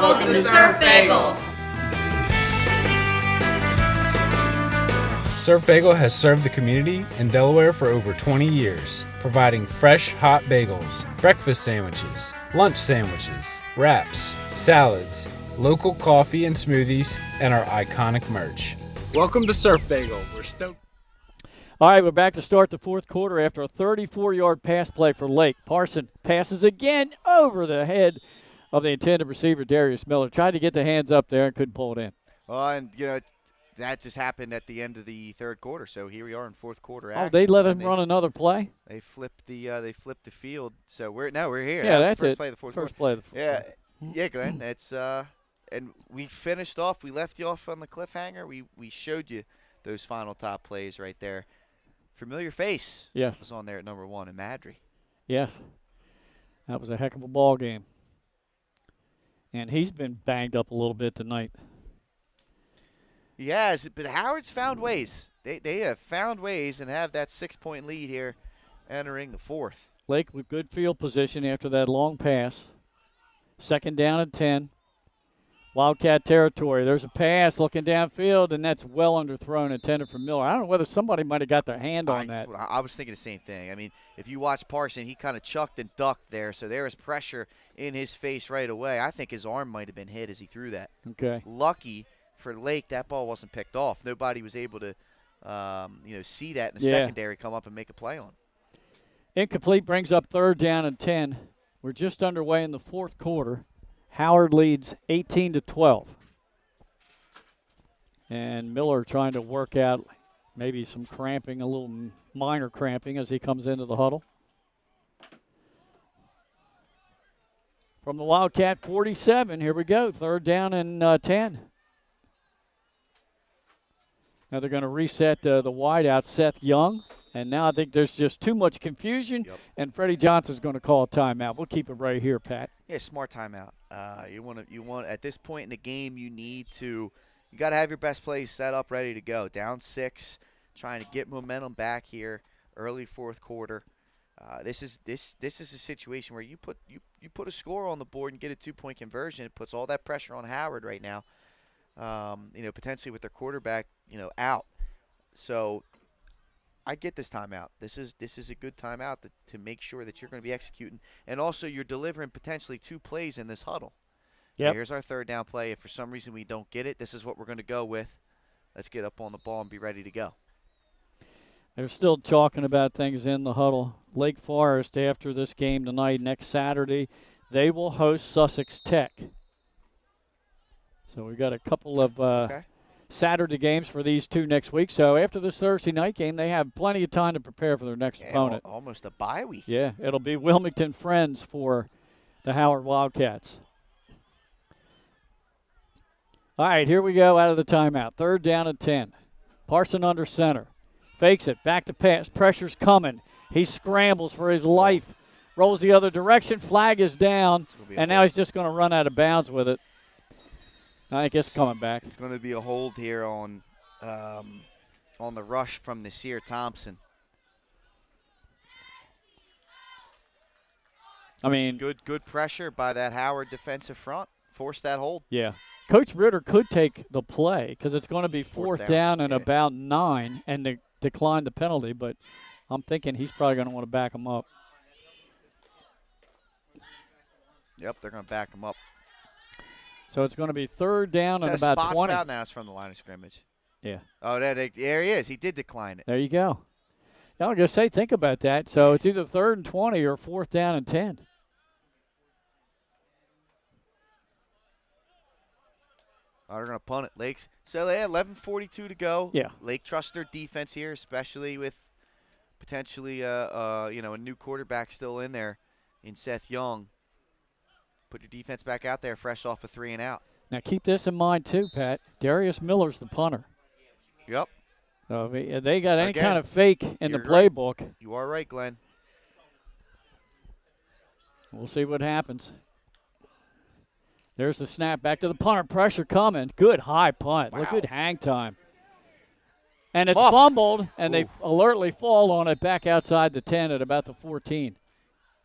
Welcome to Surf Bagel. Surf Bagel has served the community in Delaware for over 20 years, providing fresh, hot bagels, breakfast sandwiches, lunch sandwiches, wraps, salads, local coffee and smoothies, and our iconic merch. Welcome to Surf Bagel. We're stoked. All right, we're back to start the fourth quarter after a 34-yard pass play for Lake. Parson passes again over the head of the intended receiver, Darius Miller. Tried to get the hands up there and couldn't pull it in. And, that just happened at the end of the third quarter. So here we are in fourth quarter action. Oh, they let him run another play? They flipped the field. So we're here. Yeah, that's it. First play of the fourth First quarter. play of the fourth quarter. Yeah, Glenn. It's and we finished off. We left you off on the cliffhanger. We showed you those final top plays right there. Familiar face. Yes. Was on there at number 1 in Madry. Yes. That was a heck of a ball game. And he's been banged up a little bit tonight. He has, but Howard's found ways. They have found ways and have that 6-point lead here entering the fourth. Lake with good field position after that long pass. 2nd down and 10. Wildcat territory. There's a pass looking downfield, and that's well underthrown, intended for Miller. I don't know whether somebody might have got their hand on that. I was thinking the same thing. I mean, if you watch Parson, he kind of chucked and ducked there, so there was pressure in his face right away. I think his arm might have been hit as he threw that. Okay. Lucky for Lake, that ball wasn't picked off. Nobody was able to, see that in the secondary come up and make a play on. Incomplete brings up 3rd down and 10. We're just underway in the fourth quarter. Howard leads 18-12. And Miller trying to work out maybe some cramping, a little minor cramping as he comes into the huddle. From the Wildcat 47, here we go, 3rd down and 10. Now they're going to reset the wideout, Seth Young. And now I think there's just too much confusion, and Freddie Johnson's going to call a timeout. We'll keep it right here, Pat. Yeah, smart timeout. You want at this point in the game, you got to have your best plays set up, ready to go. Down 6, trying to get momentum back here, early 4th quarter. This is a situation where you put a score on the board and get a 2-point conversion. It puts all that pressure on Howard right now. Potentially with their quarterback, out. So I get this timeout. This is a good timeout to make sure that you're going to be executing, and also you're delivering potentially 2 plays in this huddle. Yep. Here's our 3rd down play. If for some reason we don't get it, this is what we're going to go with. Let's get up on the ball and be ready to go. They're still talking about things in the huddle. Lake Forest, after this game tonight, next Saturday, they will host Sussex Tech. So we've got a couple of Saturday games for these 2 next week. So after this Thursday night game, they have plenty of time to prepare for their next opponent. Almost a bye week. Yeah, it'll be Wilmington Friends for the Howard Wildcats. All right, here we go out of the timeout. 3rd down and 10. Parson under center. Fakes it. Back to pass. Pressure's coming. He scrambles for his life. Rolls the other direction. Flag is down. And now he's just going to run out of bounds with it. I think it's coming back. It's going to be a hold here on the rush from Nasir Thompson. I mean, good pressure by that Howard defensive front. Force that hold. Yeah. Coach Ritter could take the play because it's going to be 4th down and about 9 and decline the penalty, but I'm thinking he's probably going to want to back him up. Yep, they're going to back him up. So it's going to be 3rd down and about 20. Spot foul now is from the line of scrimmage. Yeah. Oh, there he is. He did decline it. There you go. I was going to say, think about that. So it's either 3rd and 20 or 4th down and 10. Oh, they're going to punt it, Lakes. So they have 11:42 to go. Yeah. Lake trusts their defense here, especially with potentially a new quarterback still in there in Seth Young. Put your defense back out there, fresh off a 3 and out. Now keep this in mind too, Pat. Darius Miller's the punter. Yep. So if they got any kind of fake in the playbook. Right. You are right, Glenn. We'll see what happens. There's the snap back to the punter. Pressure coming. Good high punt. Wow. Look at hang time. And it's Muffed. fumbled, and they alertly fall on it back outside the 10 at about the 14.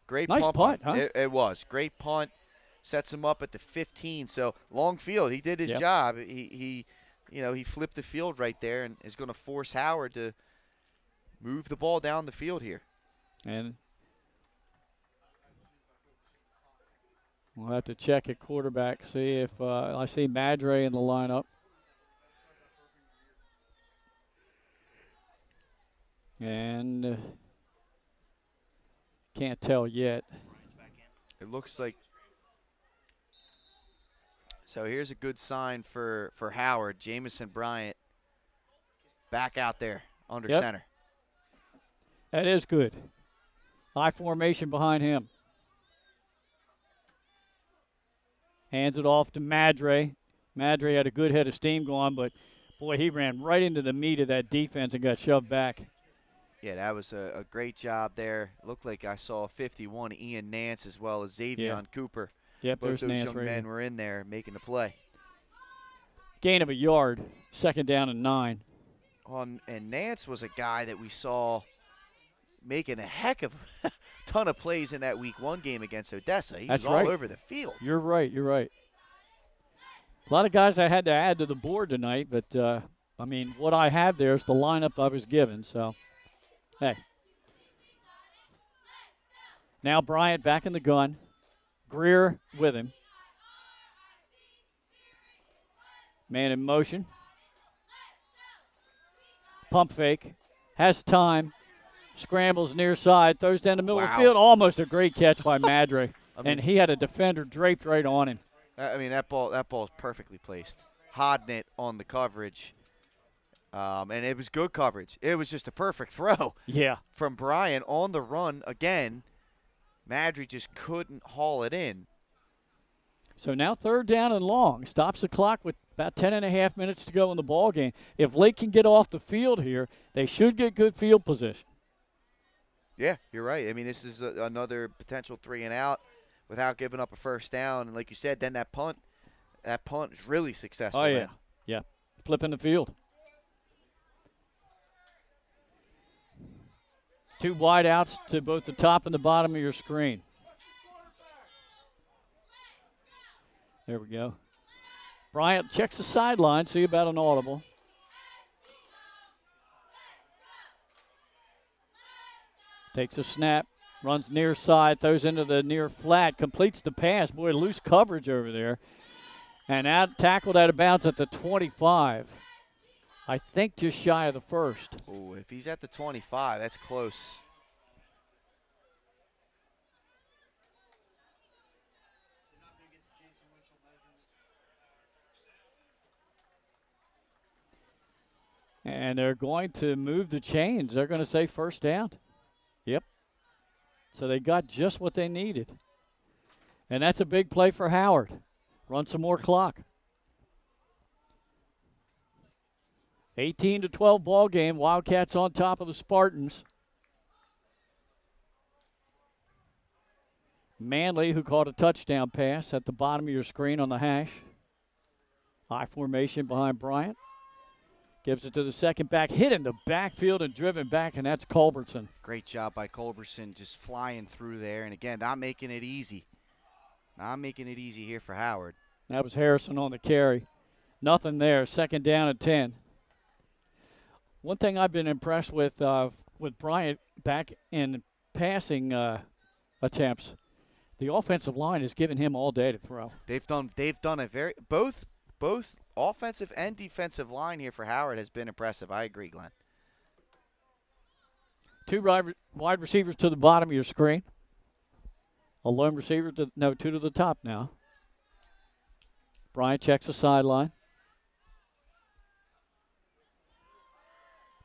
Great nice punt, huh? It was. Great punt. Sets him up at the 15. So long field. He did his job. He flipped the field right there and is going to force Howard to move the ball down the field here. And we'll have to check at quarterback, see if I see Madre in the lineup. And can't tell yet. It looks like. So here's a good sign for Howard. Jamison Bryant back out there under center. That is good. High formation behind him. Hands it off to Madre. Madre had a good head of steam going, but, boy, he ran right into the meat of that defense and got shoved back. Yeah, that was a great job there. Looked like I saw 51, Ian Nance, as well as Xavier Cooper. Yep, both there's those Nance young right men here. were in there making the play. Gain of a yard, 2nd down and 9. And Nance was a guy that we saw making a heck of a ton of plays in that Week 1 game against Odessa. He was all over the field. You're right. A lot of guys I had to add to the board tonight, but, I mean, what I have there is the lineup I was given, so, hey. Now Bryant back in the gun. Greer with him. Man in motion. Pump fake. Has time. Scrambles near side. Throws down the middle of the field. Almost a great catch by Madre. And he had a defender draped right on him. I mean, that ball is perfectly placed. Hodding it on the coverage. And it was good coverage. It was just a perfect throw. Yeah. From Bryant on the run again. Madry just couldn't haul it in. So now 3rd down and long. Stops the clock with about 10.5 minutes to go in the ball game. If Lake can get off the field here, they should get good field position. Yeah, you're right. I mean, this is another potential 3 and out without giving up a first down. And like you said, then that punt is really successful. Oh, yeah. then. Yeah. Flipping the field. 2 wide outs to both the top and the bottom of your screen. There we go. Bryant checks the sideline, see about an audible. Takes a snap, runs near side, throws into the near flat, completes the pass. Boy, loose coverage over there. And tackled out of bounds at the 25. I think just shy of the 1st. Oh, if he's at the 25, that's close. And they're going to move the chains. They're going to say 1st down. Yep. So they got just what they needed. And that's a big play for Howard. Run some more clock. 18-12 ball game. Wildcats on top of the Spartans. Manley, who caught a touchdown pass at the bottom of your screen on the hash. High formation behind Bryant. Gives it to the second back, hit in the backfield and driven back, and that's Culbertson. Great job by Culbertson, just flying through there. And again, not making it easy. Not making it easy here for Howard. That was Harrison on the carry. Nothing there. 2nd down and 10. One thing I've been impressed with Bryant back in passing attempts, the offensive line has given him all day to throw. They've done a very both offensive and defensive line here for Howard has been impressive. I agree, Glenn. 2 wide receivers to the bottom of your screen. A lone receiver, 2 to the top now. Bryant checks the sideline.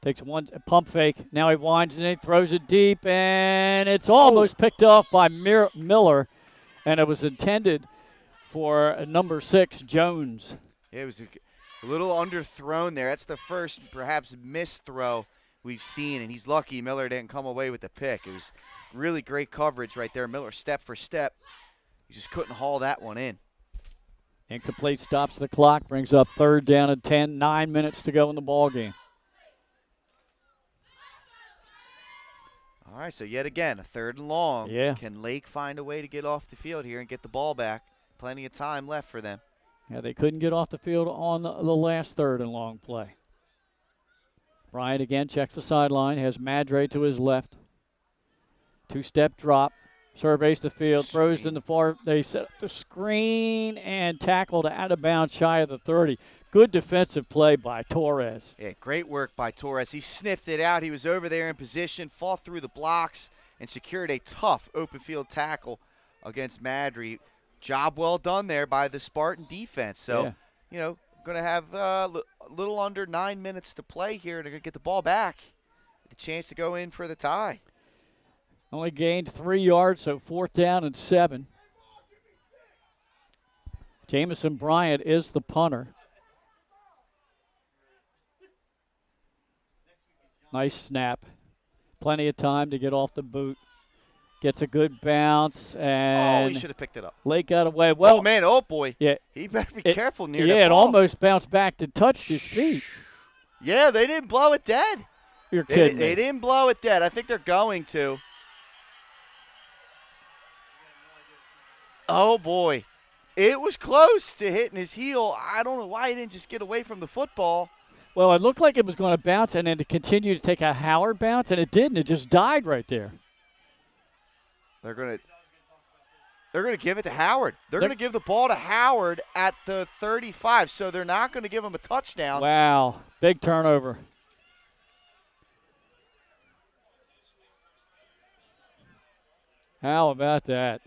Takes a pump fake. Now he winds and he throws it deep, and it's almost picked off by Miller, and it was intended for number 6, Jones. Yeah, it was a little underthrown there. That's the first, perhaps, missed throw we've seen, and he's lucky Miller didn't come away with the pick. It was really great coverage right there. Miller, step for step. He just couldn't haul that one in. Incomplete, stops the clock, brings up 3rd down and 10, 9 minutes to go in the ball game. All right, so yet again, a 3rd and long. Yeah. Can Lake find a way to get off the field here and get the ball back? Plenty of time left for them. Yeah, they couldn't get off the field on the last 3rd and long play. Bryant again checks the sideline, has Madre to his left. 2-step drop, surveys the field, throws in the far. They set up the screen and tackled out of bounds shy of the 30. Good defensive play by Torres. Yeah, great work by Torres. He sniffed it out. He was over there in position, fought through the blocks, and secured a tough open field tackle against Madry. Job well done there by the Spartan defense. So, going to have a little under 9 minutes to play here to get the ball back. The chance to go in for the tie. Only gained 3 yards, so 4th down and 7. Jamison Bryant is the punter. Nice snap. Plenty of time to get off the boot. Gets a good bounce, and he should have picked it up. Lake got away. Well, oh, man, oh, boy. Yeah. He better be careful near that Yeah, it ball. almost bounced back to touch his feet. Yeah, they didn't blow it dead. You're kidding me. They didn't blow it dead. I think they're going to. Oh, boy. It was close to hitting his heel. I don't know why he didn't just get away from the football. Well, it looked like it was going to bounce and then to continue to take a Howard bounce, and it didn't. It just died right there. They're going to give it to Howard. They're going to give the ball to Howard at the 35, so they're not going to give him a touchdown. Wow, big turnover. How about that?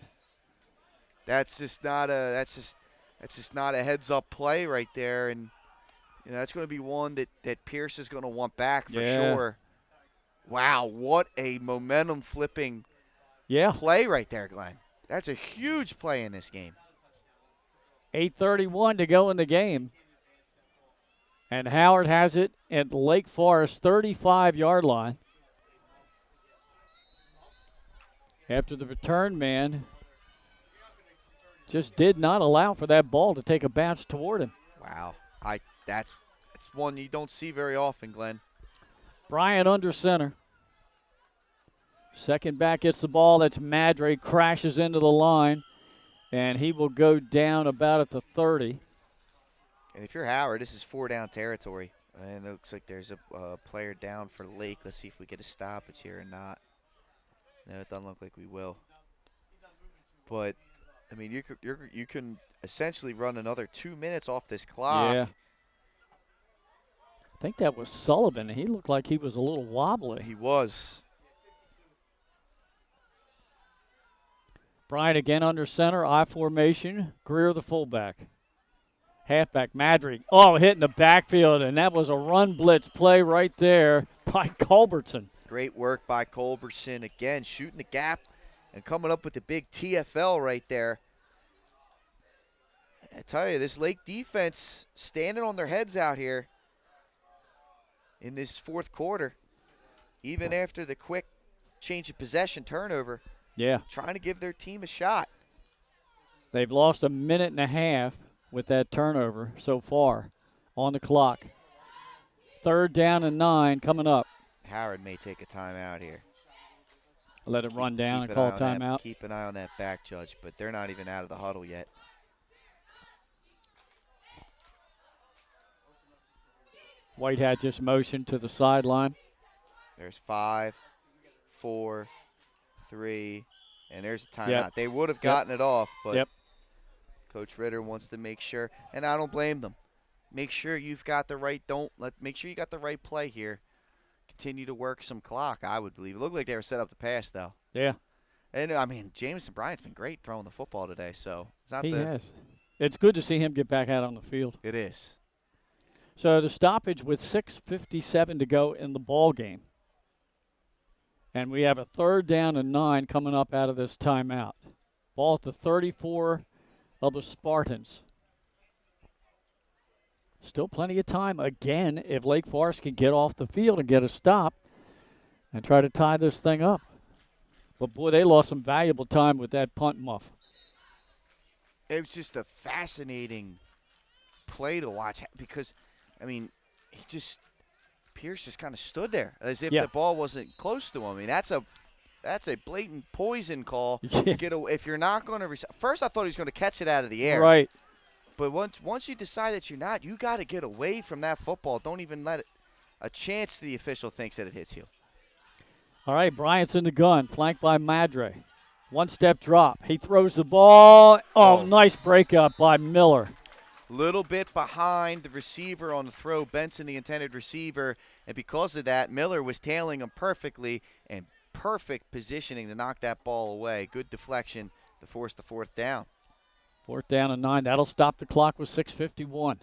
That's just not a That's just not a heads-up play right there, and that's going to be one that Pierce is going to want back for sure. Wow, what a momentum-flipping play right there, Glenn. That's a huge play in this game. 8:31 to go in the game. And Howard has it at Lake Forest 35-yard line. After the return man just did not allow for that ball to take a bounce toward him. Wow. That's one you don't see very often, Glenn. Bryant under center. Second back gets the ball. That's Madre, crashes into the line, and he will go down about at the 30. And if you're Howard, this is 4-down territory. And it looks like there's a player down for Lake. Let's see if we get a stoppage here or not. No, it doesn't look like we will. But, I mean, you can essentially run another 2 minutes off this clock. Yeah. I think that was Sullivan. He looked like he was a little wobbly. He was. Bryant again under center, I formation. Greer the fullback. Halfback, Madry. Oh, hitting the backfield, and that was a run blitz play right there by Culbertson. Great work by Culbertson. Again, shooting the gap and coming up with the big TFL right there. I tell you, this Lake defense standing on their heads out here in this fourth quarter, even after the quick change of possession turnover. Yeah. Trying to give their team a shot. They've lost a minute and a half with that turnover so far on the clock. 3rd down and 9 coming up. Howard may take a timeout here. Let it run down and call timeout. Keep an eye on that back, Judge, but they're not even out of the huddle yet. Whitehead just motioned to the sideline. There's 5, 4, 3, and there's a timeout. Yep. They would have gotten it off, but yep. Coach Ritter wants to make sure, and I don't blame them. Make sure you've got the right. Make sure you got the right play here. Continue to work some clock, I would believe. It looked like they were set up to pass, though. Yeah. And I mean, Jameson Bryant's been great throwing the football today, so it's not. He has. It's good to see him get back out on the field. It is. So the stoppage with 6:57 to go in the ball game. And we have a 3rd down and 9 coming up out of this timeout. Ball at the 34 of the Spartans. Still plenty of time again if Lake Forest can get off the field and get a stop and try to tie this thing up. But, boy, they lost some valuable time with that punt muff. It was just a fascinating play to watch because, I mean, Pierce just kind of stood there as if the ball wasn't close to him. I mean, that's a blatant poison call. If you're not going to first I thought he was going to catch it out of the air. Right. But once you decide that you're not, you got to get away from that football. Don't even let it a chance the official thinks that it hits you. All right, Bryant's in the gun, flanked by Madre. 1-step drop. He throws the ball. Oh, nice breakup by Miller. Little bit behind the receiver on the throw, Benson the intended receiver, and because of that, Miller was tailing him perfectly and perfect positioning to knock that ball away. Good deflection to force the 4th down. 4th down and 9. That'll stop the clock with 6:51.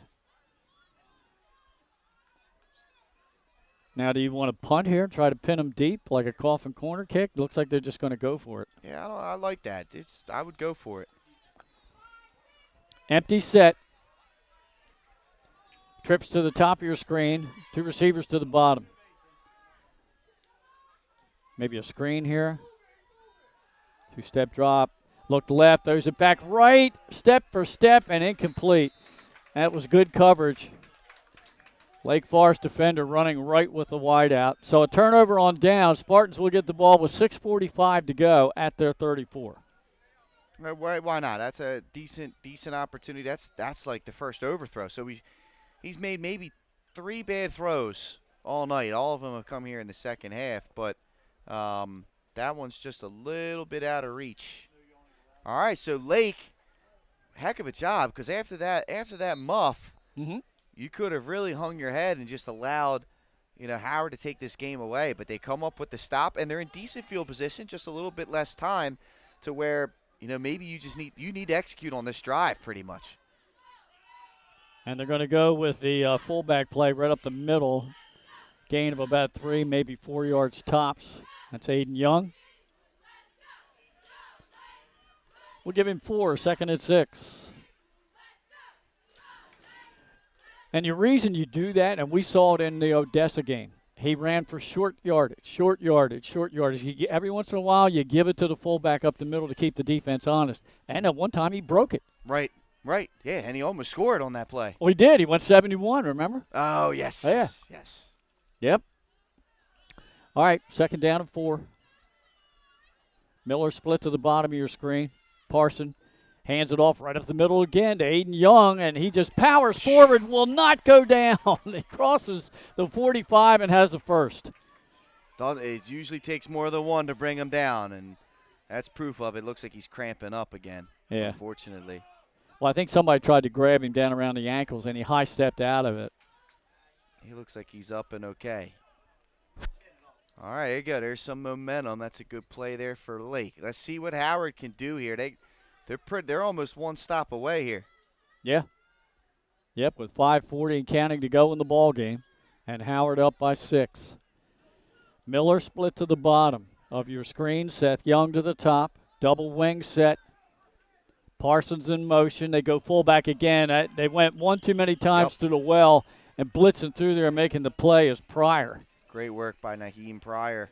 Now, do you want to punt here and try to pin them deep like a coffin corner kick? Looks like they're just going to go for it. Yeah, I like that. I would go for it. Empty set. Trips to the top of your screen. 2 receivers to the bottom. Maybe a screen here. 2-step drop. Look left. Throws it back right. Step for step and incomplete. That was good coverage. Lake Forest defender running right with the wide out. So a turnover on down. Spartans will get the ball with 6:45 to go at their 34. Why not? That's a decent opportunity. That's like the first overthrow. So he's made maybe 3 bad throws all night. All of them have come here in the second half, but that one's just a little bit out of reach. All right, so Lake, heck of a job, because after that muff, you could have really hung your head and just allowed, Howard to take this game away. But they come up with the stop, and they're in decent field position, just a little bit less time to where, maybe you need to execute on this drive pretty much. And they're going to go with the fullback play right up the middle. Gain of about 3, maybe 4 yards tops. That's Aiden Young. We'll give him 4, 2nd and 6. And the reason you do that, and we saw it in the Odessa game, he ran for short yardage. Every once in a while, you give it to the fullback up the middle to keep the defense honest. And at one time, he broke it. Right. Yeah, and he almost scored on that play. Well, he did. He went 71, remember? Oh, yes. Yeah. Yes. Yep. All right, 2nd down and 4. Miller split to the bottom of your screen. Parson hands it off right up the middle again to Aiden Young, and he just powers forward, will not go down. He crosses the 45 and has the first. It usually takes more than one to bring him down, and that's proof of it. Looks like he's cramping up again, unfortunately. Well, I think somebody tried to grab him down around the ankles, and he high-stepped out of it. He looks like he's up and okay. All right, there you go. There's some momentum. That's a good play there for Lake. Let's see what Howard can do here. They're almost one stop away here. Yeah. Yep, with 5:40 and counting to go in the ball game, and Howard up by 6. Miller split to the bottom of your screen. Seth Young to the top. Double wing set. Parsons in motion. They go fullback again. They went one too many times to the well, and blitzing through there and making the play is Pryor. Great work by Naheem Pryor.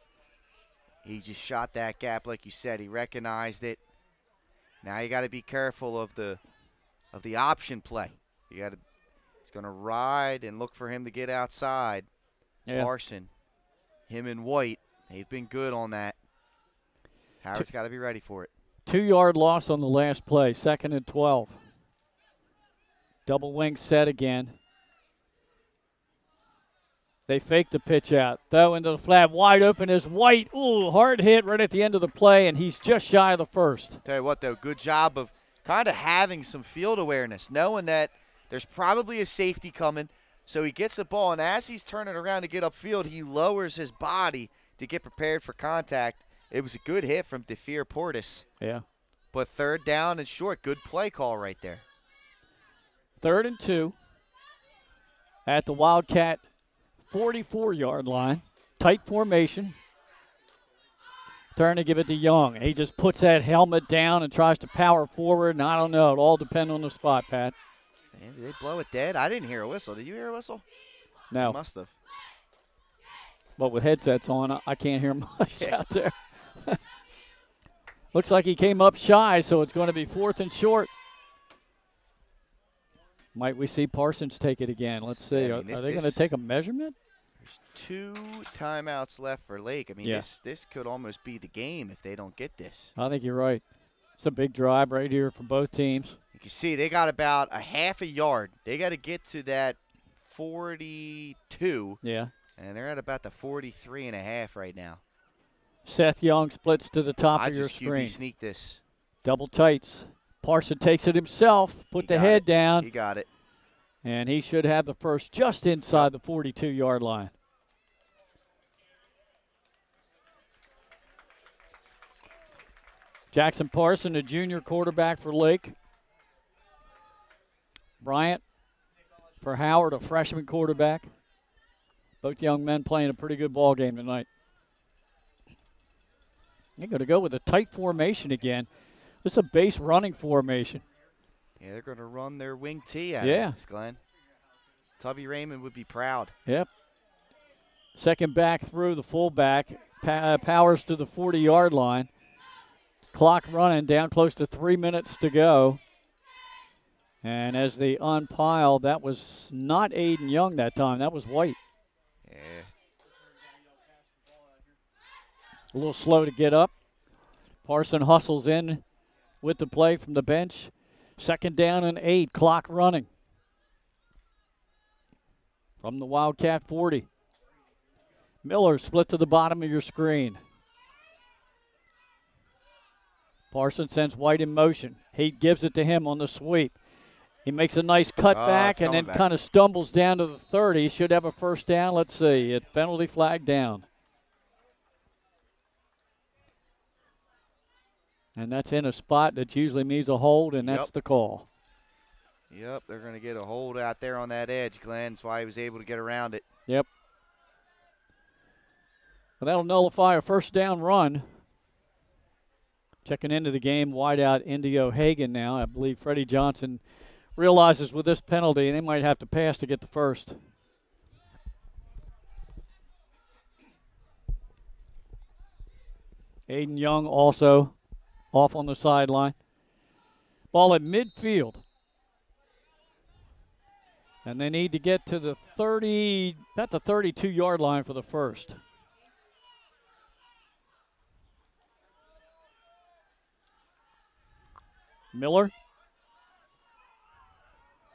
He just shot that gap like you said. He recognized it. Now you got to be careful of the option play. He's going to ride and look for him to get outside. Yeah. Parson, him and White, they've been good on that. Howard's got to be ready for it. 2-yard loss on the last play, 2nd and 12. Double wing set again. They fake the pitch out. Throw into the flat. Wide open is White. Ooh, hard hit right at the end of the play, and he's just shy of the first. Tell you what, though, good job of kind of having some field awareness, knowing that there's probably a safety coming. So he gets the ball, and as he's turning around to get upfield, he lowers his body to get prepared for contact. It was a good hit from DeFeer Portis. Yeah. But 3rd down and short. Good play call right there. 3rd and 2 at the Wildcat 44-yard line. Tight formation. Turn to give it to Young. He just puts that helmet down and tries to power forward, and I don't know. It all depends on the spot, Pat. Maybe they blow it dead. I didn't hear a whistle. Did you hear a whistle? No. You must have. But with headsets on, I can't hear much out there. Looks like he came up shy, so it's going to be 4th and short. Might we see Parsons take it again? Let's see. Are they going to take a measurement? There's 2 timeouts left for Lake. I mean, this could almost be the game if they don't get this. I think you're right. It's a big drive right here for both teams. You can see they got about a half a yard. They got to get to that 42. Yeah. And they're at about the 43 and a half right now. Seth Young splits to the top of your screen. I just QB sneak this. Double tights. Parson takes it himself. Put the head down. He got it. And he should have the first just inside the 42-yard line. Jackson Parson, a junior quarterback for Lake. Bryant for Howard, a freshman quarterback. Both young men playing a pretty good ball game tonight. They're going to go with a tight formation again. This is a base running formation. Yeah, they're going to run their wing tee at us, Glenn. Tubby Raymond would be proud. Yep. Second back through the fullback. Powers to the 40-yard line. Clock running down close to 3 minutes to go. And as they unpile, that was not Aiden Young that time. That was White. Yeah. A little slow to get up. Parson hustles in with the play from the bench. 2nd down and 8. Clock running. From the Wildcat 40. Miller split to the bottom of your screen. Parson sends White in motion. He gives it to him on the sweep. He makes a nice cutback and then kind of stumbles down to the 30. He should have a first down. Let's see. It's penalty flag down. And that's in a spot that usually means a hold, and that's the call. Yep, they're going to get a hold out there on that edge, Glenn. That's why he was able to get around it. Yep. Well, that'll nullify a first down run. Checking into the game, wideout Indio Hagan now. I believe Freddie Johnson realizes with this penalty they might have to pass to get the first. Aiden Young also off on the sideline. Ball at midfield. And they need to get to the 32-yard line for the first. Miller.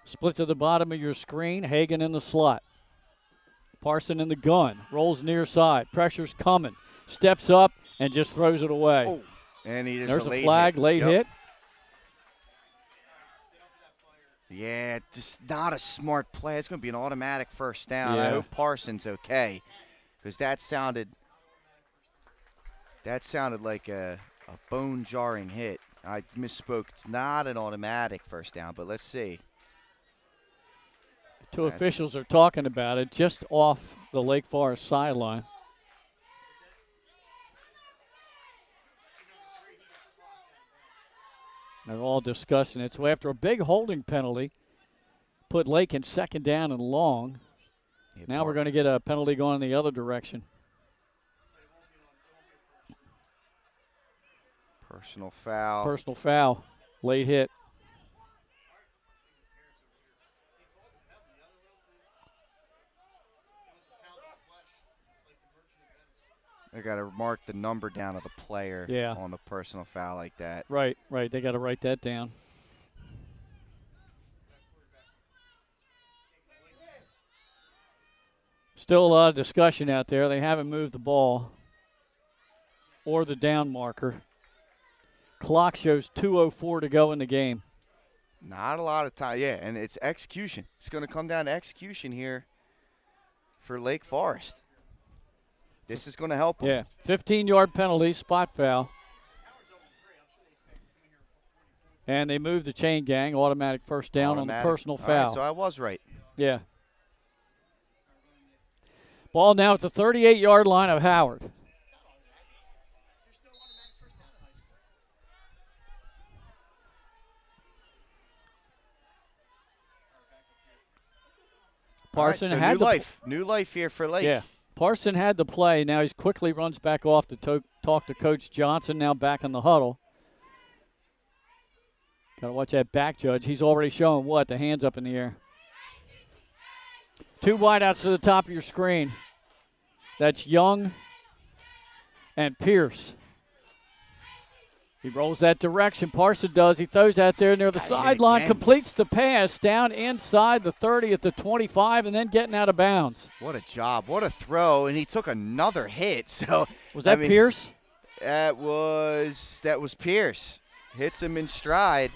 Split to the bottom of your screen. Hagan in the slot. Parson in the gun. Rolls near side. Pressure's coming. Steps up and just throws it away. Oh. And there's a flag, late hit. Yeah, just not a smart play. It's going to be an automatic first down. Yeah. I hope Parsons okay, because that sounded like a bone-jarring hit. I misspoke. It's not an automatic first down, but let's see. Two officials are talking about it just off the Lake Forest sideline. They're all discussing it. So after a big holding penalty, put Lake in second down and long. Now we're going to get a penalty going the other direction. Personal foul. Personal foul. Late hit. They got to mark the number down of the player on the personal foul like that. Right. They got to write that down. Still a lot of discussion out there. They haven't moved the ball or the down marker. Clock shows 2:04 to go in the game. Not a lot of time. Yeah, and it's execution. It's going to come down to execution here for Lake Forest. This is going to help them. Yeah, 15-yard penalty, spot foul. And they move the chain gang, automatic first down on the personal foul. All right, so I was right. Yeah. Ball now at the 38-yard line of Howard. Parson right, so had new life here for Lake. Yeah. Parson had the play. Now he quickly runs back off to talk to Coach Johnson, now back in the huddle. Got to watch that back judge. He's already showing what? The hands up in the air. Two wideouts to the top of your screen. That's Young and Pierce. He rolls that direction. Parson does. He throws out there near the sideline, completes the pass down inside the 30 at the 25, and then getting out of bounds. What a job. What a throw. And he took another hit. So was that Pierce? That was Pierce. Hits him in stride.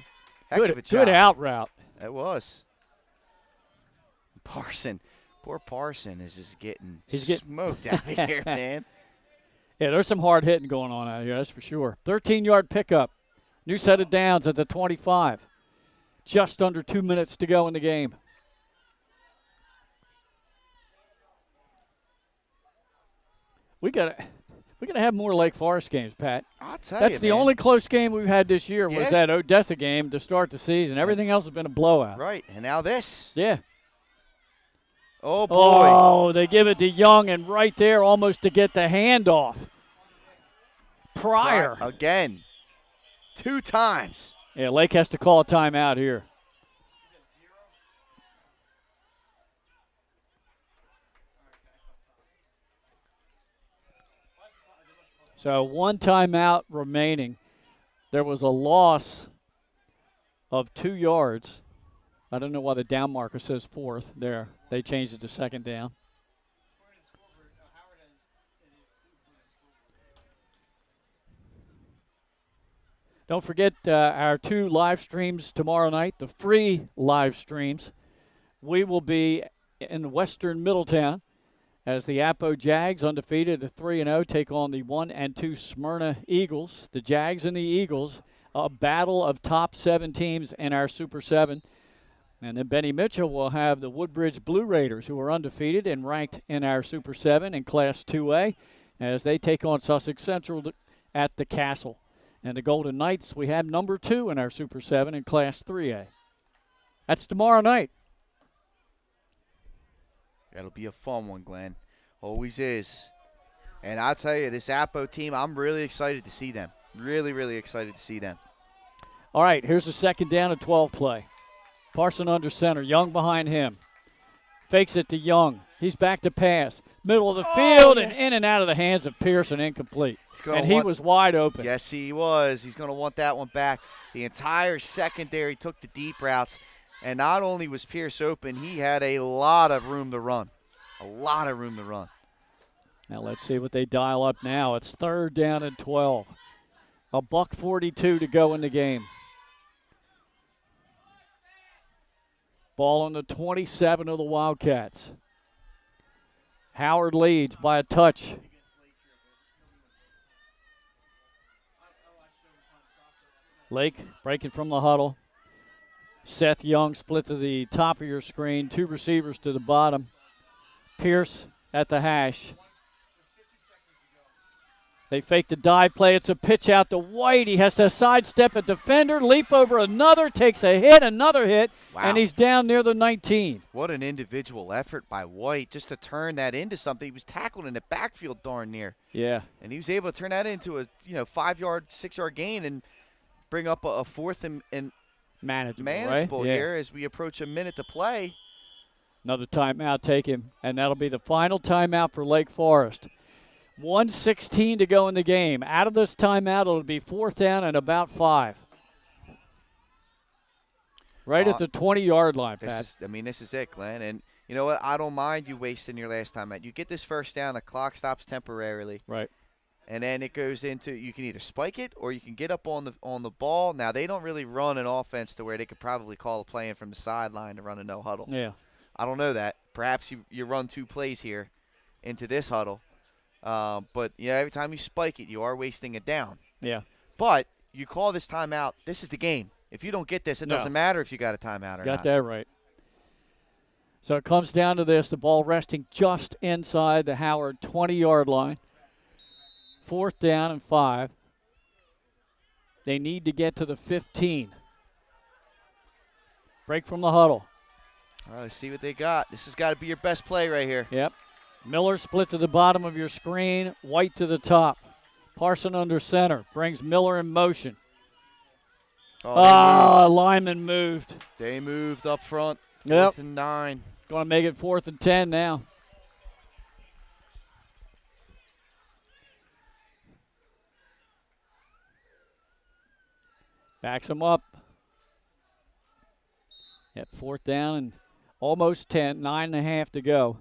Heck of a job. Good out route. That was. Parson. Poor Parson is just getting smoked out of here, man. Yeah, there's some hard hitting going on out here, that's for sure. 13-yard pickup. New set of downs at the 25. Just under 2 minutes to go in the game. We gotta have more Lake Forest games, Pat. I'll tell That's you, the man. only close game we've had this year was that Odessa game to start the season. Everything else has been a blowout. Right, and now this. Yeah. Oh, boy. Oh, they give it to Young, and right there almost to get the handoff. Pryor. Again. 2 times. Yeah, Lake has to call a timeout here. So 1 timeout remaining. There was a loss of 2 yards. I don't know why the down marker says 4th there. They changed it to second down. Don't forget our 2 live streams tomorrow night, the free live streams. We will be in western Middletown as the Apo Jags, undefeated at 3-0, take on the 1-2 Smyrna Eagles. The Jags and the Eagles, a battle of top 7 teams in our Super 7. And then Benny Mitchell will have the Woodbridge Blue Raiders, who are undefeated and ranked in our Super 7 in Class 2A, as they take on Sussex Central at the Castle. And the Golden Knights, we have number 2 in our Super 7 in Class 3A. That's tomorrow night. That'll be a fun one, Glenn. Always is. And I'll tell you, this Apo team, I'm really excited to see them. Really, really excited to see them. All right, here's the second down and 12 play. Parson under center, Young behind him. Fakes it to Young. He's back to pass. Middle of the field and in and out of the hands of Pearson, incomplete. And he was wide open. Yes, he was. He's going to want that one back. The entire secondary took the deep routes. And not only was Pierce open, he had a lot of room to run. A lot of room to run. Now let's see what they dial up now. It's third down and 12. $1:42 to go in the game. Ball on the 27 of the Wildcats. Howard leads by a touch. Lake breaking from the huddle. Seth Young split to the top of your screen. 2 receivers to the bottom. Pierce at the hash. They fake the dive play. It's a pitch out to White. He has to sidestep a defender, leap over another, takes a hit, another hit, and he's down near the 19. What an individual effort by White just to turn that into something. He was tackled in the backfield darn near. Yeah. And he was able to turn that into a 5-yard, 6-yard gain and bring up a fourth and manageable right? here as we approach a minute to play. Another timeout taken, and that'll be the final timeout for Lake Forest. 1:16 to go in the game. Out of this timeout, it'll be 4th down and about 5. Right at the 20-yard line, Pat. This is it, Glenn. And you know what? I don't mind you wasting your last timeout. You get this first down, the clock stops temporarily. Right. And then it goes into, you can either spike it or you can get up on the ball. Now, they don't really run an offense to where they could probably call a play in from the sideline to run a no huddle. Yeah. I don't know that. Perhaps you run 2 plays here into this huddle. But every time you spike it, you are wasting it down. Yeah. But you call this timeout. This is the game. If you don't get this, it doesn't matter if you got a timeout or not. Got that right. So it comes down to this, the ball resting just inside the Howard 20-yard line. 4th down and 5. They need to get to the 15. Break from the huddle. All right, let's see what they got. This has got to be your best play right here. Yep. Miller split to the bottom of your screen, White to the top. Parson under center, brings Miller in motion. Lineman moved. They moved up front. 4th Yep. and 9. Going to make it 4th and 10 now. Backs him up. At 4th down and almost 10, 9.5 to go.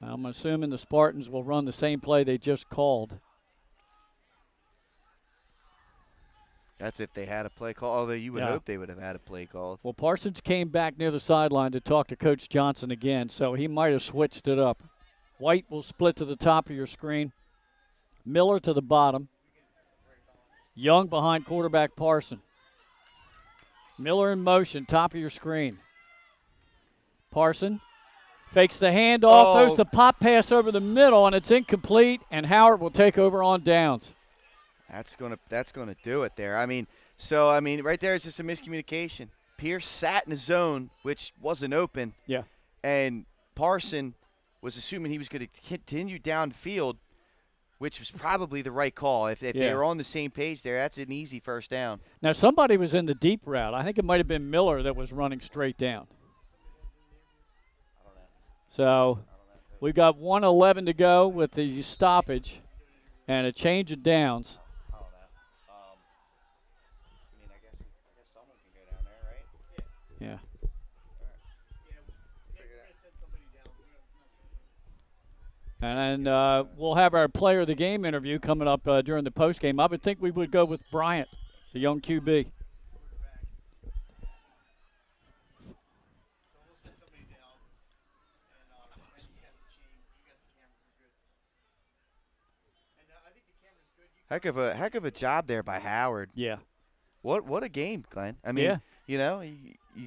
I'm assuming the Spartans will run the same play they just called. That's if they had a play call, although you would hope they would have had a play called. Well, Parsons came back near the sideline to talk to Coach Johnson again, so he might have switched it up. White will split to the top of your screen. Miller to the bottom. Young behind quarterback Parson. Miller in motion, top of your screen. Parson fakes the handoff, throws the pop pass over the middle, and it's incomplete, and Howard will take over on downs. That's gonna do it there. Right there is just a miscommunication. Pierce sat in the zone, which wasn't open. Yeah. And Parson was assuming he was going to continue downfield, which was probably the right call. If they were on the same page there, that's an easy first down. Now, somebody was in the deep route. I think it might have been Miller that was running straight down. So we've got 1:11 to go with the stoppage and a change of downs. I guess someone can go down there, right? Yeah. And then we'll have our player of the game interview coming up during the post game. I would think we would go with Bryant, the young QB. Heck of a job there by Howard. Yeah. What a game, Glenn. you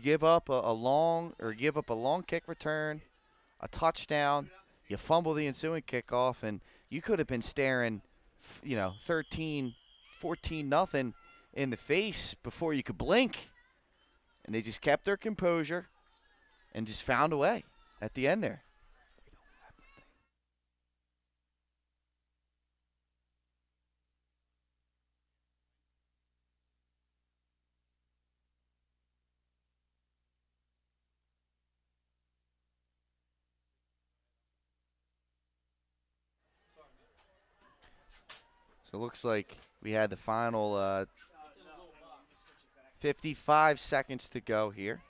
give up a long kick return, a touchdown, you fumble the ensuing kickoff, and you could have been staring, 13, 14 nothing in the face before you could blink. And they just kept their composure and just found a way at the end there. So it looks like we had the final 55 seconds to go here.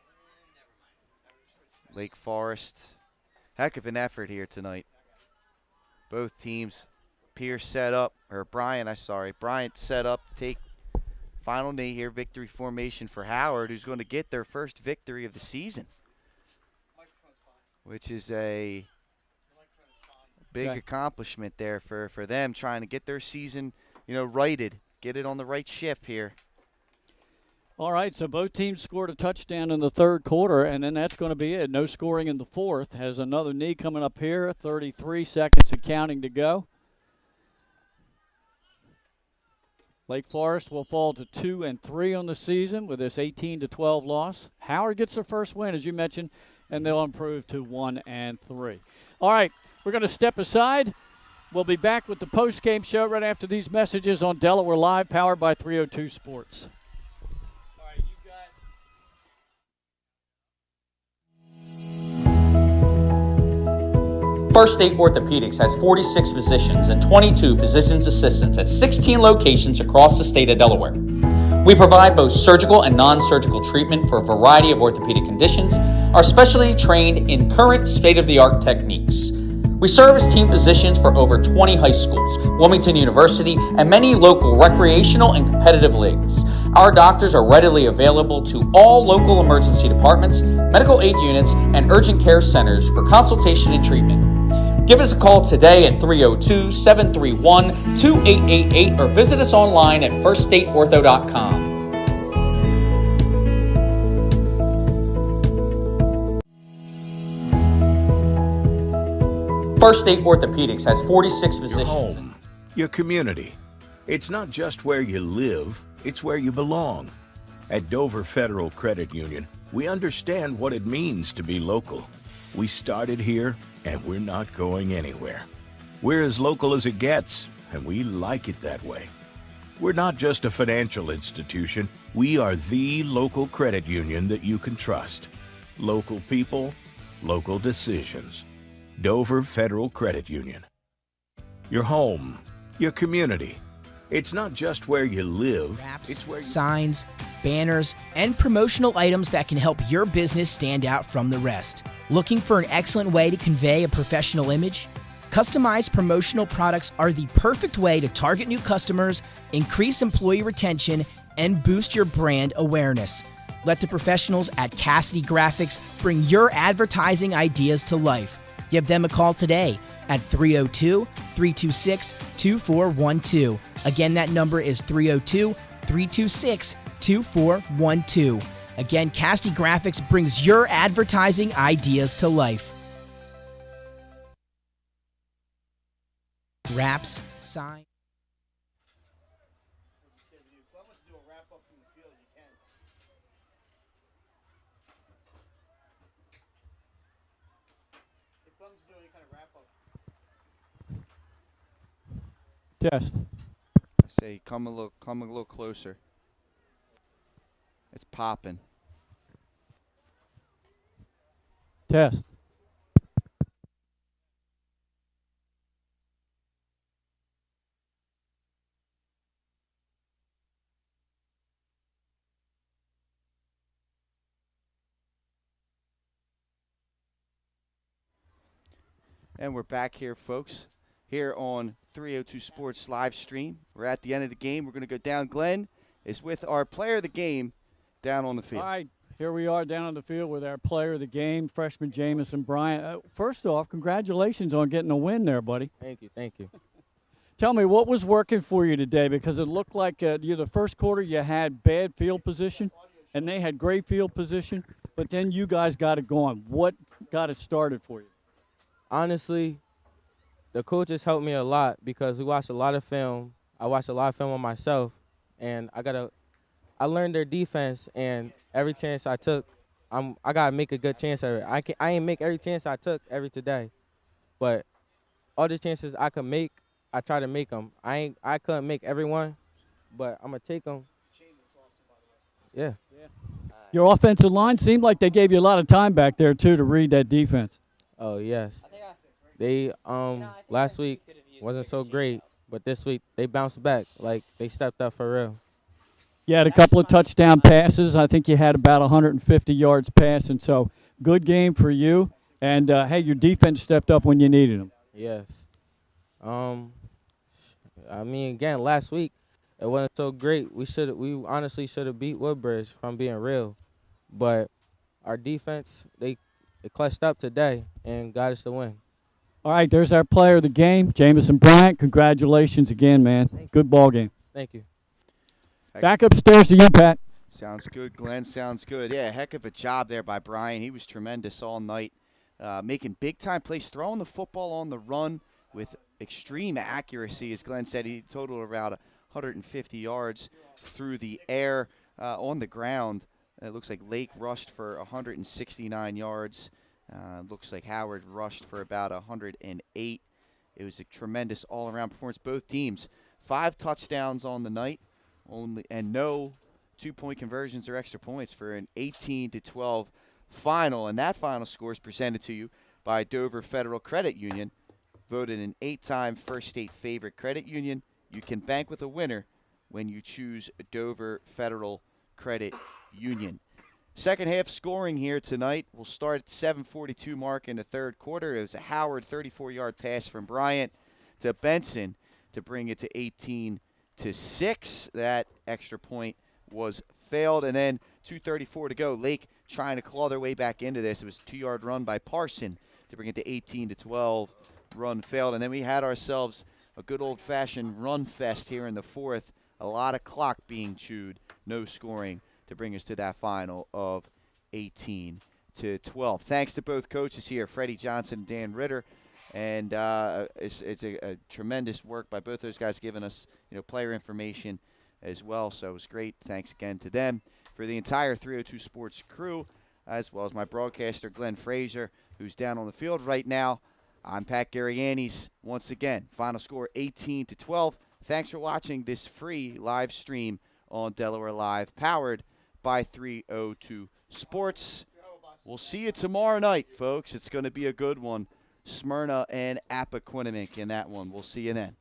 Lake Forest, heck of an effort here tonight. Both teams, Bryant set up, take final knee here, victory formation for Howard, who's going to get their first victory of the season, which is a big accomplishment there for them, trying to get their season, righted, get it on the right ship here. All right, so both teams scored a touchdown in the third quarter, and then that's going to be it. No scoring in the fourth. Has another knee coming up here, 33 seconds and counting to go. Lake Forest will fall to 2-3 on the season with this 18-12 loss. Howard gets their first win, as you mentioned, and they'll improve to 1-3. All right, we're going to step aside. We'll be back with the post-game show right after these messages on Delaware Live, powered by 302 Sports. First State Orthopedics has 46 physicians and 22 physician's assistants at 16 locations across the state of Delaware. We provide both surgical and non-surgical treatment for a variety of orthopedic conditions, are specially trained in current state-of-the-art techniques. We serve as team physicians for over 20 high schools, Wilmington University, and many local recreational and competitive leagues. Our doctors are readily available to all local emergency departments, medical aid units, and urgent care centers for consultation and treatment. Give us a call today at 302-731-2888 or visit us online at firststateortho.com. First State Orthopedics has 46 physicians. Your home, your community. It's not just where you live, it's where you belong. At Dover Federal Credit Union, we understand what it means to be local. We started here, and we're not going anywhere. We're as local as it gets, and we like it that way. We're not just a financial institution. We are the local credit union that you can trust. Local people, local decisions. Dover Federal Credit Union. Your home, your community. It's not just where you live, it's where you... Signs, banners, and promotional items that can help your business stand out from the rest. Looking for an excellent way to convey a professional image? Customized promotional products are the perfect way to target new customers, increase employee retention, and boost your brand awareness. Let the professionals at Cassidy Graphics bring your advertising ideas to life. Give them a call today at 302-326-2412. Again, that number is 302-326-2412. Again, Cassidy Graphics brings your advertising ideas to life. Wraps, sign. Test. Say, come a little closer. It's popping. Test. And we're back here, folks, here on 302 Sports live stream. We're at the end of the game. We're going to go down. Glenn is with our player of the game down on the field. All right, here we are down on the field with our player of the game, freshman Jamison Bryant. First off, congratulations on getting a win there, buddy. Thank you, thank you. Tell me, what was working for you today? Because it looked like the first quarter you had bad field position, and they had great field position, but then you guys got it going. What got it started for you? Honestly, the coaches helped me a lot because we watched a lot of film. I watched a lot of film on myself, and I learned their defense, and every chance I took, I gotta make a good chance of it. I ain't make every chance I took every today, but all the chances I could make, I try to make them. I couldn't make everyone, but I'm gonna take them. Yeah. Your offensive line seemed like they gave you a lot of time back there too to read that defense. Oh yes. They last week wasn't so great, but this week they bounced back. Like they stepped up for real. You had a couple of touchdown passes. I think you had about 150 yards passing. So good game for you. And hey, your defense stepped up when you needed them. Yes. I mean, again, last week it wasn't so great. We honestly should have beat Woodbridge, if I'm being real. But our defense, they clutched up today and got us the win. All right, there's our player of the game, Jamison Bryant. Congratulations again, man. Good ball game. Thank you. Back upstairs to you, Pat. Sounds good, Glenn. Sounds good. Yeah, heck of a job there by Brian. He was tremendous all night, making big-time plays, throwing the football on the run with extreme accuracy. As Glenn said, he totaled around 150 yards through the air. On the ground, it looks like Lake rushed for 169 yards. Looks like Howard rushed for about 108. It was a tremendous all-around performance. Both teams, 5 touchdowns on the night, and no two-point conversions or extra points for an 18-12 final. And that final score is presented to you by Dover Federal Credit Union, voted an 8-time First State favorite credit union. You can bank with a winner when you choose Dover Federal Credit Union. Second half scoring here tonight. We'll start at 7:42 mark in the third quarter. It was a Howard 34-yard pass from Bryant to Benson to bring it to 18-6. That extra point was failed. And then 2:34 to go. Lake trying to claw their way back into this. It was a 2-yard run by Parson to bring it to 18-12. Run failed. And then we had ourselves a good old-fashioned run fest here in the fourth. A lot of clock being chewed. No scoring to bring us to that final of 18-12. Thanks to both coaches here, Freddie Johnson and Dan Ritter. And it's a tremendous work by both those guys, giving us player information as well. So it was great. Thanks again to them. For the entire 302 Sports crew, as well as my broadcaster, Glenn Frazier, who's down on the field right now, I'm Pat Garianis. Once again, final score 18-12. Thanks for watching this free live stream on Delaware Live, powered by 302 Sports. We'll see you tomorrow night, folks. It's going to be a good one. Smyrna and Appoquinimink in that one. We'll see you then.